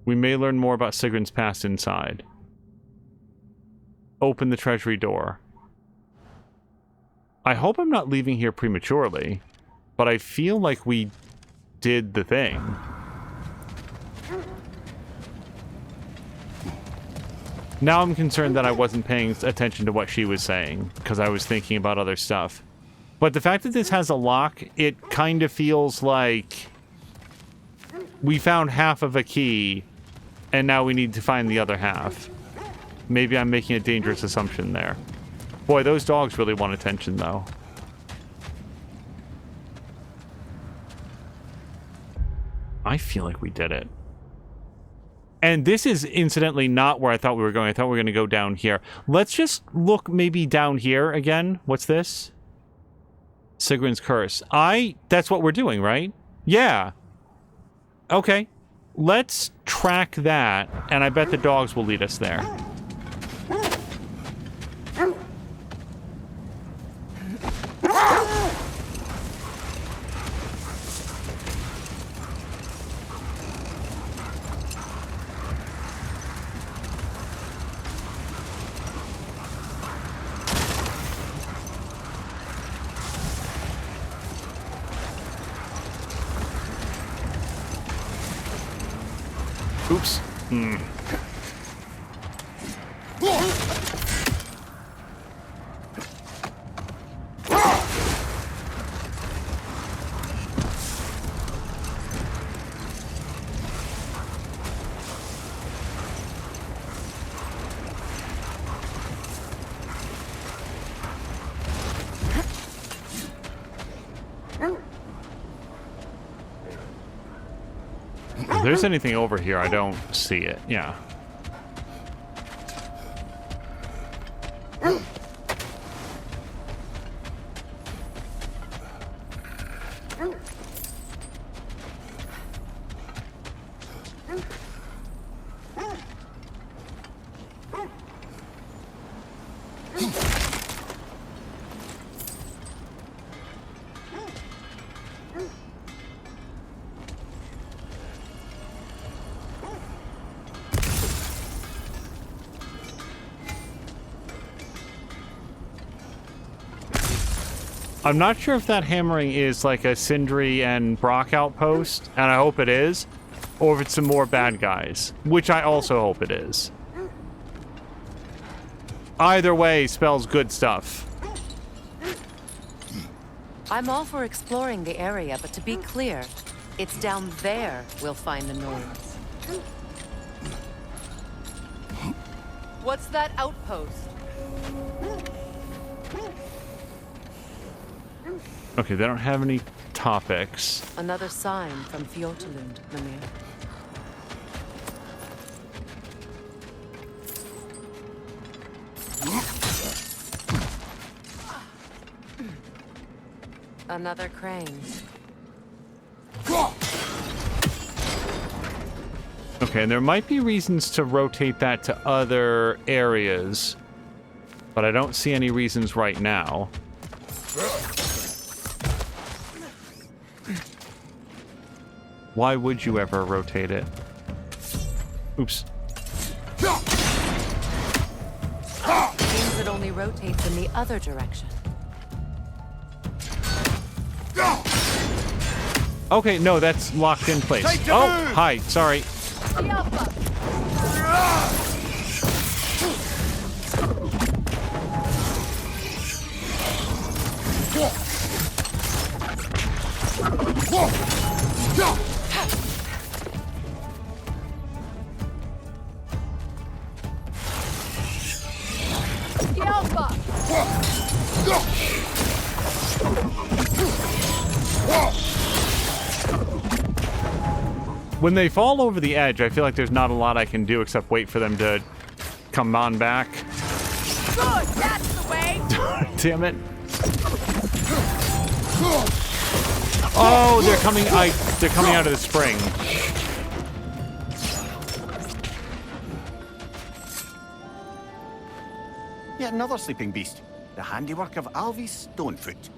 We may learn more about Sigrun's past inside. Open the treasury door. I hope I'm not leaving here prematurely, but I feel like we did the thing. Now I'm concerned that I wasn't paying attention to what she was saying, because I was thinking about other stuff. But the fact that this has a lock, it kind of feels like we found half of a key, and now we need to find the other half. Maybe I'm making a dangerous assumption there. Boy, those dogs really want attention, though. I feel like we did it. And this is incidentally not where I thought we were going. I thought we were going to go down here. Let's just look maybe down here again. What's this? Sigrun's curse. That's what we're doing, right? Yeah. Okay. Let's track that, and I bet the dogs will lead us there. Oops. If there's anything over here, I don't see it. Yeah. I'm not sure if that hammering is like a Sindri and Brock outpost, and I hope it is, or if it's some more bad guys, which I also hope it is. Either way spells good stuff. I'm all for exploring the area, but to be clear, it's down there we'll find the noise. What's that outpost? Okay, they don't have any topics. Another sign from Fjotalund, Mimir. Another crane. Okay, and there might be reasons to rotate that to other areas, but I don't see any reasons right now. Why would you ever rotate it? Oops. Means it only rotates in the other direction. Okay, no, that's locked in place. Oh, hi, sorry. When they fall over the edge, I feel like there's not a lot I can do except wait for them to come on back. Good, that's the way. Damn it. Oh, they're coming out of the spring. Yet another sleeping beast. The handiwork of Alvis Stonefoot.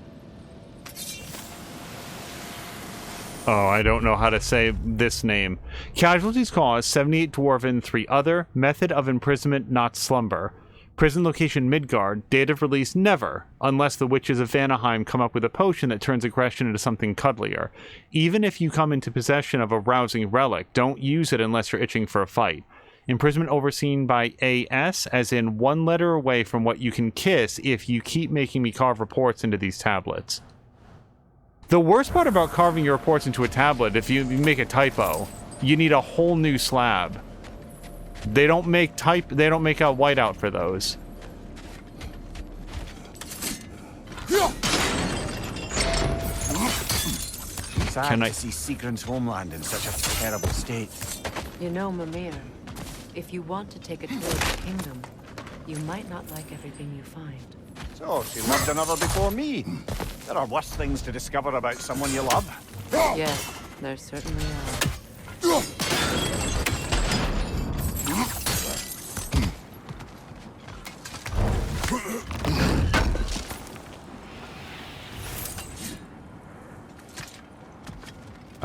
Oh, I don't know how to say this name. Casualties caused, 78 dwarven, 3 other. Method of imprisonment, not slumber. Prison location Midgard. Date of release never, unless the witches of Vanaheim come up with a potion that turns aggression into something cuddlier. Even if you come into possession of a rousing relic, don't use it unless you're itching for a fight. Imprisonment overseen by AS, as in 1 letter away from what you can kiss if you keep making me carve reports into these tablets. The worst part about carving your reports into a tablet, if you make a typo, you need a whole new slab. They don't make a whiteout for those. Sad to see Sigrun's homeland in such a terrible state. You know, Mimir, if you want to take a tour of the kingdom, you might not like everything you find. So, she loved another before me. There are worse things to discover about someone you love. Yes, there certainly are.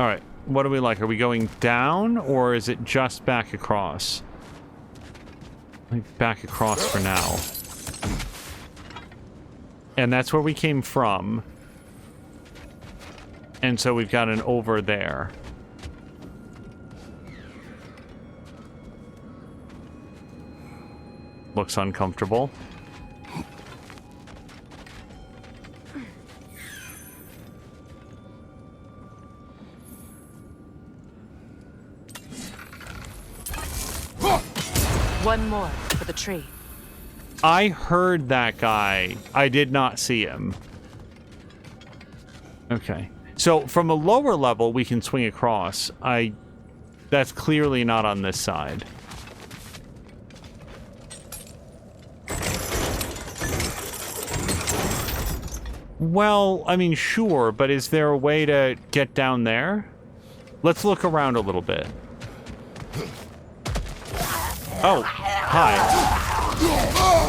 Alright, what do we like? Are we going down, or is it just back across? I think back across for now. And that's where we came from. And so we've got an over there. looks uncomfortable. One more for the tree. I heard that guy. I did not see him. Okay. So from a lower level, we can swing across. That's clearly not on this side. Well, I mean, sure, but is there a way to get down there? Let's look around a little bit. Oh, hi.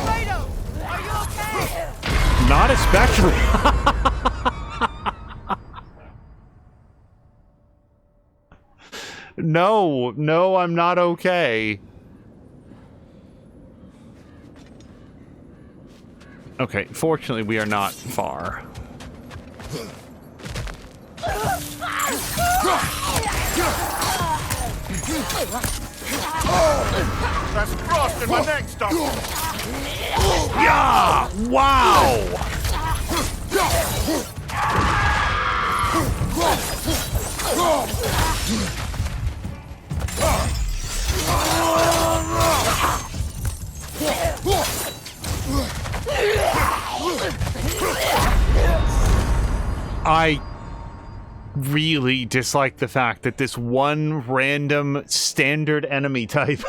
Kratos, are you okay? Not especially. No, I'm not okay. Okay, fortunately, we are not far. That's frost in my neck, stop. Yeah! Wow! I really dislike the fact that this one random standard enemy type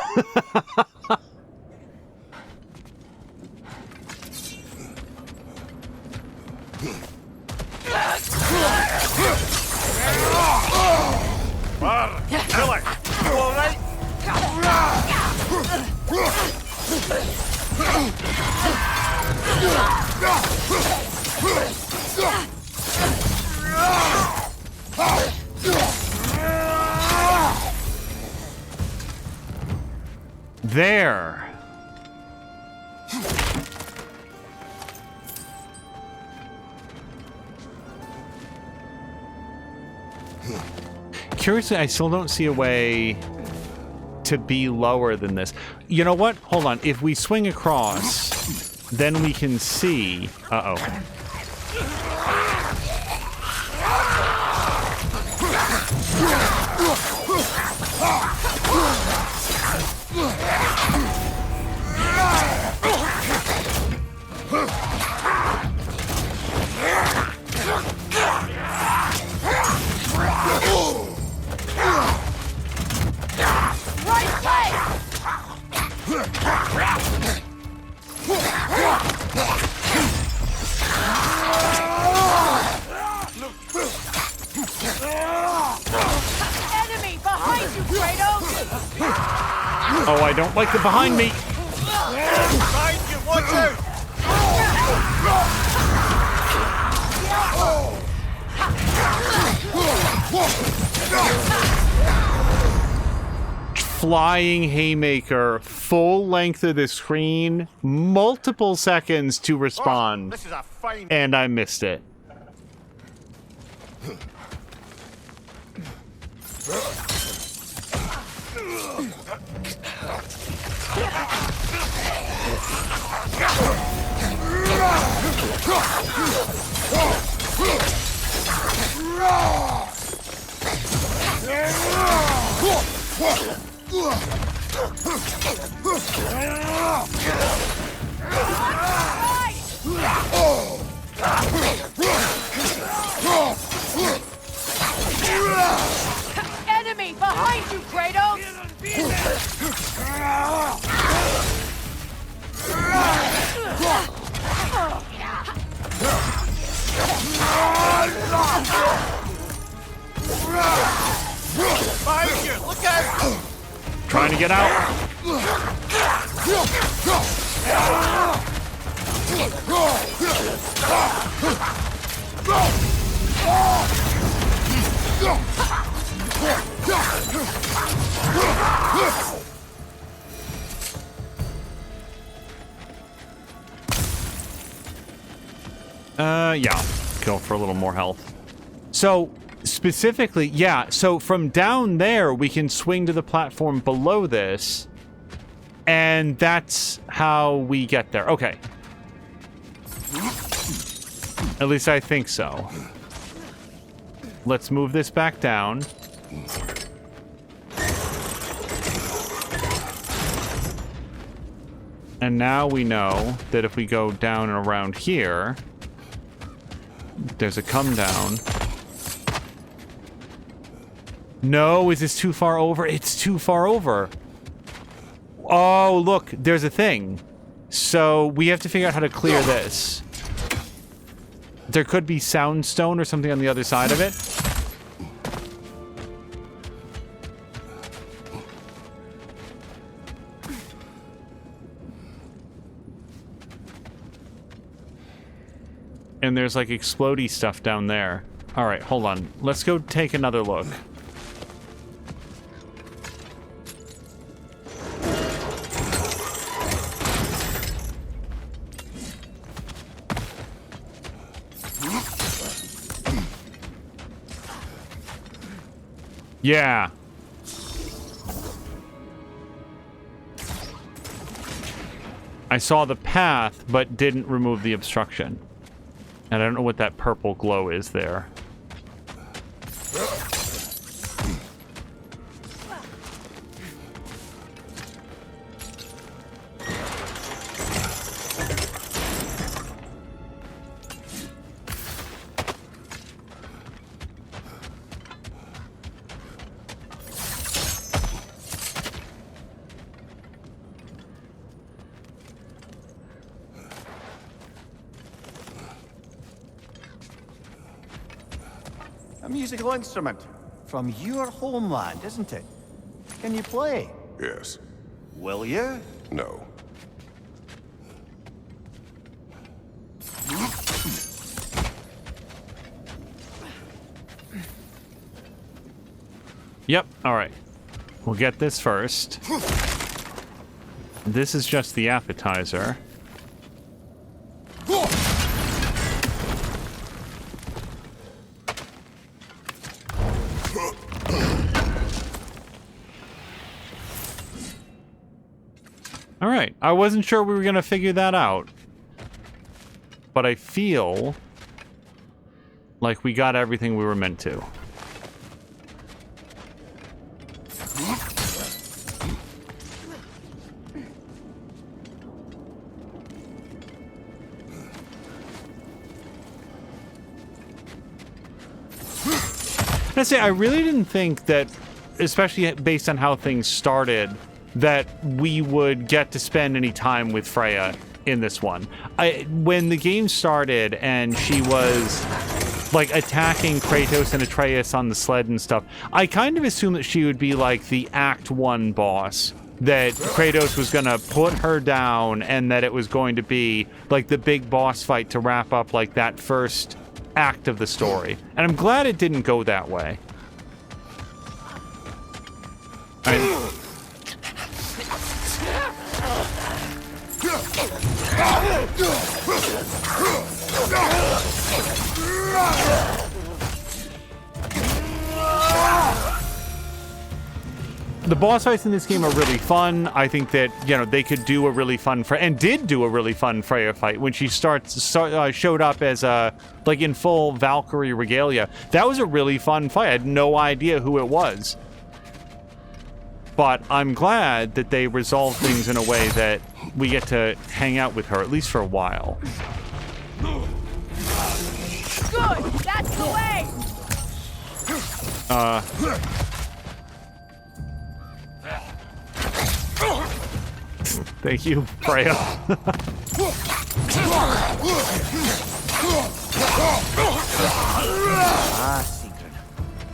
Kill it! You all right? there. Curiously, I still don't see a way to be lower than this. You know what? Hold on. If we swing across, then we can see... Uh-oh. Enemy behind you, Kratos! Oh, I don't like the behind me. Behind you, watch out! Flying haymaker, full length of the screen, multiple seconds to respond. This is a fine... And I missed it. Enemy behind you, Kratos! Behind you, look out! Trying to get out. Yeah. Go for a little more health. So, specifically, yeah, so from down there, we can swing to the platform below this And that's how we get there. Okay. At least I think so. Let's move this back down. And now we know that if we go down and around here, there's a come down. No, is this too far over? It's too far over. Oh, look, there's a thing. So we have to figure out how to clear this. There could be soundstone or something on the other side of it. And there's like explodey stuff down there. All right, hold on. Let's go take another look. Yeah. I saw the path, but didn't remove the obstruction. And I don't know what that purple glow is there. A musical instrument from your homeland, isn't it? Can you play? Yes. Will you? No. Yep, alright. We'll get this first. This is just the appetizer. Alright, I wasn't sure we were going to figure that out. But I feel like we got everything we were meant to. I say, I really didn't think that, especially based on how things started, that we would get to spend any time with Freya in this one. When the game started and she was like attacking Kratos and Atreus on the sled and stuff, I kind of assumed that she would be like the Act 1 boss, that Kratos was gonna put her down and that it was going to be like the big boss fight to wrap up like that first act of the story. And I'm glad it didn't go that way. The boss fights in this game are really fun. I think that, you know, they could do a really fun and did do a really fun Freya fight when she showed up as like in full Valkyrie regalia. That was a really fun fight. I had no idea who it was. But I'm glad that they resolved things in a way that we get to hang out with her, at least for a while. Good! That's the way! Thank you, Freya. Sigrun.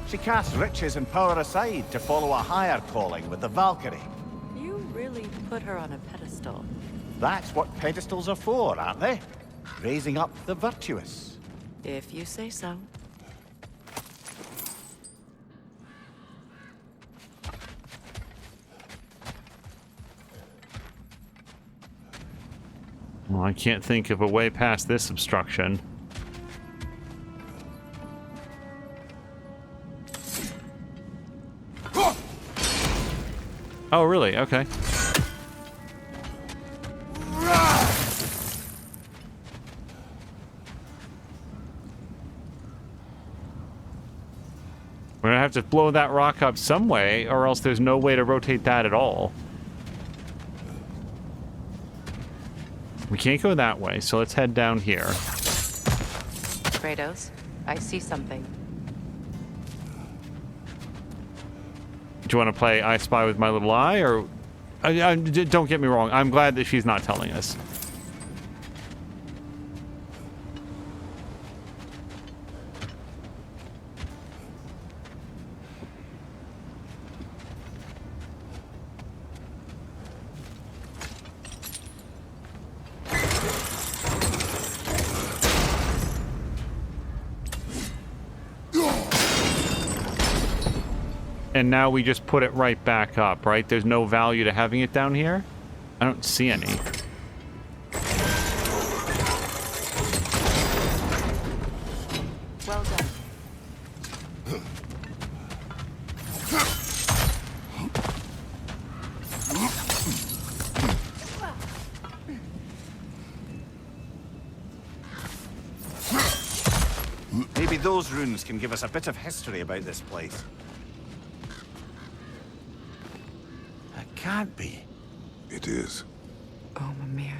She casts riches and power aside to follow a higher calling with the Valkyrie. You really put her on a pedestal. That's what pedestals are for, aren't they? Raising up the virtuous. If you say so. Well, I can't think of a way past this obstruction. Oh, really? Okay. to blow that rock up some way, or else there's no way to rotate that at all. We can't go that way, so let's head down here. Kratos, I see something. Do you want to play I Spy with My Little Eye, or... don't get me wrong, I'm glad that she's not telling us. And now we just put it right back up, right? There's no value to having it down here? I don't see any. Well done. Maybe those runes can give us a bit of history about this place. Can't be. It is. Oh, Mimir.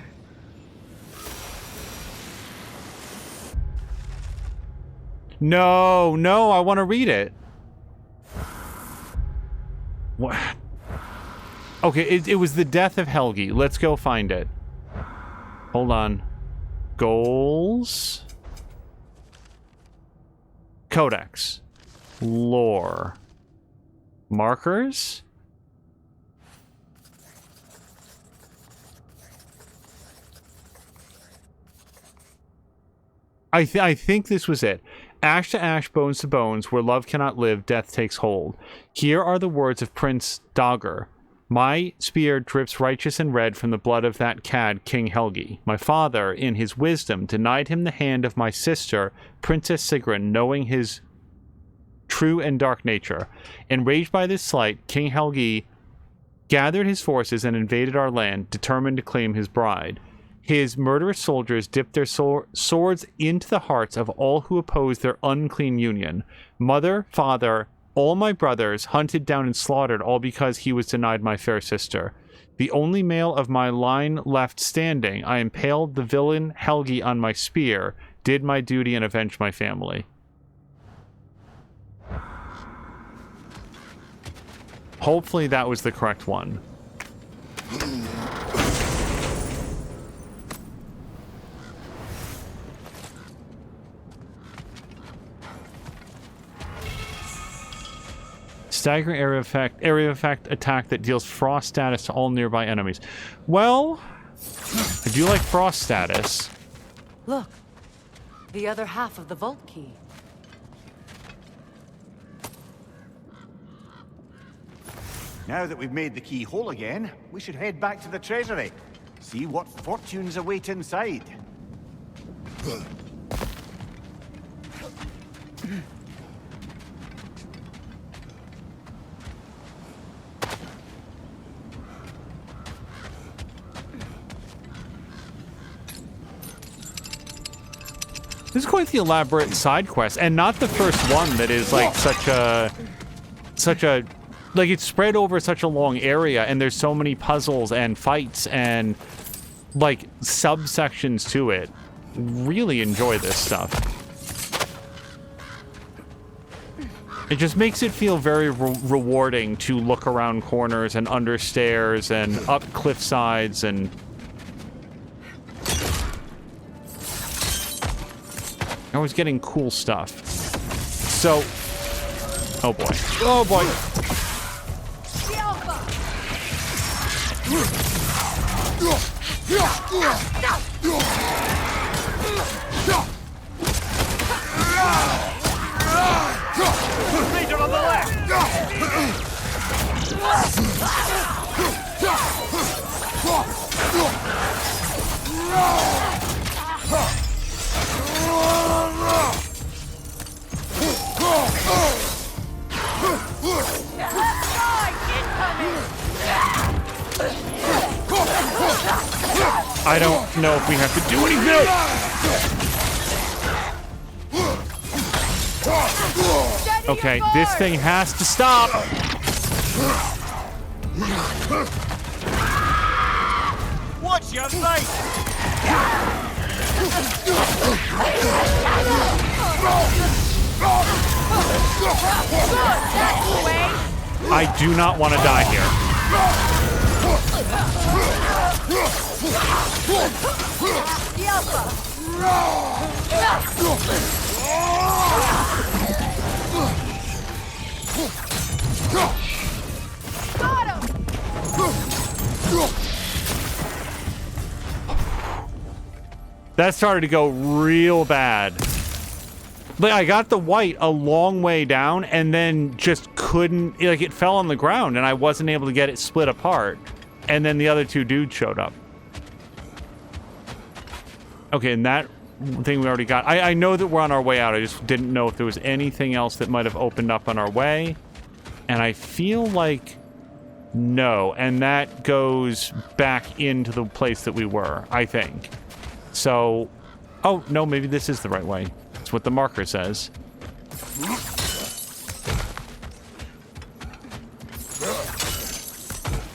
No, no, I want to read it. What? Okay, it was the death of Helgi. Let's go find it. Hold on. Goals. Codex. Lore. Markers. I think this was it. Ash to ash, bones to bones, where love cannot live, death takes hold. Here are the words of Prince Dagr. My spear drips righteous and red from the blood of that cad, King Helgi. My father, in his wisdom, denied him the hand of my sister, Princess Sigrun, knowing his true and dark nature. Enraged by this slight, King Helgi gathered his forces and invaded our land, determined to claim his bride. His murderous soldiers dipped their swords into the hearts of all who opposed their unclean union. Mother, father, all my brothers hunted down and slaughtered, all because he was denied my fair sister. The only male of my line left standing, I impaled the villain Helgi on my spear, did my duty and avenged my family. Hopefully that was the correct one. Staggering area effect attack that deals frost status to all nearby enemies. Well, I do like frost status. Look, the other half of the vault key. Now that we've made the key whole again, we should head back to the treasury. See what fortunes await inside. This is quite the elaborate side quest, and not the first one that is like such a like it's spread over such a long area, and there's so many puzzles and fights and like subsections to it. Really enjoy this stuff. It just makes it feel very rewarding to look around corners and under stairs and up cliff sides and I was getting cool stuff. So, oh boy. Oh boy. Legion on the left! I don't know if we have to do anything. Steady! Okay, this thing has to stop. Watch your face! I do not want to die here. That started to go real bad. Like, I got the white a long way down and then just couldn't, like, it fell on the ground and I wasn't able to get it split apart. And then the other two dudes showed up. Okay, and that thing we already got. I know that we're on our way out. I just didn't know if there was anything else that might have opened up on our way. And I feel like no. And that goes back into the place that we were, I think. So, oh, no, maybe this is the right way. That's what the marker says.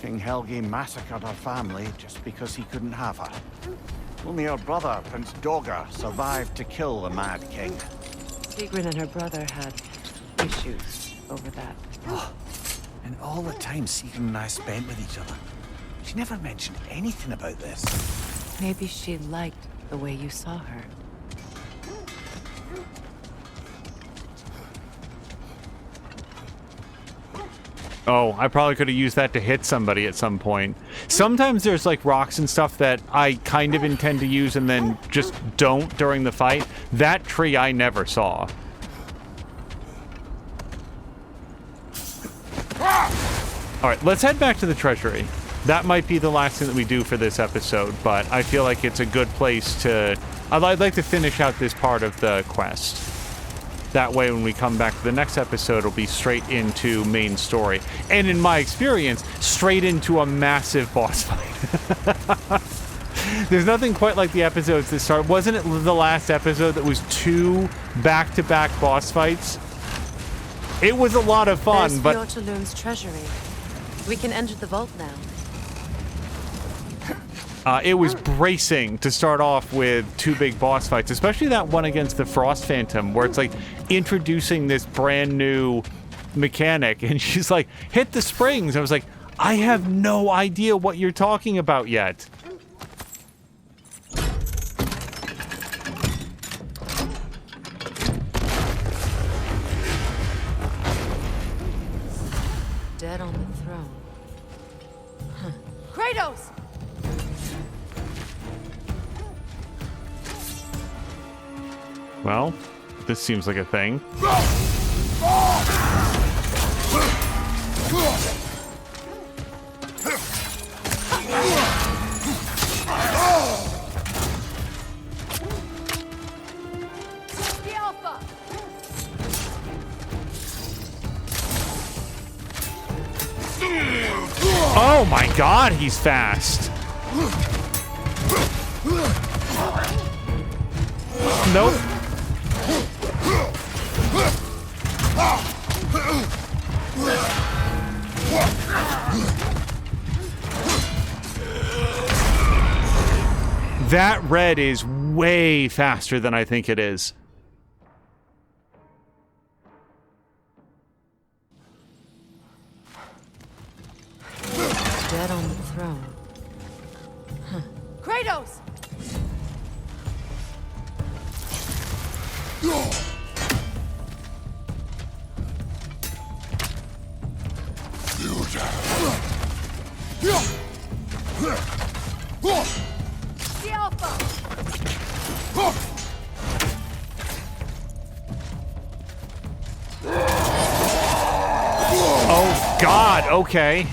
King Helgi massacred her family just because he couldn't have her. Only her brother, Prince Dogr, survived to kill the Mad King. Sigrun and her brother had issues over that. Oh, and all the time Sigrun and I spent with each other, she never mentioned anything about this. Maybe she liked the way you saw her. Oh, I probably could have used that to hit somebody at some point. Sometimes there's like rocks and stuff that I kind of intend to use and then just don't during the fight. That tree I never saw. Alright, let's head back to the treasury. That might be the last thing that we do for this episode, but I feel like it's a good place to... I'd like to finish out this part of the quest. That way, when we come back to the next episode, it'll be straight into main story. And in my experience, straight into a massive boss fight. There's nothing quite like the episodes that start. Wasn't it the last episode that was 2 back-to-back boss fights? It was a lot of fun, There's but... Fjordalund's treasury. We can enter the vault now. It was bracing to start off with 2 big boss fights, especially that one against the Frost Phantom, where it's like introducing this brand new mechanic, and she's like, hit the springs. I was like, I have no idea what you're talking about yet. Dead on the throne. Huh. Kratos! Well, this seems like a thing. The Alpha! Oh my god, he's fast. Nope. That red is way faster than I think it is. Dead on the throne. Huh. Kratos! The Alpha! Oh god, okay.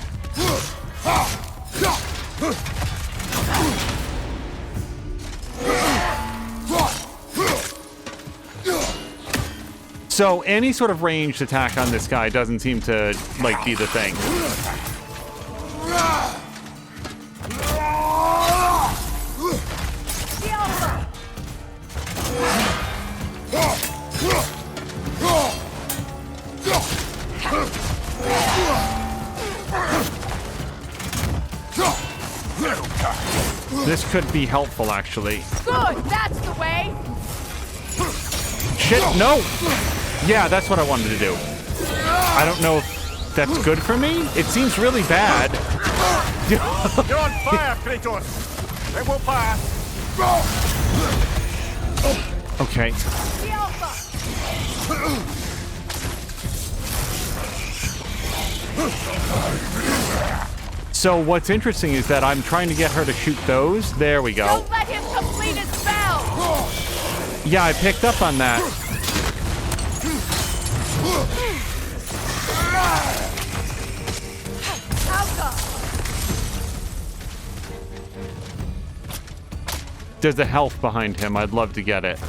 So any sort of ranged attack on this guy doesn't seem to, like, be the thing. This could be helpful, actually. Good, that's the way. Shit, no! Yeah, that's what I wanted to do. I don't know if that's good for me. It seems really bad. You're on fire, Kratos! It will pass! Okay. The Alpha. So what's interesting is that I'm trying to get her to shoot those. There we go. Don't let him complete his spell. Yeah, I picked up on that. Alpha. There's a health behind him. I'd love to get it.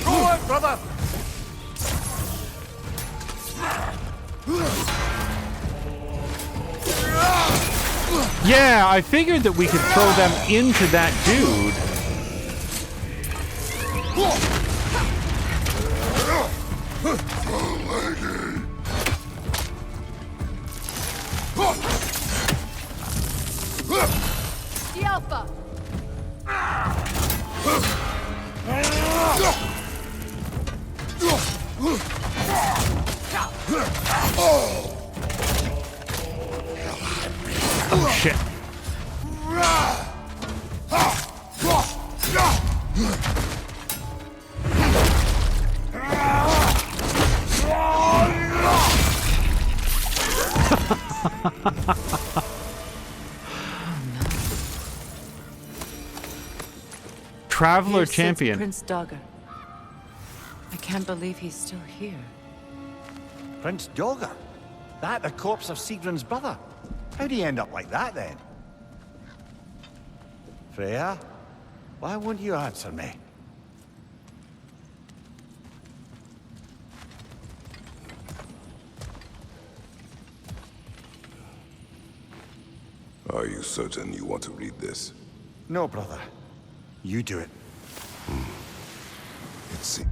Go on, brother! Yeah, I figured that we could throw them into that dude. The Alpha. Oh, shit. Traveler Here sits champion. Prince Dagger. I can't believe he's still here. Prince Dagger? That the corpse of Sigrun's brother? How'd he end up like that, then? Freya? Why won't you answer me? Are you certain you want to read this? No, brother. You do it. Let's see.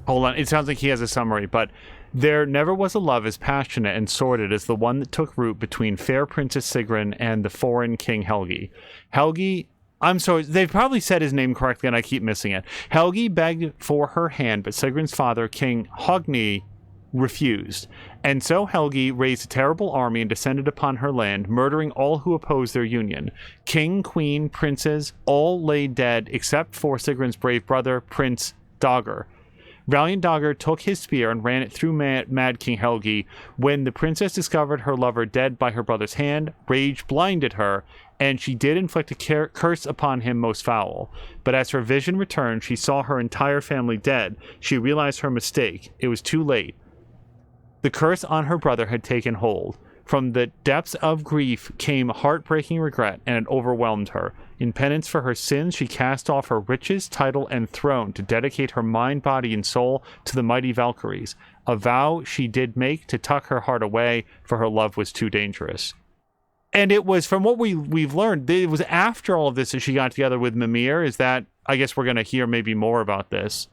Hold on, it sounds like he has a summary, but there never was a love as passionate and sordid as the one that took root between fair Princess Sigrun and the foreign King Helgi. Helgi, I'm sorry, they've probably said his name correctly and I keep missing it. Helgi begged for her hand, but Sigrun's father, King Hogni, refused. And so Helgi raised a terrible army and descended upon her land, murdering all who opposed their union. King, queen, princes, all lay dead except for Sigrun's brave brother, Prince Dagger. Valiant Dagger took his spear and ran it through mad King Helgi. When the princess discovered her lover dead by her brother's hand, rage blinded her, and she did inflict a curse upon him most foul. But as her vision returned, she saw her entire family dead. She realized her mistake. It was too late. The curse on her brother had taken hold. From the depths of grief came heartbreaking regret, and it overwhelmed her. In penance for her sins, she cast off her riches, title, and throne to dedicate her mind, body, and soul to the mighty Valkyries. A vow she did make to tuck her heart away, for her love was too dangerous. And it was, from what we've learned, it was after all of this that she got together with Mimir. Is that, I guess we're going to hear maybe more about this.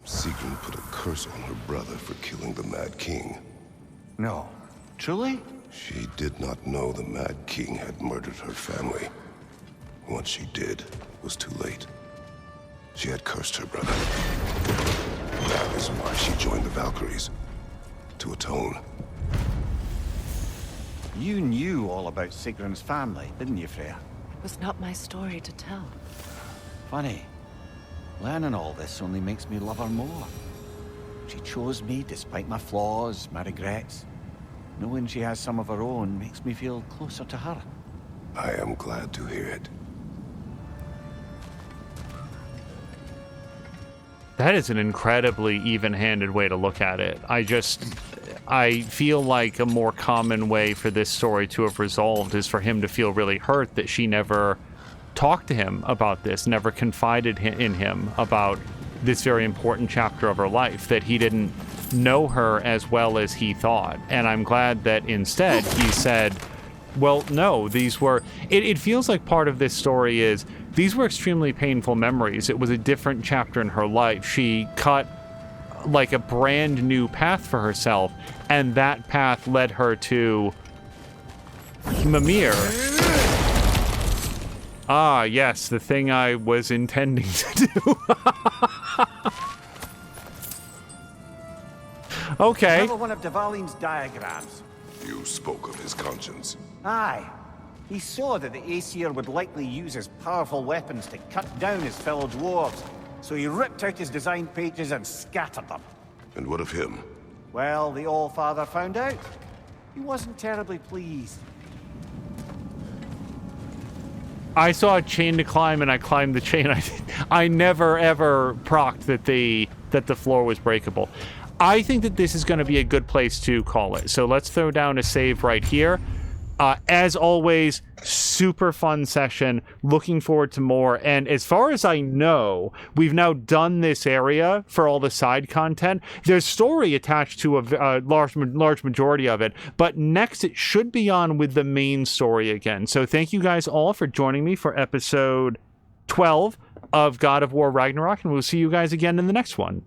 Sigrun put a curse on her brother for killing the Mad King. No. Truly? She did not know the Mad King had murdered her family. Once she did, it was too late. She had cursed her brother. That is why she joined the Valkyries. To atone. You knew all about Sigrun's family, didn't you, Freya? It was not my story to tell. Funny. Learning all this only makes me love her more. She chose me despite my flaws, my regrets. Knowing she has some of her own makes me feel closer to her. I am glad to hear it. That is an incredibly even-handed way to look at it. I feel like a more common way for this story to have resolved is for him to feel really hurt that she never talked to him about this, never confided in him about this very important chapter of her life, that he didn't know her as well as he thought. And I'm glad that instead he said, well, no, these were... It feels like part of this story is these were extremely painful memories. It was a different chapter in her life. She cut like a brand new path for herself, and that path led her to Mimir. Ah, yes, the thing I was intending to do. Okay. Another one of Dvalin's diagrams. You spoke of his conscience. Aye. He saw that the Aesir would likely use his powerful weapons to cut down his fellow dwarves, so he ripped out his design pages and scattered them. And what of him? Well, the All-Father found out. He wasn't terribly pleased. I saw a chain to climb, and I climbed the chain. I never ever procced that the floor was breakable. I think that this is going to be a good place to call it. So let's throw down a save right here. As always, super fun session. Looking forward to more. And as far as I know, we've now done this area for all the side content. There's story attached to a large majority of it. But next, it should be on with the main story again. So thank you guys all for joining me for episode 12 of God of War Ragnarok. And we'll see you guys again in the next one.